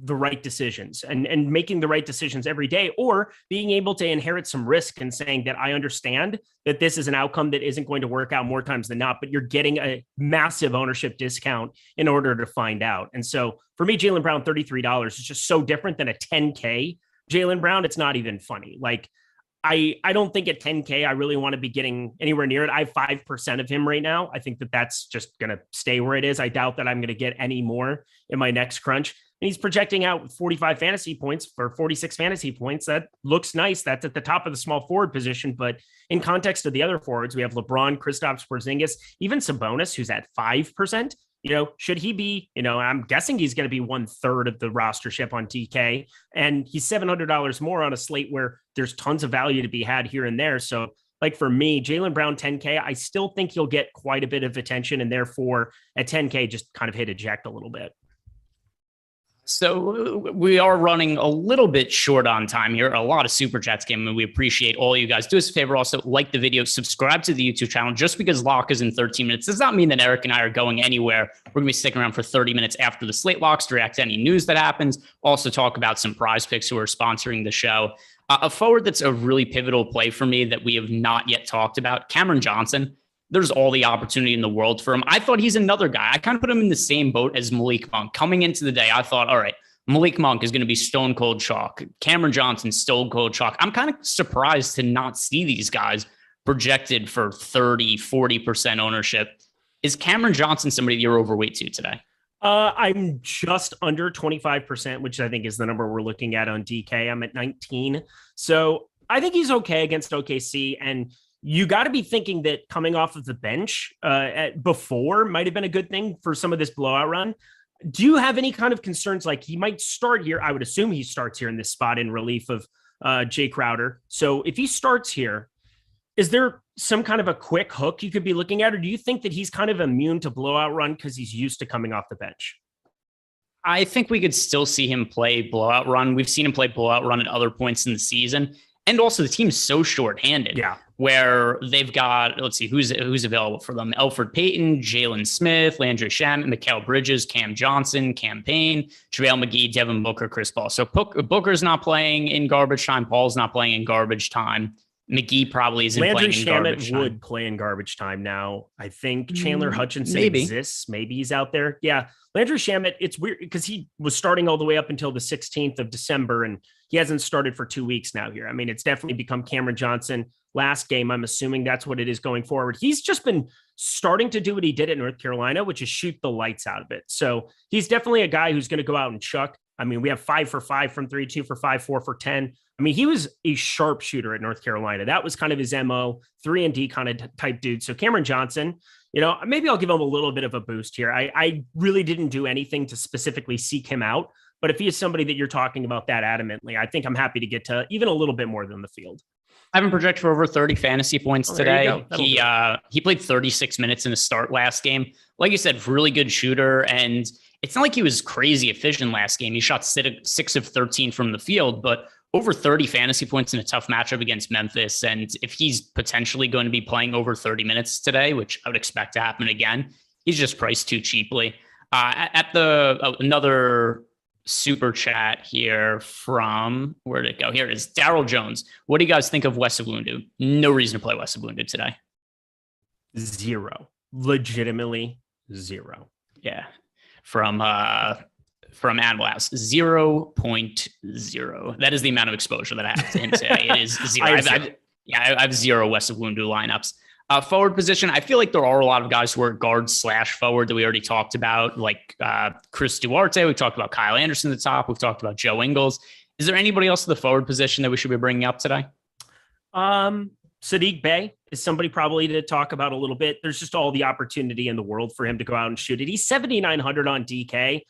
the right decisions and making the right decisions every day, or being able to inherit some risk and saying that I understand that this is an outcome that isn't going to work out more times than not, but you're getting a massive ownership discount in order to find out. And so for me, Jaylen Brown, $33 is just so different than a 10K Jaylen Brown. It's not even funny. Like I don't think at 10K, I really want to be getting anywhere near it. I have 5% of him right now. I think that that's just going to stay where it is. I doubt that I'm going to get any more in my next crunch. And he's projecting out 45 fantasy points for 46 fantasy points. That looks nice. That's at the top of the small forward position. But in context of the other forwards, we have LeBron, Kristaps Porzingis, even Sabonis, who's at 5%. Should he be, I'm guessing he's going to be 1/3 of the rostership on DK, and he's $700 more on a slate where there's tons of value to be had here and there. So like for me, Jaylen Brown 10K, I still think he'll get quite a bit of attention, and therefore at 10K, just kind of hit eject a little bit. So we are running a little bit short on time here. A lot of super chats came and we appreciate all you guys. Do us a favor, also like the video, subscribe to the YouTube channel. Just because lock is in 13 minutes does not mean that Eric and I are going anywhere. We're going to be sticking around for 30 minutes after the slate locks to react to any news that happens. Also talk about some prize picks who are sponsoring the show. A forward that's a really pivotal play for me that we have not yet talked about, Cameron Johnson. There's all the opportunity in the world for him. I thought he's another guy. I kind of put him in the same boat as Malik Monk. Coming into the day, I thought, all right, Malik Monk is going to be stone cold chalk. Cameron Johnson, stone cold chalk. I'm kind of surprised to not see these guys projected for 30, 40% ownership. Is Cameron Johnson somebody you're overweight to today? I'm just under 25%, which I think is the number we're looking at on DK. I'm at 19. So I think he's okay against OKC. And you got to be thinking that coming off of the bench before might have been a good thing for some of this blowout run. Do you have any kind of concerns? Like he might start here. I would assume he starts here in this spot in relief of Jay Crowder. So if he starts here, is there some kind of a quick hook you could be looking at? Or do you think that he's kind of immune to blowout run because he's used to coming off the bench? I think we could still see him play blowout run. We've seen him play blowout run at other points in the season. And also the team's so shorthanded. Yeah. Where they've got, let's see, who's available for them. Elfrid Payton, Jalen Smith, Landry Shamet, Mikal Bridges, Cam Johnson, Cam Payne, JaVale McGee, Devin Booker, Chris Paul. So Booker's not playing in garbage time. Paul's not playing in garbage time. McGee probably isn't playing in garbage time. Landry Shamet would play in garbage time now. I think Chandler Hutchinson exists. Maybe he's out there. Yeah. Landry Shamet, it's weird because he was starting all the way up until the 16th of December, and he hasn't started for 2 weeks now here. I mean, it's definitely become Cameron Johnson. Last game, I'm assuming that's what it is going forward. He's just been starting to do what he did at North Carolina, which is shoot the lights out of it. So he's definitely a guy who's going to go out and chuck. I mean, we have 5 for 5 from 3, 2 for 5, 4 for 10. I mean, he was a sharpshooter at North Carolina. That was kind of his MO, 3-and-D kind of type dude. So Cameron Johnson, maybe I'll give him a little bit of a boost here. I really didn't do anything to specifically seek him out. But if he is somebody that you're talking about that adamantly, I think I'm happy to get to even a little bit more than the field. I haven't projected for over 30 fantasy points today. He played 36 minutes in the start last game. Like you said, really good shooter. And it's not like he was crazy efficient last game. He shot 6 of 13 from the field, but over 30 fantasy points in a tough matchup against Memphis. And if he's potentially going to be playing over 30 minutes today, which I would expect to happen again, he's just priced too cheaply. Another super chat here from, where did it go? Here it is. Daryl Jones. What do you guys think of Wes Iwundu? No reason to play Wes Iwundu today. 0. Legitimately 0. Yeah. From Animal House, 0.0. That is the amount of exposure that I have to him today. It is 0. I have 0 Wes Iwundu lineups. Forward position, I feel like there are a lot of guys who are guard/forward that we already talked about, like Chris Duarte. We talked about Kyle Anderson at the top. We've talked about Joe Ingles. Is there anybody else in the forward position that we should be bringing up today? Saddiq Bey is somebody probably to talk about a little bit. There's just all the opportunity in the world for him to go out and shoot it. He's 7,900 on DK.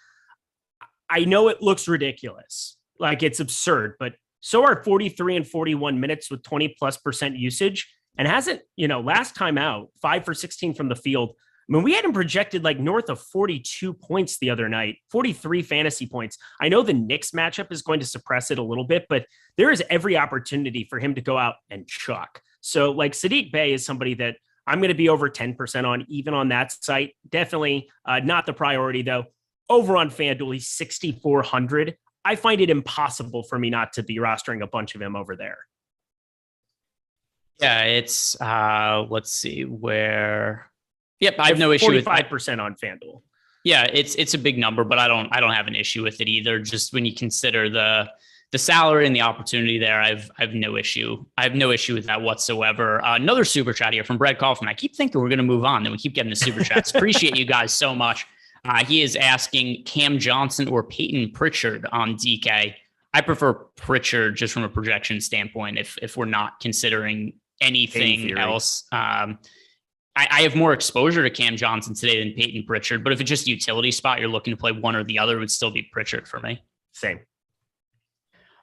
I know it looks ridiculous, like it's absurd, but so are 43 and 41 minutes with 20+% usage. And hasn't, last time out, 5 for 16 from the field. I mean, we had him projected like north of 42 points the other night, 43 fantasy points. I know the Knicks matchup is going to suppress it a little bit, but there is every opportunity for him to go out and chuck. So like Saddiq Bey is somebody that I'm going to be over 10% on, even on that site. Definitely not the priority though. Over on FanDuel, he's 6,400. I find it impossible for me not to be rostering a bunch of him over there. Yeah, it's let's see where. Yep, I have no issue with 45% on FanDuel. Yeah, it's a big number, but I don't have an issue with it either. Just when you consider the the salary and the opportunity there, I've no issue. I have no issue with that whatsoever. Another super chat here from Brett Kaufman. I keep thinking we're going to move on, then we keep getting the super chats. Appreciate you guys so much. He is asking Cam Johnson or Peyton Pritchard on DK. I prefer Pritchard just from a projection standpoint. If we're not considering anything else, I have more exposure to Cam Johnson today than Peyton Pritchard. But if it's just a utility spot, you're looking to play one or the other, it would still be Pritchard for me. Same.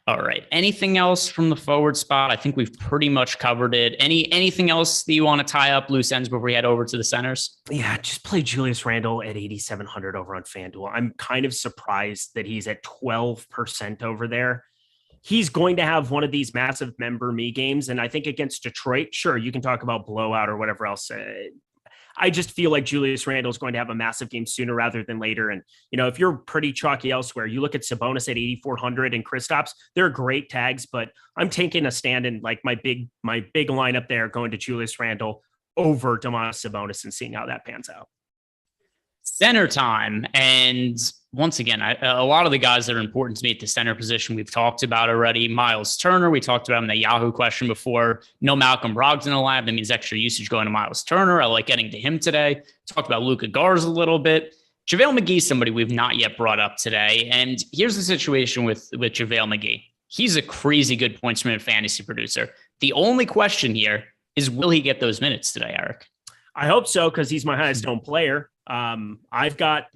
All right. Anything else from the forward spot? I think we've pretty much covered it. Anything else that you want to tie up loose ends before we head over to the centers? Yeah, just play Julius Randle at 8,700 over on FanDuel. I'm kind of surprised that he's at 12% over there. He's going to have one of these massive member me games. And I think against Detroit, sure, you can talk about blowout or whatever else. I just feel like Julius Randle is going to have a massive game sooner rather than later. And, if you're pretty chalky elsewhere, you look at Sabonis at 8,400 and Kristaps, they're great tags, but I'm taking a stand in like my big lineup there, going to Julius Randle over Domantas Sabonis and seeing how that pans out. Center time. And once again, a lot of the guys that are important to me at the center position, we've talked about already. Miles Turner, we talked about him in the Yahoo question before. No Malcolm Brogdon in the lab. That means extra usage going to Miles Turner. I like getting to him today. Talked about Luka Garza a little bit. JaVale McGee, somebody we've not yet brought up today. And here's the situation with JaVale McGee. He's a crazy good points per minute fantasy producer. The only question here is, will he get those minutes today, Eric? I hope so, because he's my highest owned player. I've got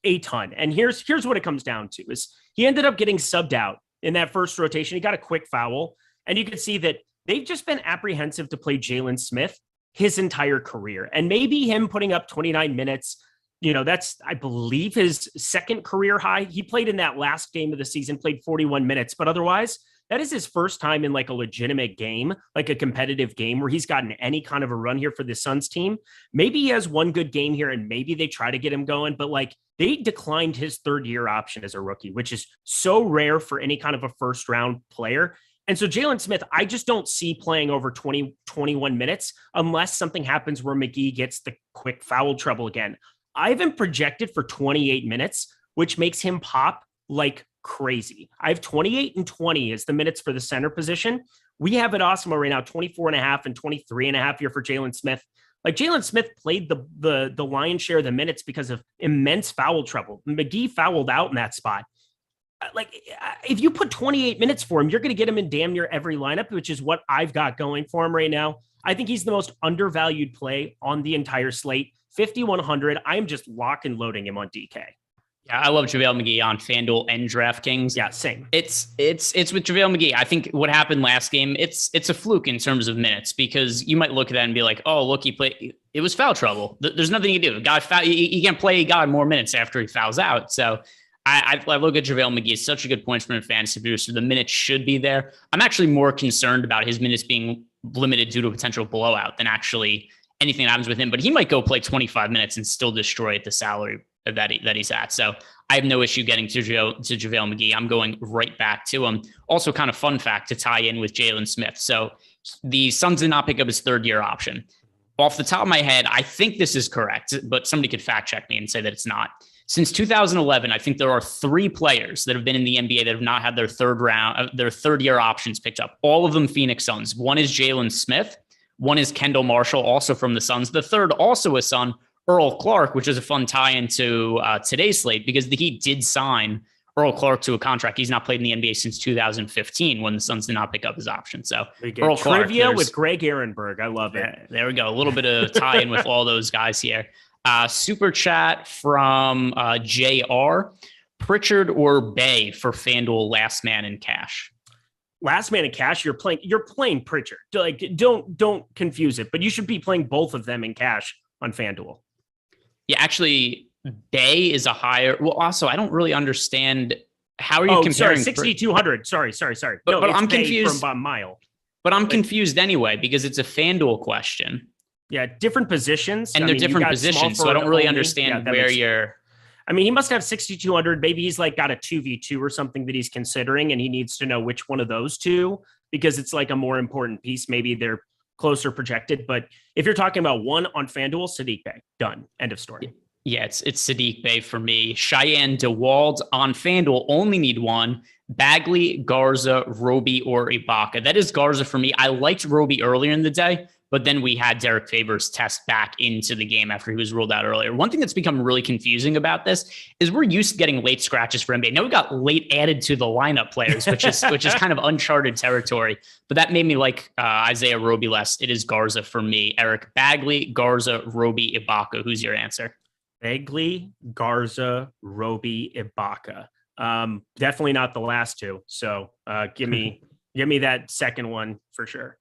a ton. And here's what it comes down to is he ended up getting subbed out in that first rotation. He got a quick foul, and you could see that they've just been apprehensive to play Jalen Smith his entire career. And maybe him putting up 29 minutes, that's, I believe, his second career high. He played in that last game of the season, played 41 minutes, but otherwise that is his first time in like a legitimate game, like a competitive game where he's gotten any kind of a run here for the Suns team. Maybe he has one good game here and maybe they try to get him going, but like they declined his third year option as a rookie, which is so rare for any kind of a first round player. And so Jalen Smith, I just don't see playing over 21 minutes unless something happens where McGee gets the quick foul trouble again. I haven't projected for 28 minutes, which makes him pop like crazy. I have 28 and 20 as the minutes for the center position. We have at Awesemo right now 24 and a half and 23 and a half here for Jalen Smith. Like Jalen Smith played the lion's share of the minutes because of immense foul trouble. McGee fouled out in that spot. Like if you put 28 minutes for him, you're going to get him in damn near every lineup, which is what I've got going for him right now. I think he's the most undervalued play on the entire slate. 5,100. I'm just lock and loading him on DK. Yeah, I love JaVale McGee on FanDuel and DraftKings. Yeah, same. It's with JaVale McGee. I think what happened last game, it's a fluke in terms of minutes, because you might look at that and be like, oh, look, he played. It was foul trouble. There's nothing you do. A guy foul. You can't play a guy more minutes after he fouls out. So I look at JaVale McGee. It's such a good points per minute fantasy producer. The minutes should be there. I'm actually more concerned about his minutes being limited due to a potential blowout than actually anything that happens with him. But he might go play 25 minutes and still destroy at the salary that he's at. So I have no issue getting to JaVale McGee. I'm going right back to him. Also, kind of fun fact to tie in with Jalen Smith. So the Suns did not pick up his third year option. Off the top of my head, I think this is correct, but somebody could fact check me and say that it's not. Since 2011, I think there are 3 players that have been in the NBA that have not had their third year options picked up. All of them Phoenix Suns. One is Jalen Smith. One is Kendall Marshall, also from the Suns. The third, also a Sun, Earl Clark, which is a fun tie-in to today's slate, because the Heat did sign Earl Clark to a contract. He's not played in the NBA since 2015 when the Suns did not pick up his option. So Earl Clark, trivia with Greg Ehrenberg. I love it. There we go. A little bit of tie-in with all those guys here. Super chat from JR. Pritchard or Bay for FanDuel last man in cash? Last man in cash, you're playing Pritchard. Like don't confuse it, but you should be playing both of them in cash on FanDuel. Yeah, actually, Bay is a higher. Well, also, I don't really understand how are you comparing. 6,200. Sorry. But I'm confused from Mile. But I'm confused anyway because it's a FanDuel question. Yeah, different positions, and they're different positions, so I don't really understand where you're. I mean, he must have 6,200. Maybe he's like got a 2v2 or something that he's considering, and he needs to know which one of those two, because it's like a more important piece. Maybe they're closer projected. But if you're talking about one on FanDuel, Sadiq Bey, done. End of story. Yeah, it's Sadiq Bey for me. Cheyenne DeWald on FanDuel, only need one. Bagley, Garza, Roby, or Ibaka. That is Garza for me. I liked Roby earlier in the day, but then we had Derek Favors test back into the game after he was ruled out earlier. One thing that's become really confusing about this is we're used to getting late scratches for NBA. Now we got late added to the lineup players, which is kind of uncharted territory. But that made me like Isaiah Roby less. It is Garza for me. Eric, Bagley, Garza, Roby, Ibaka. Who's your answer? Bagley, Garza, Roby, Ibaka. Definitely not the last two. So give me that second one for sure.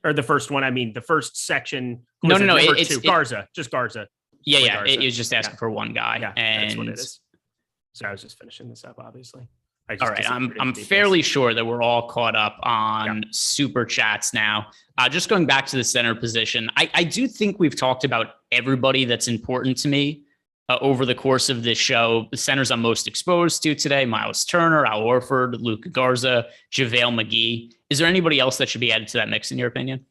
Or the first one. I mean, the first section. No. It's Garza. Just Garza. Yeah. Garza. It was just asking for one guy. Yeah, and that's what it is. So I was just finishing this up, obviously. All right. I'm fairly sure that we're all caught up on super chats now. Just going back to the center position, I do think we've talked about everybody that's important to me over the course of this show. The centers I'm most exposed to today: Miles Turner, Al Horford, Luka Garza, JaVale McGee. Is there anybody else that should be added to that mix in your opinion?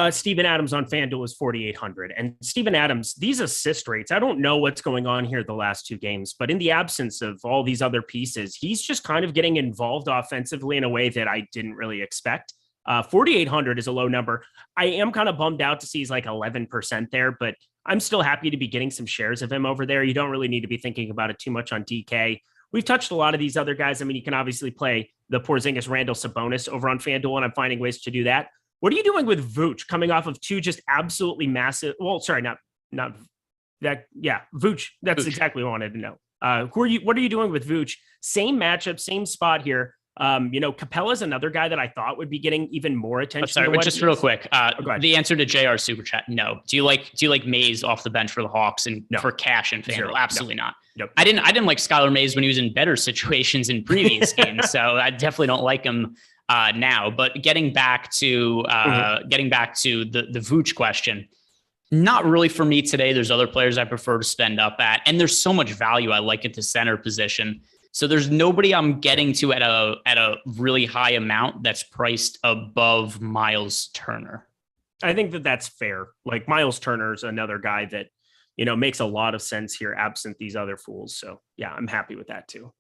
Steven Adams on FanDuel is 4,800. And Steven Adams, these assist rates, I don't know what's going on here the last two games, but in the absence of all these other pieces, he's just kind of getting involved offensively in a way that I didn't really expect. 4,800 is a low number. I am kind of bummed out to see he's like 11% there, but I'm still happy to be getting some shares of him over there. You don't really need to be thinking about it too much on DK. We've touched a lot of these other guys. I mean, you can obviously play the Porzingis, Randall, Sabonis over on FanDuel, and I'm finding ways to do that. What are you doing with Vooch coming off of two just absolutely massive? Well, sorry, not that. Yeah, Vooch. That's Vooch. Exactly what I wanted to know. What are you doing with Vooch? Same matchup, same spot here. Capella's another guy that I thought would be getting even more attention. Sorry, but just real quick. The answer to JR Super Chat, no. Do you like Mays off the bench for the Hawks and for cash and FanDuel? Absolutely not. Nope. I didn't like Skylar Mays when he was in better situations in previous games, so I definitely don't like him now. But getting back to the Vooch question, not really for me today. There's other players I prefer to spend up at, and there's so much value I like at the center position. So there's nobody I'm getting to at a really high amount that's priced above Miles Turner. I think that's fair. Like Miles Turner is another guy that, makes a lot of sense here, absent these other fools. So yeah, I'm happy with that too.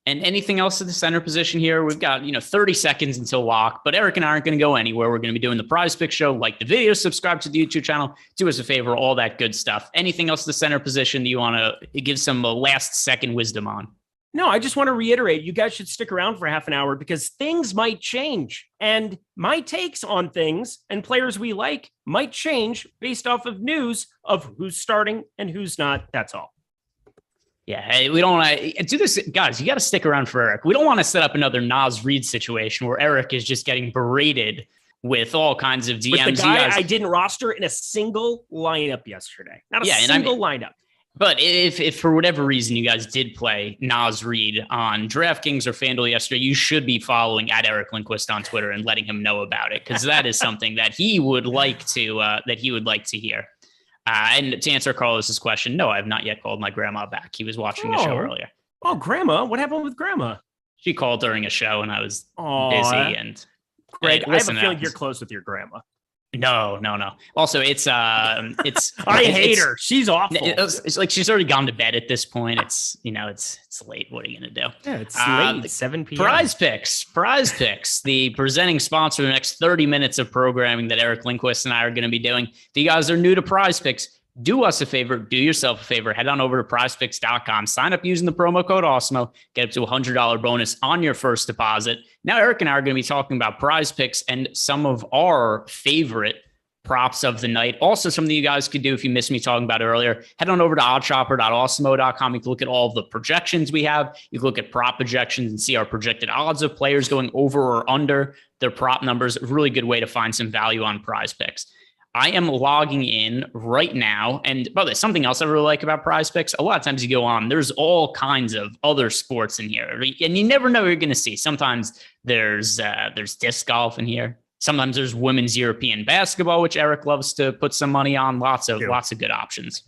And anything else at the center position here? We've got, 30 seconds until lock, but Eric and I aren't going to go anywhere. We're going to be doing the Prize Pick Show. Like the video, subscribe to the YouTube channel, do us a favor, all that good stuff. Anything else at the center position that you want to give some last second wisdom on? No, I just want to reiterate, you guys should stick around for half an hour because things might change. And my takes on things and players we like might change based off of news of who's starting and who's not. That's all. Yeah, we don't want to do this. Guys, you got to stick around for Eric. We don't want to set up another Nas Reed situation where Eric is just getting berated with all kinds of DMs. With the guy I didn't roster in a single lineup yesterday. Not a single lineup. But if for whatever reason you guys did play Nas Reed on DraftKings or FanDuel yesterday, you should be following at Eric Lindquist on Twitter and letting him know about it, because that is something that he would like to hear. And to answer Carlos's question, no, I have not yet called my grandma back. He was watching the show earlier. Oh, grandma! What happened with grandma? She called during a show and I was busy. And Greg, I have a feeling you're close with your grandma. No. Also, it's I hate her. She's awful. It's like she's already gone to bed at this point. It's late. What are you gonna do? Yeah, it's late. 7 p.m. Prize Picks, the presenting sponsor of the next 30 minutes of programming that Eric Lindquist and I are going to be doing. If you guys are new to Prize Picks, do us a favor, do yourself a favor, head on over to prizepicks.com, sign up using the promo code Awesemo, get up to $100 bonus on your first deposit. Now, Eric and I are going to be talking about Prize Picks and some of our favorite props of the night. Also, something you guys could do if you missed me talking about it earlier, head on over to oddshopper.awesemo.com. You can look at all of the projections we have. You can look at prop projections and see our projected odds of players going over or under their prop numbers. A really good way to find some value on Prize Picks. I am logging in right now. And by the way, something else I really like about Prize Picks, a lot of times you go on, there's all kinds of other sports in here. And you never know what you're going to see. Sometimes there's disc golf in here. Sometimes there's women's European basketball, which Eric loves to put some money on. Lots of good options.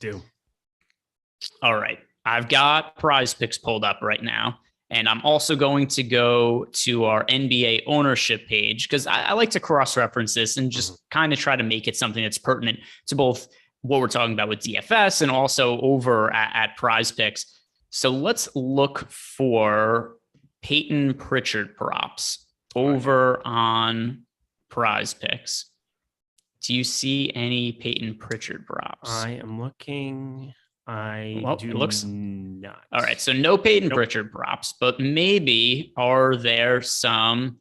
All right. I've got Prize Picks pulled up right now. And I'm also going to go to our NBA ownership page because I like to cross-reference this and just kind of try to make it something that's pertinent to both what we're talking about with DFS and also over at Prize Picks. So let's look for Peyton Pritchard props over on Prize Picks. Do you see any Peyton Pritchard props? I am looking. It looks not. All right. So no Peyton Pritchard props, but maybe are there some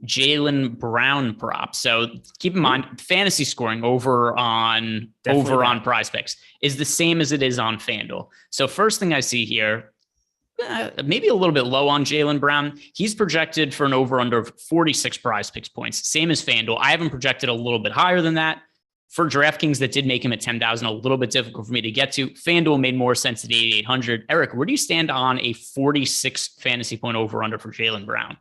Jaylen Brown props? So keep in mind, fantasy scoring over on Prize Picks is the same as it is on FanDuel. So first thing I see here, maybe a little bit low on Jaylen Brown. He's projected for an over-under of 46 Prize Picks points, same as FanDuel. I haven't projected a little bit higher than that. For DraftKings, that did make him at 10,000, a little bit difficult for me to get to. FanDuel made more sense at 8,800. Eric, where do you stand on a 46 fantasy point over-under for Jaylen Brown?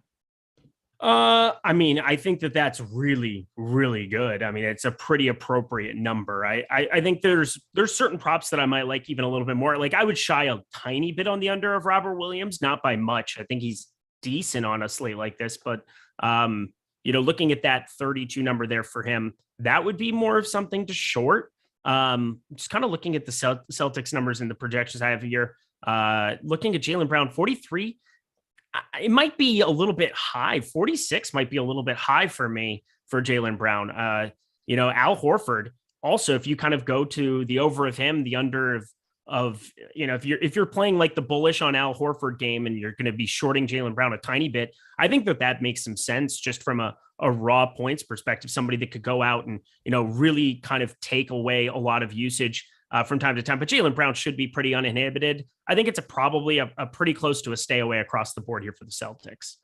I mean, I think that's really, really good. I mean, it's a pretty appropriate number. I think there's certain props that I might like even a little bit more. Like I would shy a tiny bit on the under of Robert Williams, not by much. I think he's decent on a slate like this, but looking at that 32 number there for him, that would be more of something to short. Just kind of looking at the Celtics numbers and the projections I have here, looking at Jaylen Brown, 43, it might be a little bit high. 46 might be a little bit high for me for Jaylen Brown. Al Horford also, if you kind of go to the over of him, the under of if you're playing like the bullish on Al Horford game and you're going to be shorting Jaylen Brown a tiny bit, I think that makes some sense just from a raw points perspective, somebody that could go out and, really kind of take away a lot of usage from time to time. But Jaylen Brown should be pretty uninhibited. I think it's probably a pretty close to a stay away across the board here for the Celtics.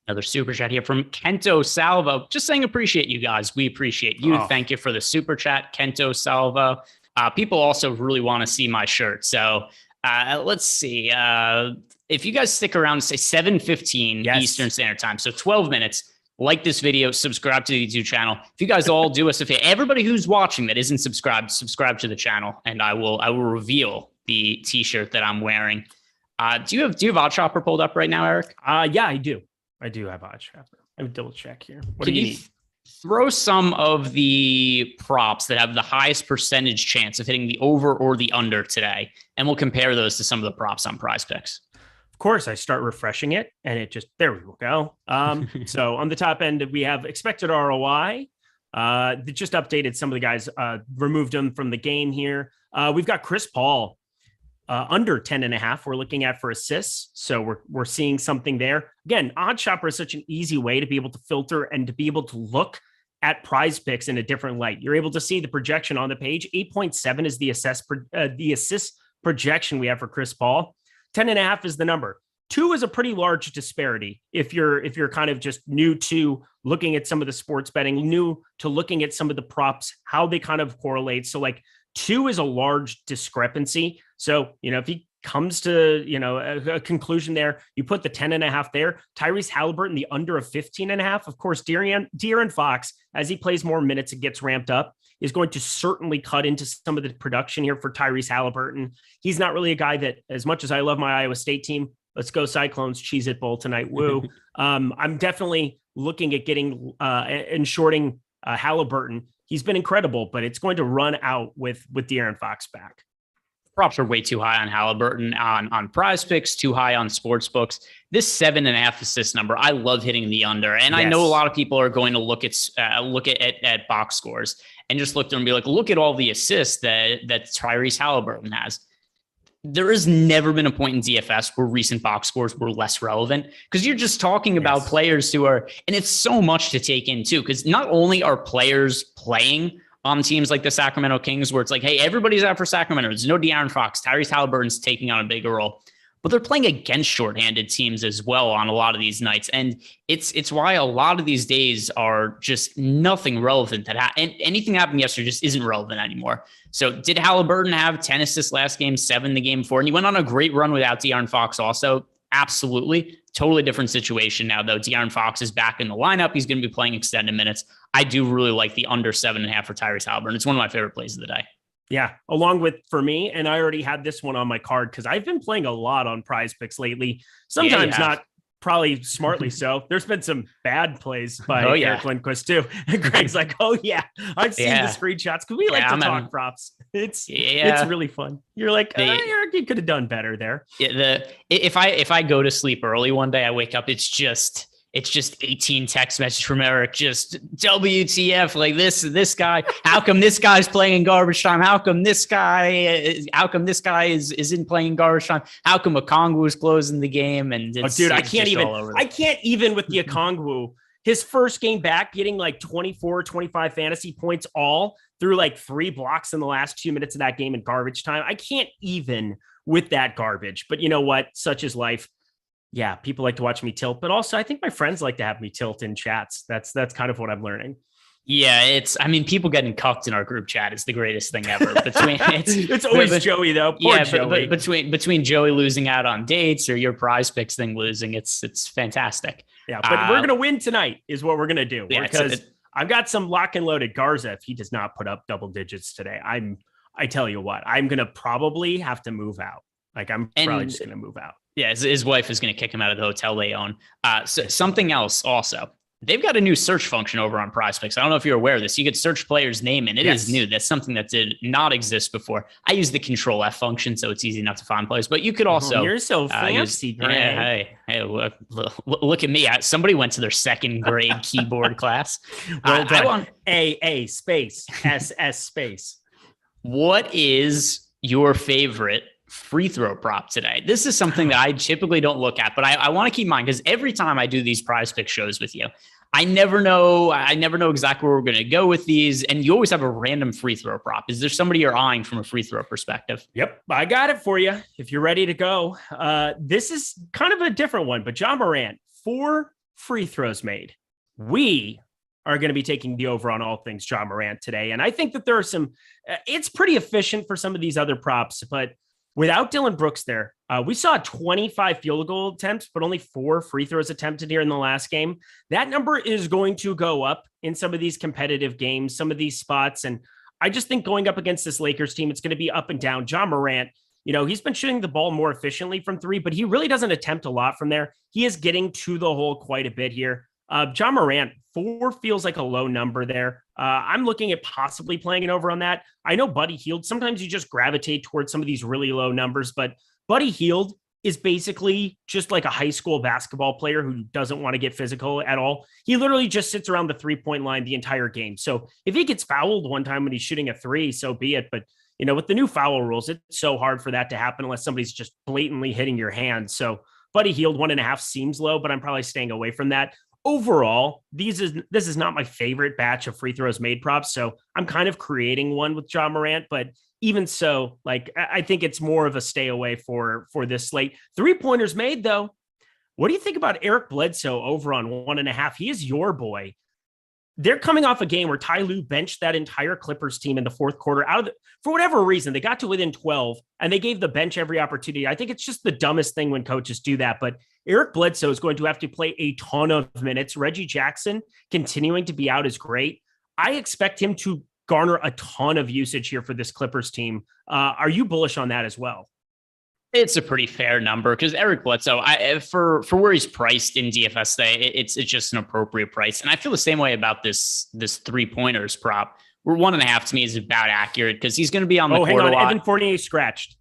Another super chat here from Kento Salvo. Just saying, appreciate you guys. We appreciate you. Thank you for the super chat, Kento Salvo. People also really want to see my shirt. So let's see. If you guys stick around, say 7:15 Eastern Standard Time, so 12 minutes, like this video, subscribe to the YouTube channel. If you guys all do us a favor, everybody who's watching that isn't subscribed, subscribe to the channel, and I will reveal the t-shirt that I'm wearing. Do you have OddsShopper pulled up right now, Eric? Yeah, I do. I do have OddsShopper. I would double check here. What do you need? Throw some of the props that have the highest percentage chance of hitting the over or the under today, and we'll compare those to some of the props on Prize Picks. Of course, I start refreshing it, and it just, there we go. So on the top end, we have expected ROI. They just updated some of the guys, removed them from the game here. We've got Chris Paul under 10.5. We're looking at for assists. So we're seeing something there. Again, OddsShopper is such an easy way to be able to filter and to be able to look at Prize Picks in a different light. You're able to see the projection on the page. 8.7 is the assist projection we have for Chris Paul. 10.5 is the number. 2 is a pretty large disparity. If you're kind of just new to looking at some of the sports betting, new to looking at some of the props, how they kind of correlate. So like 2 is a large discrepancy. So, if he comes to, a conclusion there, you put the 10.5 there. Tyrese Halliburton, the under of 15.5. Of course, De'Aaron Fox, as he plays more minutes and gets ramped up, is going to certainly cut into some of the production here for Tyrese Halliburton. He's not really a guy that, as much as I love my Iowa State team, let's go Cyclones, Cheez-It Bowl tonight, woo. I'm definitely looking at getting and shorting Halliburton. He's been incredible, but it's going to run out with De'Aaron Fox back. Props are way too high on Halliburton on Prize Picks, too high on sports books. This 7.5 assist number, I love hitting the under. And I know a lot of people are going to look at box scores and just look there and be like, look at all the assists that Tyrese Halliburton has. There has never been a point in DFS where recent box scores were less relevant, because you're just talking about players who are, and it's so much to take in too, because not only are players playing on teams like the Sacramento Kings, where it's like, hey, everybody's out for Sacramento. There's no De'Aaron Fox. Tyrese Halliburton's taking on a bigger role. But they're playing against shorthanded teams as well on a lot of these nights. And it's why a lot of these days are just nothing relevant. And anything that happened yesterday just isn't relevant anymore. So did Halliburton have 10 assists last game, 7 the game before? And he went on a great run without De'Aaron Fox also. Absolutely. Totally different situation now, though. De'Aaron Fox is back in the lineup. He's going to be playing extended minutes. I do really like the under 7.5 for Tyrese Halliburton. It's one of my favorite plays of the day. Yeah, along with for me, and I already had this one on my card because I've been playing a lot on Prize Picks lately. Sometimes Probably smartly so. There's been some bad plays by Eric Lindquist too. And Greg's like, "Oh yeah, I've seen the screenshots because we like to talk props. It's really fun." You're like, Eric, you could have done better there. Yeah, if I go to sleep early one day, I wake up, it's just 18 text messages from Eric, just WTF, like this guy, how come this guy's playing in garbage time? How come this guy isn't playing in garbage time? How come Okongwu is closing the game? And I can't even with the Okongwu, his first game back, getting like 24, 25 fantasy points all through like 3 blocks in the last 2 minutes of that game in garbage time. I can't even with that garbage, but you know what? Such is life. Yeah, people like to watch me tilt, but also I think my friends like to have me tilt in chats. That's kind of what I'm learning. Yeah, people getting cucked in our group chat is the greatest thing ever. It's always Joey though. Poor Joey. But between Joey losing out on dates or your prize picks thing losing, it's fantastic. Yeah, but we're gonna win tonight is what we're gonna do because I've got some lock and loaded Garza. If he does not put up double digits today, I tell you what, I'm gonna probably have to move out. Like I'm probably just gonna move out. Yeah, his wife is going to kick him out of the hotel they own. So something else also. They've got a new search function over on PrizePicks. I don't know if you're aware of this. You could search players' name, and it is new. That's something that did not exist before. I use the Control F function, so it's easy enough to find players. But you could also... you're so fancy, Greg. Hey, look at me. Somebody went to their second grade keyboard class. Well done. A space, SS space. What is your favorite free throw prop today? This is something that I typically don't look at, but I want to keep in mind because every time I do these PrizePicks shows with you, I never know exactly where we're going to go with these. And you always have a random free throw prop. Is there somebody you're eyeing from a free throw perspective? Yep. I got it for you. If you're ready to go, this is kind of a different one, but Ja Morant, 4 free throws made. We are going to be taking the over on all things Ja Morant today. And I think that there are some, it's pretty efficient for some of these other props, but without Dylan Brooks there, we saw 25 field goal attempts, but only 4 free throws attempted here in the last game. That number is going to go up in some of these competitive games, some of these spots. And I just think going up against this Lakers team, it's going to be up and down. Ja Morant, he's been shooting the ball more efficiently from 3, but he really doesn't attempt a lot from there. He is getting to the hole quite a bit here. Ja Morant, 4 feels like a low number there. I'm looking at possibly playing it over on that. I know Buddy Hield. Sometimes you just gravitate towards some of these really low numbers, but Buddy Hield is basically just like a high school basketball player who doesn't want to get physical at all. He literally just sits around the 3-point line the entire game. So if he gets fouled one time when he's shooting a 3, so be it. But with the new foul rules, it's so hard for that to happen unless somebody's just blatantly hitting your hand. So Buddy Hield 1.5 seems low, but I'm probably staying away from that. Overall, this is not my favorite batch of free throws made props, so I'm kind of creating one with Ja Morant, but even so, like I think it's more of a stay away for this slate. 3-pointers made though. What do you think about Eric Bledsoe over on 1.5? He is your boy. They're coming off a game where Ty Lue benched that entire Clippers team in the fourth quarter for whatever reason. They got to within 12 and they gave the bench every opportunity. I think it's just the dumbest thing when coaches do that, but Eric Bledsoe is going to have to play a ton of minutes. Reggie Jackson continuing to be out is great. I expect him to garner a ton of usage here for this Clippers team. Are you bullish on that as well? It's a pretty fair number because Eric Bledsoe, for where he's priced in DFS today, it's just an appropriate price. And I feel the same way about this 3-pointers prop. Where 1.5 to me is about accurate because he's going to be on the court a lot. Evan Fournier scratched.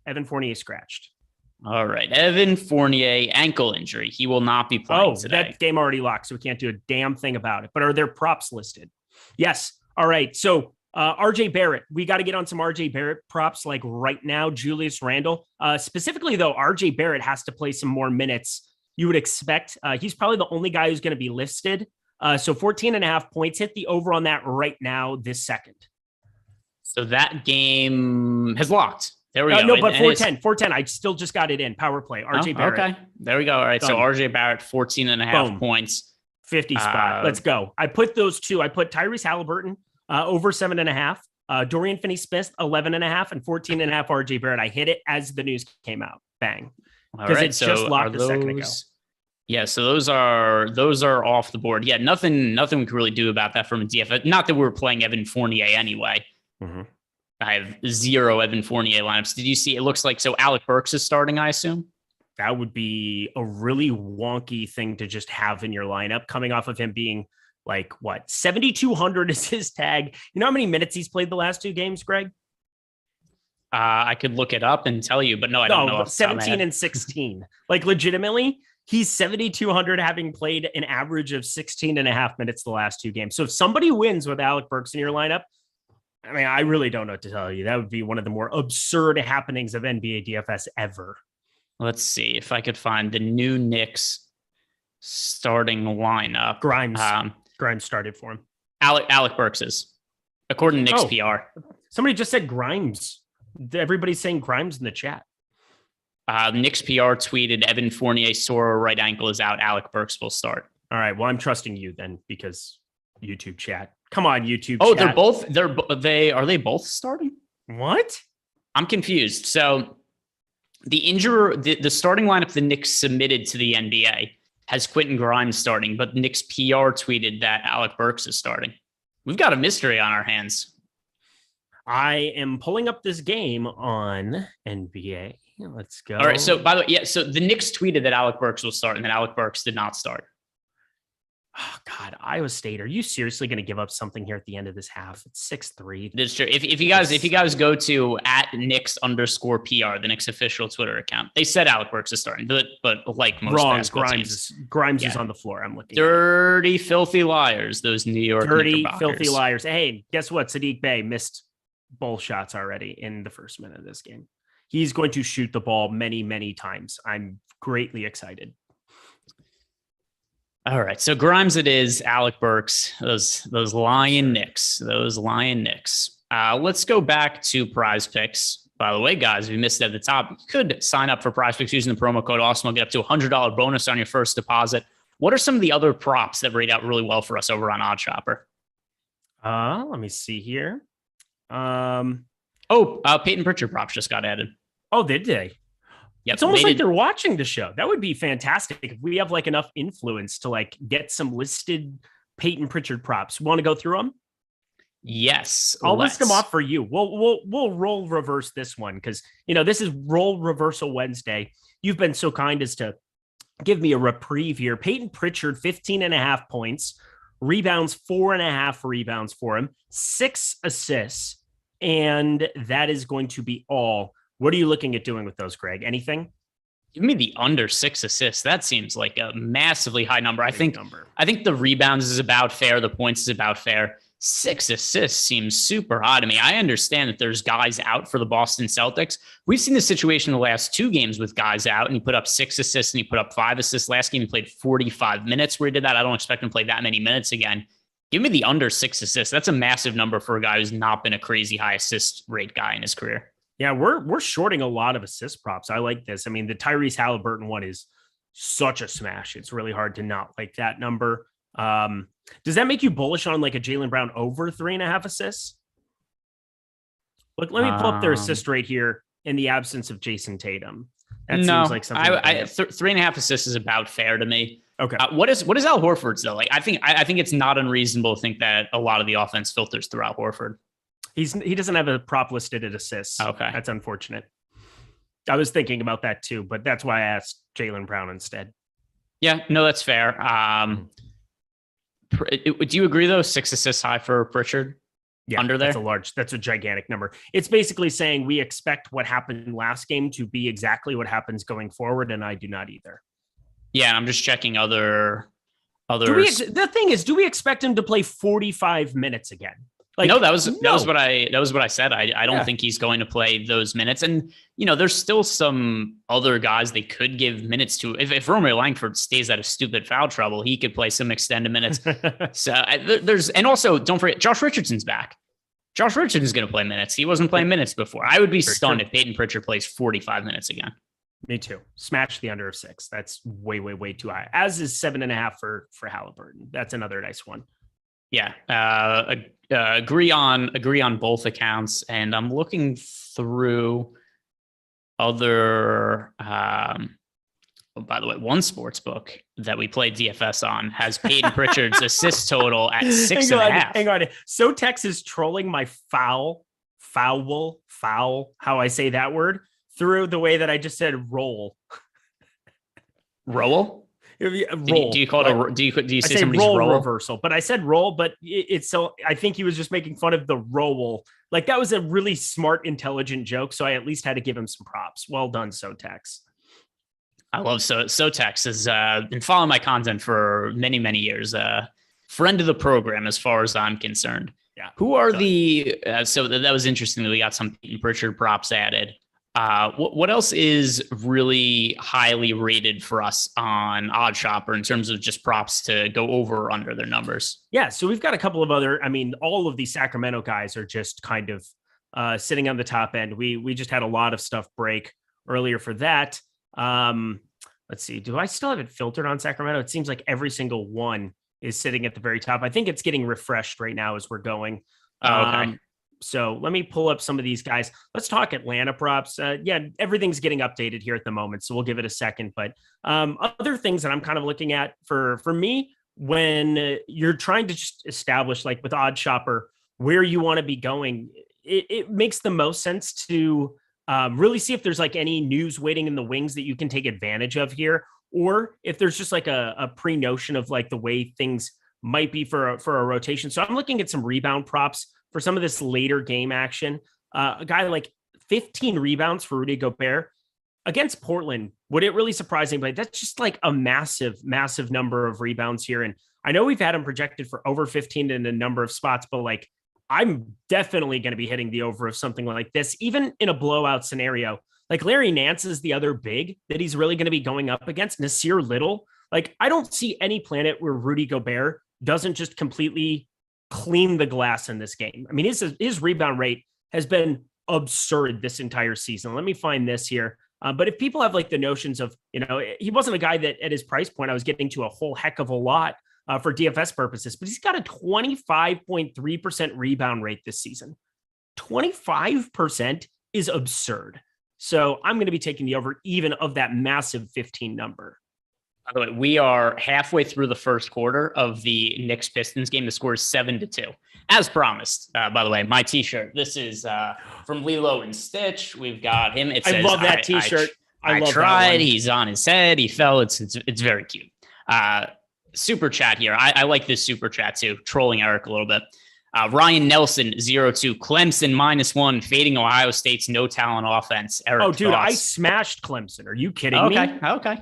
All right. Evan Fournier, ankle injury. He will not be playing today. That game already locked, so we can't do a damn thing about it. But are there props listed? Yes. All right. So RJ Barrett, we got to get on some RJ Barrett props like right now. Julius Randle. Specifically, though, RJ Barrett has to play some more minutes. You would expect. He's probably the only guy who's going to be listed. So 14.5 points. Hit the over on that right now this second. So that game has locked. There we go. No, but 410. I still just got it in. Power play. RJ Barrett. Okay. There we go. All right. Done. So RJ Barrett, 14.5 points. 50 spot. Let's go. I put those two. I put Tyrese Halliburton over 7.5. Dorian Finney-Smith, 11.5 and 14.5 RJ Barrett. I hit it as the news came out. Bang. Because it's just locked a second ago. Yeah, so those are off the board. Yeah, nothing we can really do about that from a DFS. Not that we're playing Evan Fournier anyway. Mm-hmm. I have 0 Evan Fournier lineups. Did you see? It looks like so Alec Burks is starting, I assume. That would be a really wonky thing to just have in your lineup, coming off of him being like, what, 7,200 is his tag. You know how many minutes he's played the last 2 games, Greg? I could look it up and tell you, but no, I don't know. 17 and 16. Like, legitimately, he's 7,200 having played an average of 16 and a half minutes the last 2 games. So if somebody wins with Alec Burks in your lineup, I mean, I really don't know what to tell you. That would be one of the more absurd happenings of NBA DFS ever. Let's see if I could find the new Knicks starting lineup. Grimes started for him. Alec Burks is, according to Knicks PR. Somebody just said Grimes. Everybody's saying Grimes in the chat. Knicks PR tweeted Evan Fournier sore right ankle is out. Alec Burks will start. All right. Well, I'm trusting you then because YouTube chat. Come on, YouTube. Oh, chat. Are they both starting? What? I'm confused. So the starting lineup the Knicks submitted to the NBA has Quentin Grimes starting, but Knicks PR tweeted that Alec Burks is starting. We've got a mystery on our hands. I am pulling up this game on NBA. Let's go. All right. So by the way, so the Knicks tweeted that Alec Burks will start and then Alec Burks did not start. Oh, God, Iowa State. Are you seriously going to give up something here at the end of this half? It's 6-3. That's true. If you guys go to @Knicks_PR, the Knicks official Twitter account, they said Alec Burks is starting, but like most basketball teams, Grimes is on the floor. I'm looking. Dirty, filthy liars. Those New York dirty, filthy liars. Hey, guess what? Sadiq Bey missed both shots already in the first minute of this game. He's going to shoot the ball many, many times. I'm greatly excited. All right, so Grimes it is, Alec Burks, those lying Knicks. Let's go back to Prize Picks. By the way, guys, if you missed it at the top, you could sign up for Prize Picks using the promo code Awesemo, get up to $100 bonus on your first deposit. What are some of the other props that rate out really well for us over on OddsShopper? Let me see here. Peyton Pritchard props just got added. Oh, did they? Yep, it's almost like they're watching the show. That would be fantastic if we have like enough influence to like get some listed Peyton Pritchard props. Want to go through them? Yes, I'll list them off for you. We'll roll reverse this one because this is roll reversal Wednesday. You've been so kind as to give me a reprieve here. Peyton Pritchard, 15.5 points, rebounds, 4.5 rebounds for him, 6 assists, and that is going to be all. What are you looking at doing with those, Greg? Anything? Give me the under 6 assists. That seems like a massively high number. I think the rebounds is about fair. The points is about fair. 6 assists seems super high to me. I understand that there's guys out for the Boston Celtics. We've seen the situation in the last 2 games with guys out, and he put up 6 assists and he put up 5 assists. Last game, he played 45 minutes where he did that. I don't expect him to play that many minutes again. Give me the under 6 assists. That's a massive number for a guy who's not been a crazy high assist rate guy in his career. Yeah, we're shorting a lot of assist props. I like this. I mean, the Tyrese Halliburton one is such a smash. It's really hard to not like that number. Does that make you bullish on like a Jaylen Brown over 3.5 assists? Look, let me pull up their assist rate here in the absence of Jason Tatum. That seems like something. 3.5 assists is about fair to me. Okay. What is Al Horford's though? Like, I think it's not unreasonable to think that a lot of the offense filters through Al Horford. He doesn't have a prop listed at assists. Okay. That's unfortunate. I was thinking about that too, but that's why I asked Jaylen Brown instead. Yeah, no, that's fair. Do you agree though? 6 assists high for Pritchard? Yeah, under there? That's a gigantic number. It's basically saying we expect what happened last game to be exactly what happens going forward, and I do not either. Yeah, I'm just checking other. The thing is, do we expect him to play 45 minutes again? That was what I said. I don't think he's going to play those minutes. And, there's still some other guys they could give minutes to. If Romeo Langford stays out of stupid foul trouble, he could play some extended minutes. So and also don't forget, Josh Richardson's back. Josh Richardson is going to play minutes. He wasn't playing minutes before. I would be stunned if Peyton Pritchard plays 45 minutes again. Me too. Smash the under of 6. That's way, way, way too high. As is 7.5 for Halliburton. That's another nice one. Yeah, agree on both accounts, and I'm looking through other. By the way, one sports book that we played DFS on has Peyton Pritchard's assist total at 6.5. Hang on. So Tex is trolling my foul, how I say that word through the way that I just said roll. Roll? Roll. Do you call it do you say somebody's roll roll reversal? But I said roll, but it's so I think he was just making fun of the roll. Like that was a really smart, intelligent joke. So I at least had to give him some props. Well done, Sotex. I love Sotex has been following my content for many, many years. Friend of the program, as far as I'm concerned. Yeah. Who are so that was interesting that we got some Peyton Pritchard props added. What else is really highly rated for us on Odd Shopper in terms of just props to go over or under their numbers? Yeah. So we've got a couple of other, all of these Sacramento guys are just kind of sitting on the top end. We just had a lot of stuff break earlier for that. Let's see. Do I still have it filtered on Sacramento? It seems like every single one is sitting at the very top. I think it's getting refreshed right now as we're going. Okay. So let me pull up some of these guys. Let's talk Atlanta props. Everything's getting updated here at the moment, so we'll give it a second. But other things that I'm kind of looking at for me, when you're trying to just establish, like with Odd Shopper, where you want to be going, it makes the most sense to really see if there's like any news waiting in the wings that you can take advantage of here, or if there's just like a pre-notion of like the way things might be for a rotation. So I'm looking at some rebound props for some of this later game action. A guy like 15 rebounds for Rudy Gobert against Portland. Would it really surprise anybody? That's just like a massive, massive number of rebounds here. And I know we've had him projected for over 15 in a number of spots, but like I'm definitely going to be hitting the over of something like this, even in a blowout scenario. Like Larry Nance is the other big that he's really going to be going up against. Nasir Little. Like I don't see any planet where Rudy Gobert doesn't just completely clean the glass in this game. I mean, his rebound rate has been absurd this entire season. Let me find this here. But if people have like the notions of, he wasn't a guy that at his price point, I was getting to a whole heck of a lot for DFS purposes, but he's got a 25.3% rebound rate this season. 25% is absurd. So I'm going to be taking the over even of that massive 15 number. By the way, we are halfway through the first quarter of the Knicks Pistons game. The score is 7-2, as promised. By the way, my T-shirt. This is from Lilo and Stitch. We've got him. It says, I love that T-shirt. I love tried. He's on his head. He fell. It's very cute. Super chat here. I like this super chat too. Trolling Eric a little bit. Ryan Nelson 0-2, Clemson -1, fading Ohio State's no talent offense. Eric, oh, dude, thoughts? I smashed Clemson. Are you kidding me? Okay.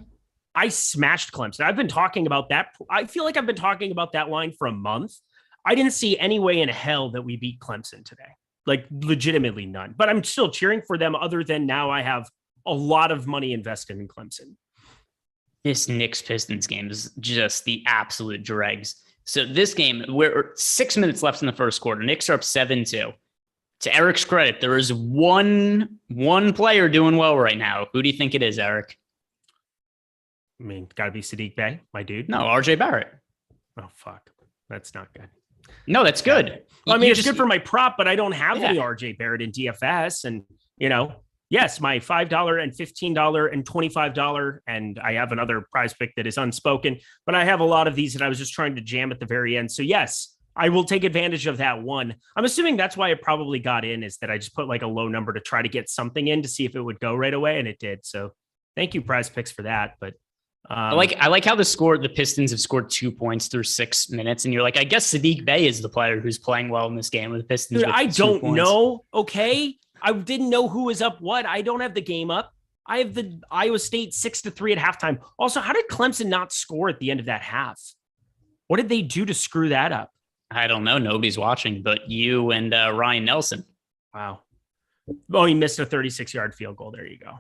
I smashed Clemson. I've been talking about that. I feel like I've been talking about that line for a month. I didn't see any way in hell that we beat Clemson today. Like legitimately none. But I'm still cheering for them other than now I have a lot of money invested in Clemson. This Knicks Pistons game is just the absolute dregs. So this game, we're 6 minutes left in the first quarter. Knicks are up 7-2. To Eric's credit, there is one player doing well right now. Who do you think it is, Eric? I mean, gotta be Sadiq Bey, my dude. No, RJ Barrett. Oh, fuck. That's not good. No, that's good. Well, I mean, it's good for my prop, but I don't have any RJ Barrett in DFS. And, yes, my $5 and $15 and $25, and I have another prize pick that is unspoken, but I have a lot of these that I was just trying to jam at the very end. So, yes, I will take advantage of that one. I'm assuming that's why it probably got in, is that I just put like a low number to try to get something in to see if it would go right away, and it did. So thank you, prize picks, for that. But I like how the Pistons have scored 2 points through 6 minutes, and you're like, I guess Sadiq Bey is the player who's playing well in this game with the Pistons. Dude, I don't know. Okay, I didn't know who was up what. I don't have the game up. I have the Iowa State 6-3 at halftime. Also, how did Clemson not score at the end of that half? What did they do to screw that up? I don't know. Nobody's watching, but you and Ryan Nelson. Wow. Oh, he missed a 36-yard field goal. There you go.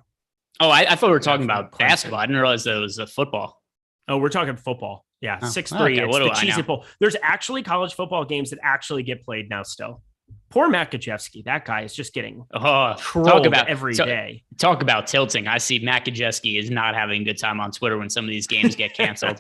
Oh, I thought we were talking about basketball. I didn't realize that it was football. Oh, we're talking football. Yeah, 6-3. Okay. It's the Cheez-It Bowl. There's actually college football games that actually get played now still. Poor Matt Gajewski. That guy is just getting trolled every day. Talk about tilting. I see Matt Gajewski is not having a good time on Twitter when some of these games get canceled.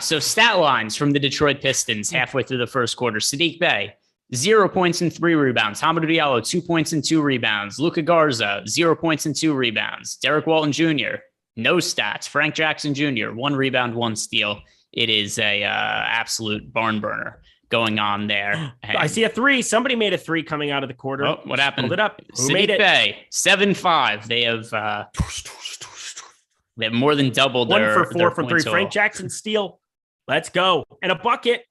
So stat lines from the Detroit Pistons halfway through the first quarter. Sadiq Bey, 0 points and 3 rebounds. Hamidou Diallo, 2 points and 2 rebounds. Luka Garza, 0 points and 2 rebounds. Derek Walton Jr., no stats. Frank Jackson Jr., 1 rebound, 1 steal. It is a absolute barn burner going on there. And I see a 3. Somebody made a 3 coming out of the quarter. Oh, what happened? Hold it up. Who made it? Bay, 7-5. They have They have more than doubled 1 their for 4 from 3. point Frank total. Jackson steal. Let's go. And a bucket.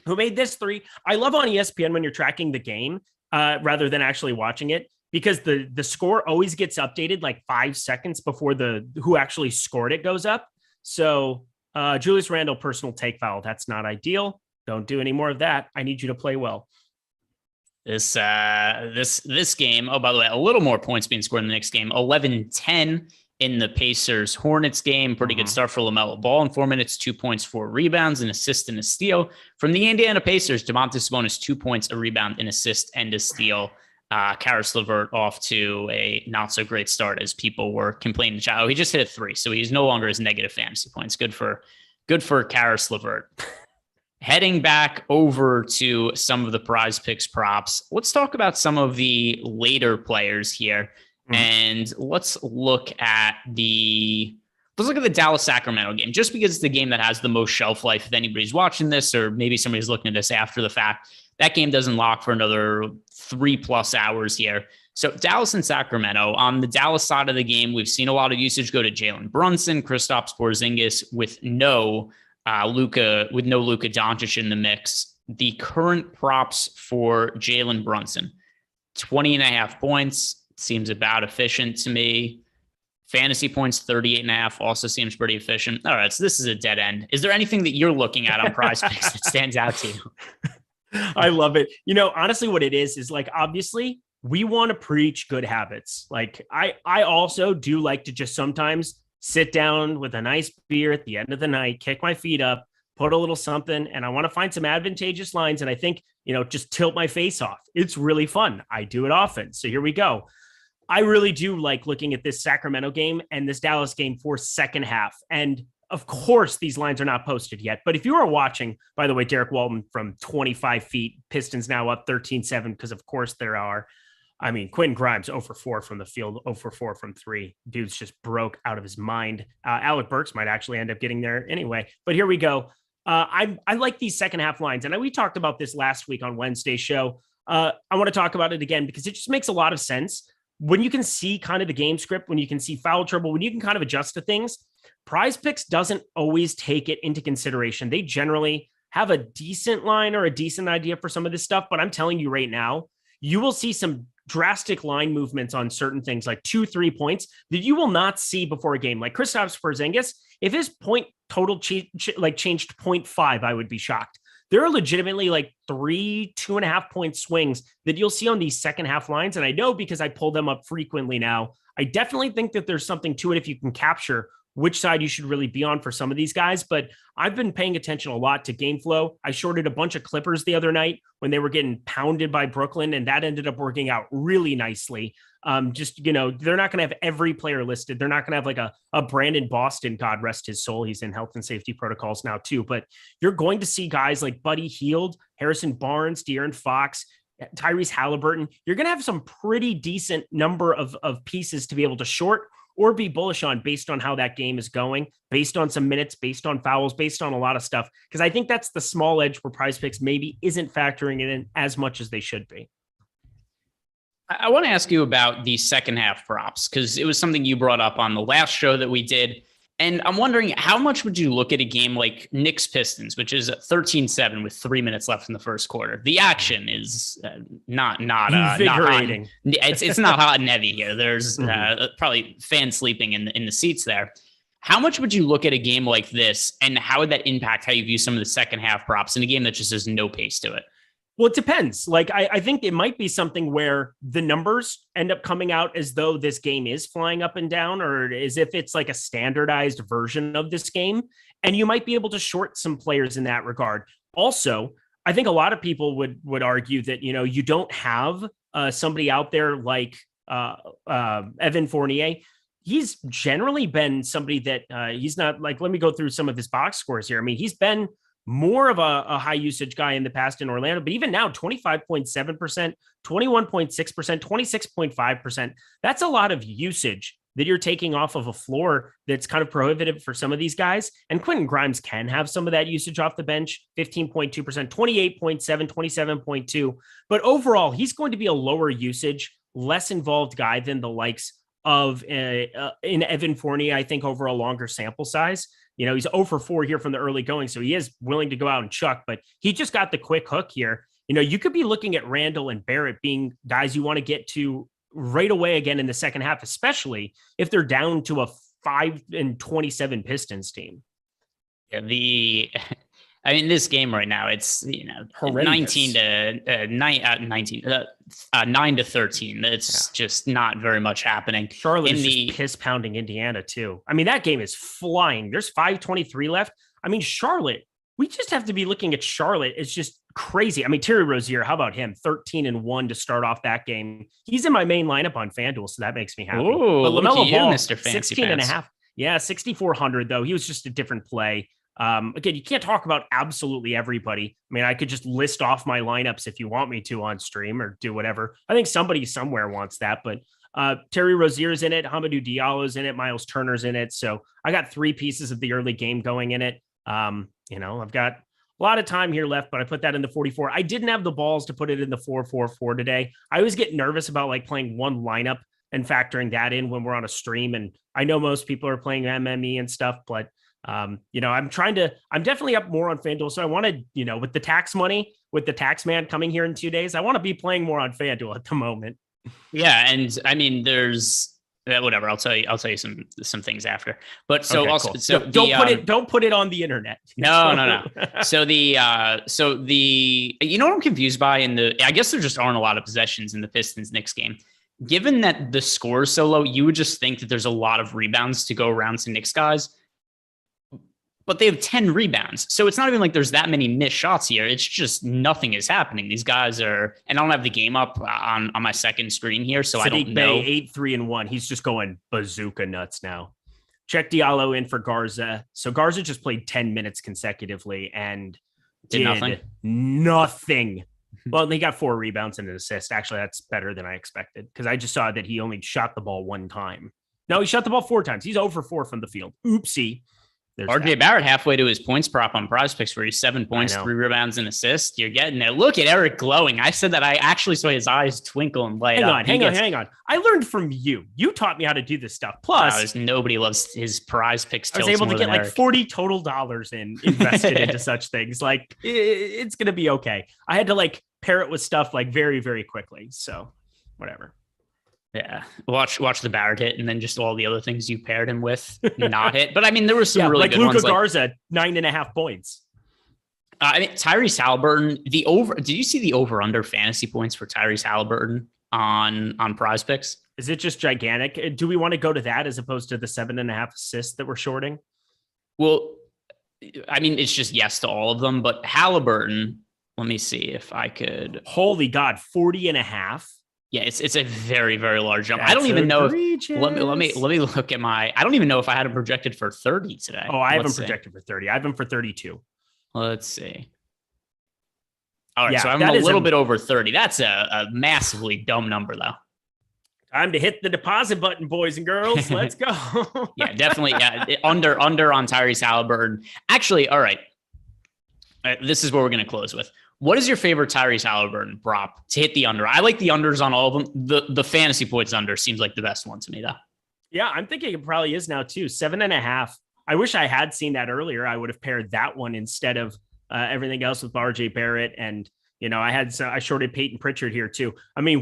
Who made this 3? I love on ESPN when you're tracking the game rather than actually watching it, because the score always gets updated like 5 seconds before who actually scored it goes up. So Julius Randle personal take foul. That's not ideal. Don't do any more of that. I need you to play well. This game. Oh, by the way, a little more points being scored in the next game. 11-10 in the Pacers Hornets game. Pretty good start for LaMelo Ball in 4 minutes, 2 points, 4 rebounds, an assist and a steal. From the Indiana Pacers, Domantas Sabonis, 2 points, a rebound, an assist and a steal. Karis LeVert off to a not so great start as people were complaining. Oh, he just hit a 3, so he's no longer as negative fantasy points. Good for Karis LeVert. Heading back over to some of the Prize Picks props, let's talk about some of the later players here. And let's look at the Dallas Sacramento game, just because it's the game that has the most shelf life. If anybody's watching this, or maybe somebody's looking at this after the fact, that game doesn't lock for another 3+ hours here. So Dallas and Sacramento. On the Dallas side of the game, we've seen a lot of usage go to Jalen Brunson, Kristaps Porzingis with no Luka Doncic in the mix. The current props for Jalen Brunson, 20.5 points. Seems about efficient to me. Fantasy points, 38.5 also seems pretty efficient. All right, so this is a dead end. Is there anything that you're looking at on Prize Picks that stands out to you? I love it. Honestly, what it is like, obviously we want to preach good habits. Like I also do like to just sometimes sit down with a nice beer at the end of the night, kick my feet up, put a little something, and I want to find some advantageous lines. And I think, just tilt my face off. It's really fun. I do it often. So here we go. I really do like looking at this Sacramento game and this Dallas game for second half. And of course, these lines are not posted yet. But if you are watching, by the way, Derek Walton from 25 feet, Pistons now up 13-7, because of course there are. I mean, Quentin Grimes, 0 for 4 from the field, 0 for 4 from 3. Dude's just broke out of his mind. Alec Burks might actually end up getting there anyway. But here we go. I like these second half lines. And we talked about this last week on Wednesday's show. I want to talk about it again because it just makes a lot of sense. When you can see kind of the game script, when you can see foul trouble, when you can kind of adjust to things, Prize Picks doesn't always take it into consideration. They generally have a decent line or a decent idea for some of this stuff. But I'm telling you right now, you will see some drastic line movements on certain things, like 2-3 points that you will not see before a game. Like Kristaps Porzingis, if his point total changed 0.5, I would be shocked. There are legitimately like 2.5 point swings that you'll see on these second half lines. And I know because I pull them up frequently now, I definitely think that there's something to it if you can capture which side you should really be on for some of these guys. But I've been paying attention a lot to game flow. I shorted a bunch of Clippers the other night when they were getting pounded by Brooklyn, and that ended up working out really nicely. They're not going to have every player listed. They're not going to have like a Brandon Boston, God rest his soul. He's in health and safety protocols now too, but you're going to see guys like Buddy Hield, Harrison Barnes, De'Aaron Fox, Tyrese Halliburton. You're going to have some pretty decent number of pieces to be able to short or be bullish on based on how that game is going, based on some minutes, based on fouls, based on a lot of stuff. Because I think that's the small edge where Prize Picks maybe isn't factoring it in as much as they should be. I want to ask you about the second half props, because it was something you brought up on the last show that we did. And I'm wondering, how much would you look at a game like Knicks Pistons, which is 13-7 with 3 minutes left in the first quarter? The action is not invigorating. It's not hot and heavy here. There's probably fans sleeping in the seats there. How much would you look at a game like this, and how would that impact how you view some of the second half props in a game that just has no pace to it? Well, it depends. Like, I think it might be something where the numbers end up coming out as though this game is flying up and down, or as if it's like a standardized version of this game. And you might be able to short some players in that regard. Also, I think a lot of people would argue that, you don't have somebody out there like Evan Fournier. He's generally been somebody that he's not like, let me go through some of his box scores here. I mean, he's been more of a high usage guy in the past in Orlando, but even now 25.7%, 21.6%, 26.5%. That's a lot of usage that you're taking off of a floor that's kind of prohibitive for some of these guys. And Quentin Grimes can have some of that usage off the bench, 15.2%, 28.7, 27.2. But overall, he's going to be a lower usage, less involved guy than the likes of in Evan Fournier, I think, over a longer sample size. He's 0 for 4 here from the early going, so he is willing to go out and chuck, but he just got the quick hook here. You could be looking at Randall and Barrett being guys you want to get to right away again in the second half, especially if they're down to a 5-27 Pistons team. Yeah, this game right now, it's 9 to 13. It's just not very much happening. Charlotte is just piss pounding Indiana too. That game is flying. There's 5:23 left. Charlotte. We just have to be looking at Charlotte. It's just crazy. Terry Rozier, how about him? 13-1 to start off that game. He's in my main lineup on FanDuel, so that makes me happy. Ooh, but LaMelo Ball, Mr. Fancy 16.5. Yeah, 6,400 though. He was just a different play. Again, you can't talk about absolutely everybody. I could just list off my lineups if you want me to on stream or do whatever. I think somebody somewhere wants that, but Terry Rozier's in it. Hamidou Diallo's in it. Miles Turner's in it. So I got 3 pieces of the early game going in it. I've got a lot of time here left, but I put that in the 44. I didn't have the balls to put it in the 4-4-4 today. I always get nervous about playing one lineup and factoring that in when we're on a stream. And I know most people are playing MME and stuff, but I'm definitely up more on FanDuel. So I wanted, with the tax money, with the tax man coming here in 2 days, I want to be playing more on FanDuel at the moment. Yeah. And there's whatever. I'll tell you some things after, but so okay, also, cool. so don't put it on the internet. No. So what I'm confused by I guess there just aren't a lot of possessions in the Pistons Knicks game. Given that the score is so low, you would just think that there's a lot of rebounds to go around to Knicks guys. But they have 10 rebounds. So it's not even like there's that many missed shots here. It's just nothing is happening. These guys and I don't have the game up on my second screen here, so I don't know. 8-3-1. He's just going bazooka nuts now. Check Diallo in for Garza. So Garza just played 10 minutes consecutively and did nothing. Well, he got 4 rebounds and an assist. Actually, that's better than I expected because I just saw that he only shot the ball 1 time. No, he shot the ball 4 times. He's 0 for 4 from the field. Oopsie. RJ Barrett halfway to his points prop on Prize Picks where he's 7 points, 3 rebounds, and assists. You're getting it. Look at Eric glowing. I said that I actually saw his eyes twinkle and light up. Hang on. I learned from you. You taught me how to do this stuff. Plus, nobody loves his Prize Picks. I was able to get like $40 total invested into such things. It's going to be okay. I had to pair it with stuff very, very quickly. So whatever. Yeah, watch the Barrett hit, and then just all the other things you paired him with not hit. But there were some really good Luka ones. Garza, 9.5 points. Tyrese Halliburton. Did you see the over/under fantasy points for Tyrese Halliburton on Prize Picks? Is it just gigantic? Do we want to go to that as opposed to the 7.5 assists that we're shorting? Well, it's just yes to all of them. But Halliburton, let me see if I could. Holy God, 40.5. Yeah, it's a very, very large jump. That's I don't even know egregious. Let me look at I don't even know if I had him projected for 30 today. Oh, I have him projected for 30. I have him for 32. Let's see. All right, so I'm a little bit over 30. That's a massively dumb number, though. Time to hit the deposit button, boys and girls. Let's go. Yeah, definitely. Yeah, under on Tyrese Halliburton. Actually, all right. This is where we're going to close with. What is your favorite Tyrese Halliburton prop to hit the under? I like the unders on all of them. The fantasy points under seems like the best one to me, though. Yeah, I'm thinking it probably is now, too. 7.5. I wish I had seen that earlier. I would have paired that one instead of everything else with RJ Barrett. And, I shorted Peyton Pritchard here, too.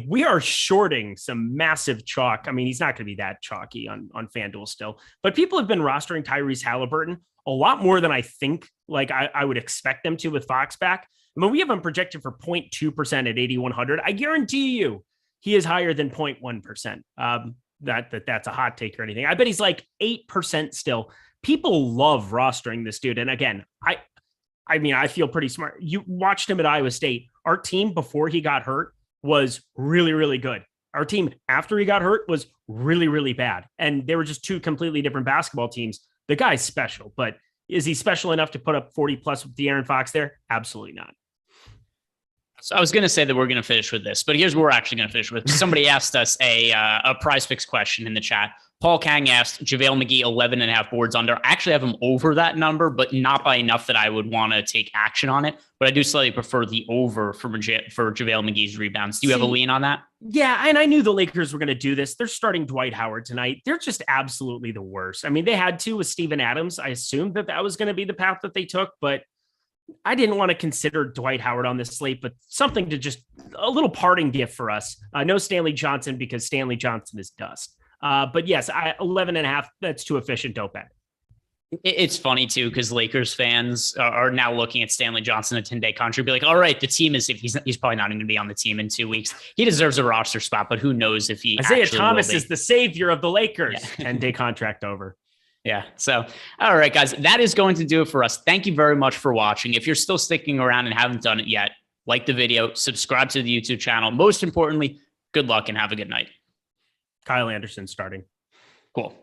We are shorting some massive chalk. He's not going to be that chalky on FanDuel still. But people have been rostering Tyrese Halliburton a lot more than I think I would expect them to with Fox back. We have him projected for 0.2% at 8,100. I guarantee you he is higher than 0.1%. That's a hot take or anything. I bet he's 8% still. People love rostering this dude. And again, I feel pretty smart. You watched him at Iowa State. Our team before he got hurt was really, really good. Our team after he got hurt was really, really bad. And they were just 2 completely different basketball teams. The guy's special, but is he special enough to put up 40 plus with De'Aaron Fox there? Absolutely not. So I was going to say that we're going to finish with this, but here's what we're actually going to finish with. Somebody asked us a Prize Picks question in the chat. Paul Kang asked JaVale McGee 11.5 boards under. I actually have him over that number, but not by enough that I would want to take action on it. But I do slightly prefer the over for JaVale McGee's rebounds. Do you have a lean on that? Yeah, and I knew the Lakers were going to do this. They're starting Dwight Howard tonight. They're just absolutely the worst. I mean, they had to with Steven Adams. I assumed that was going to be the path that they took, but I didn't want to consider Dwight Howard on this slate, but something to just a little parting gift for us. No Stanley Johnson because Stanley Johnson is dust. But yes, 11.5, that's too efficient. Don't bet. It's funny too, because Lakers fans are now looking at Stanley Johnson, a 10-day contract, be like, all right, the team is, if he's probably not going to be on the team in 2 weeks. He deserves a roster spot, but who knows if he Isaiah Thomas is the savior of the Lakers. Yeah. 10-day contract over. Yeah. So, all right, guys, that is going to do it for us. Thank you very much for watching. If you're still sticking around and haven't done it yet, like the video, subscribe to the YouTube channel. Most importantly, good luck and have a good night. Kyle Anderson starting. Cool.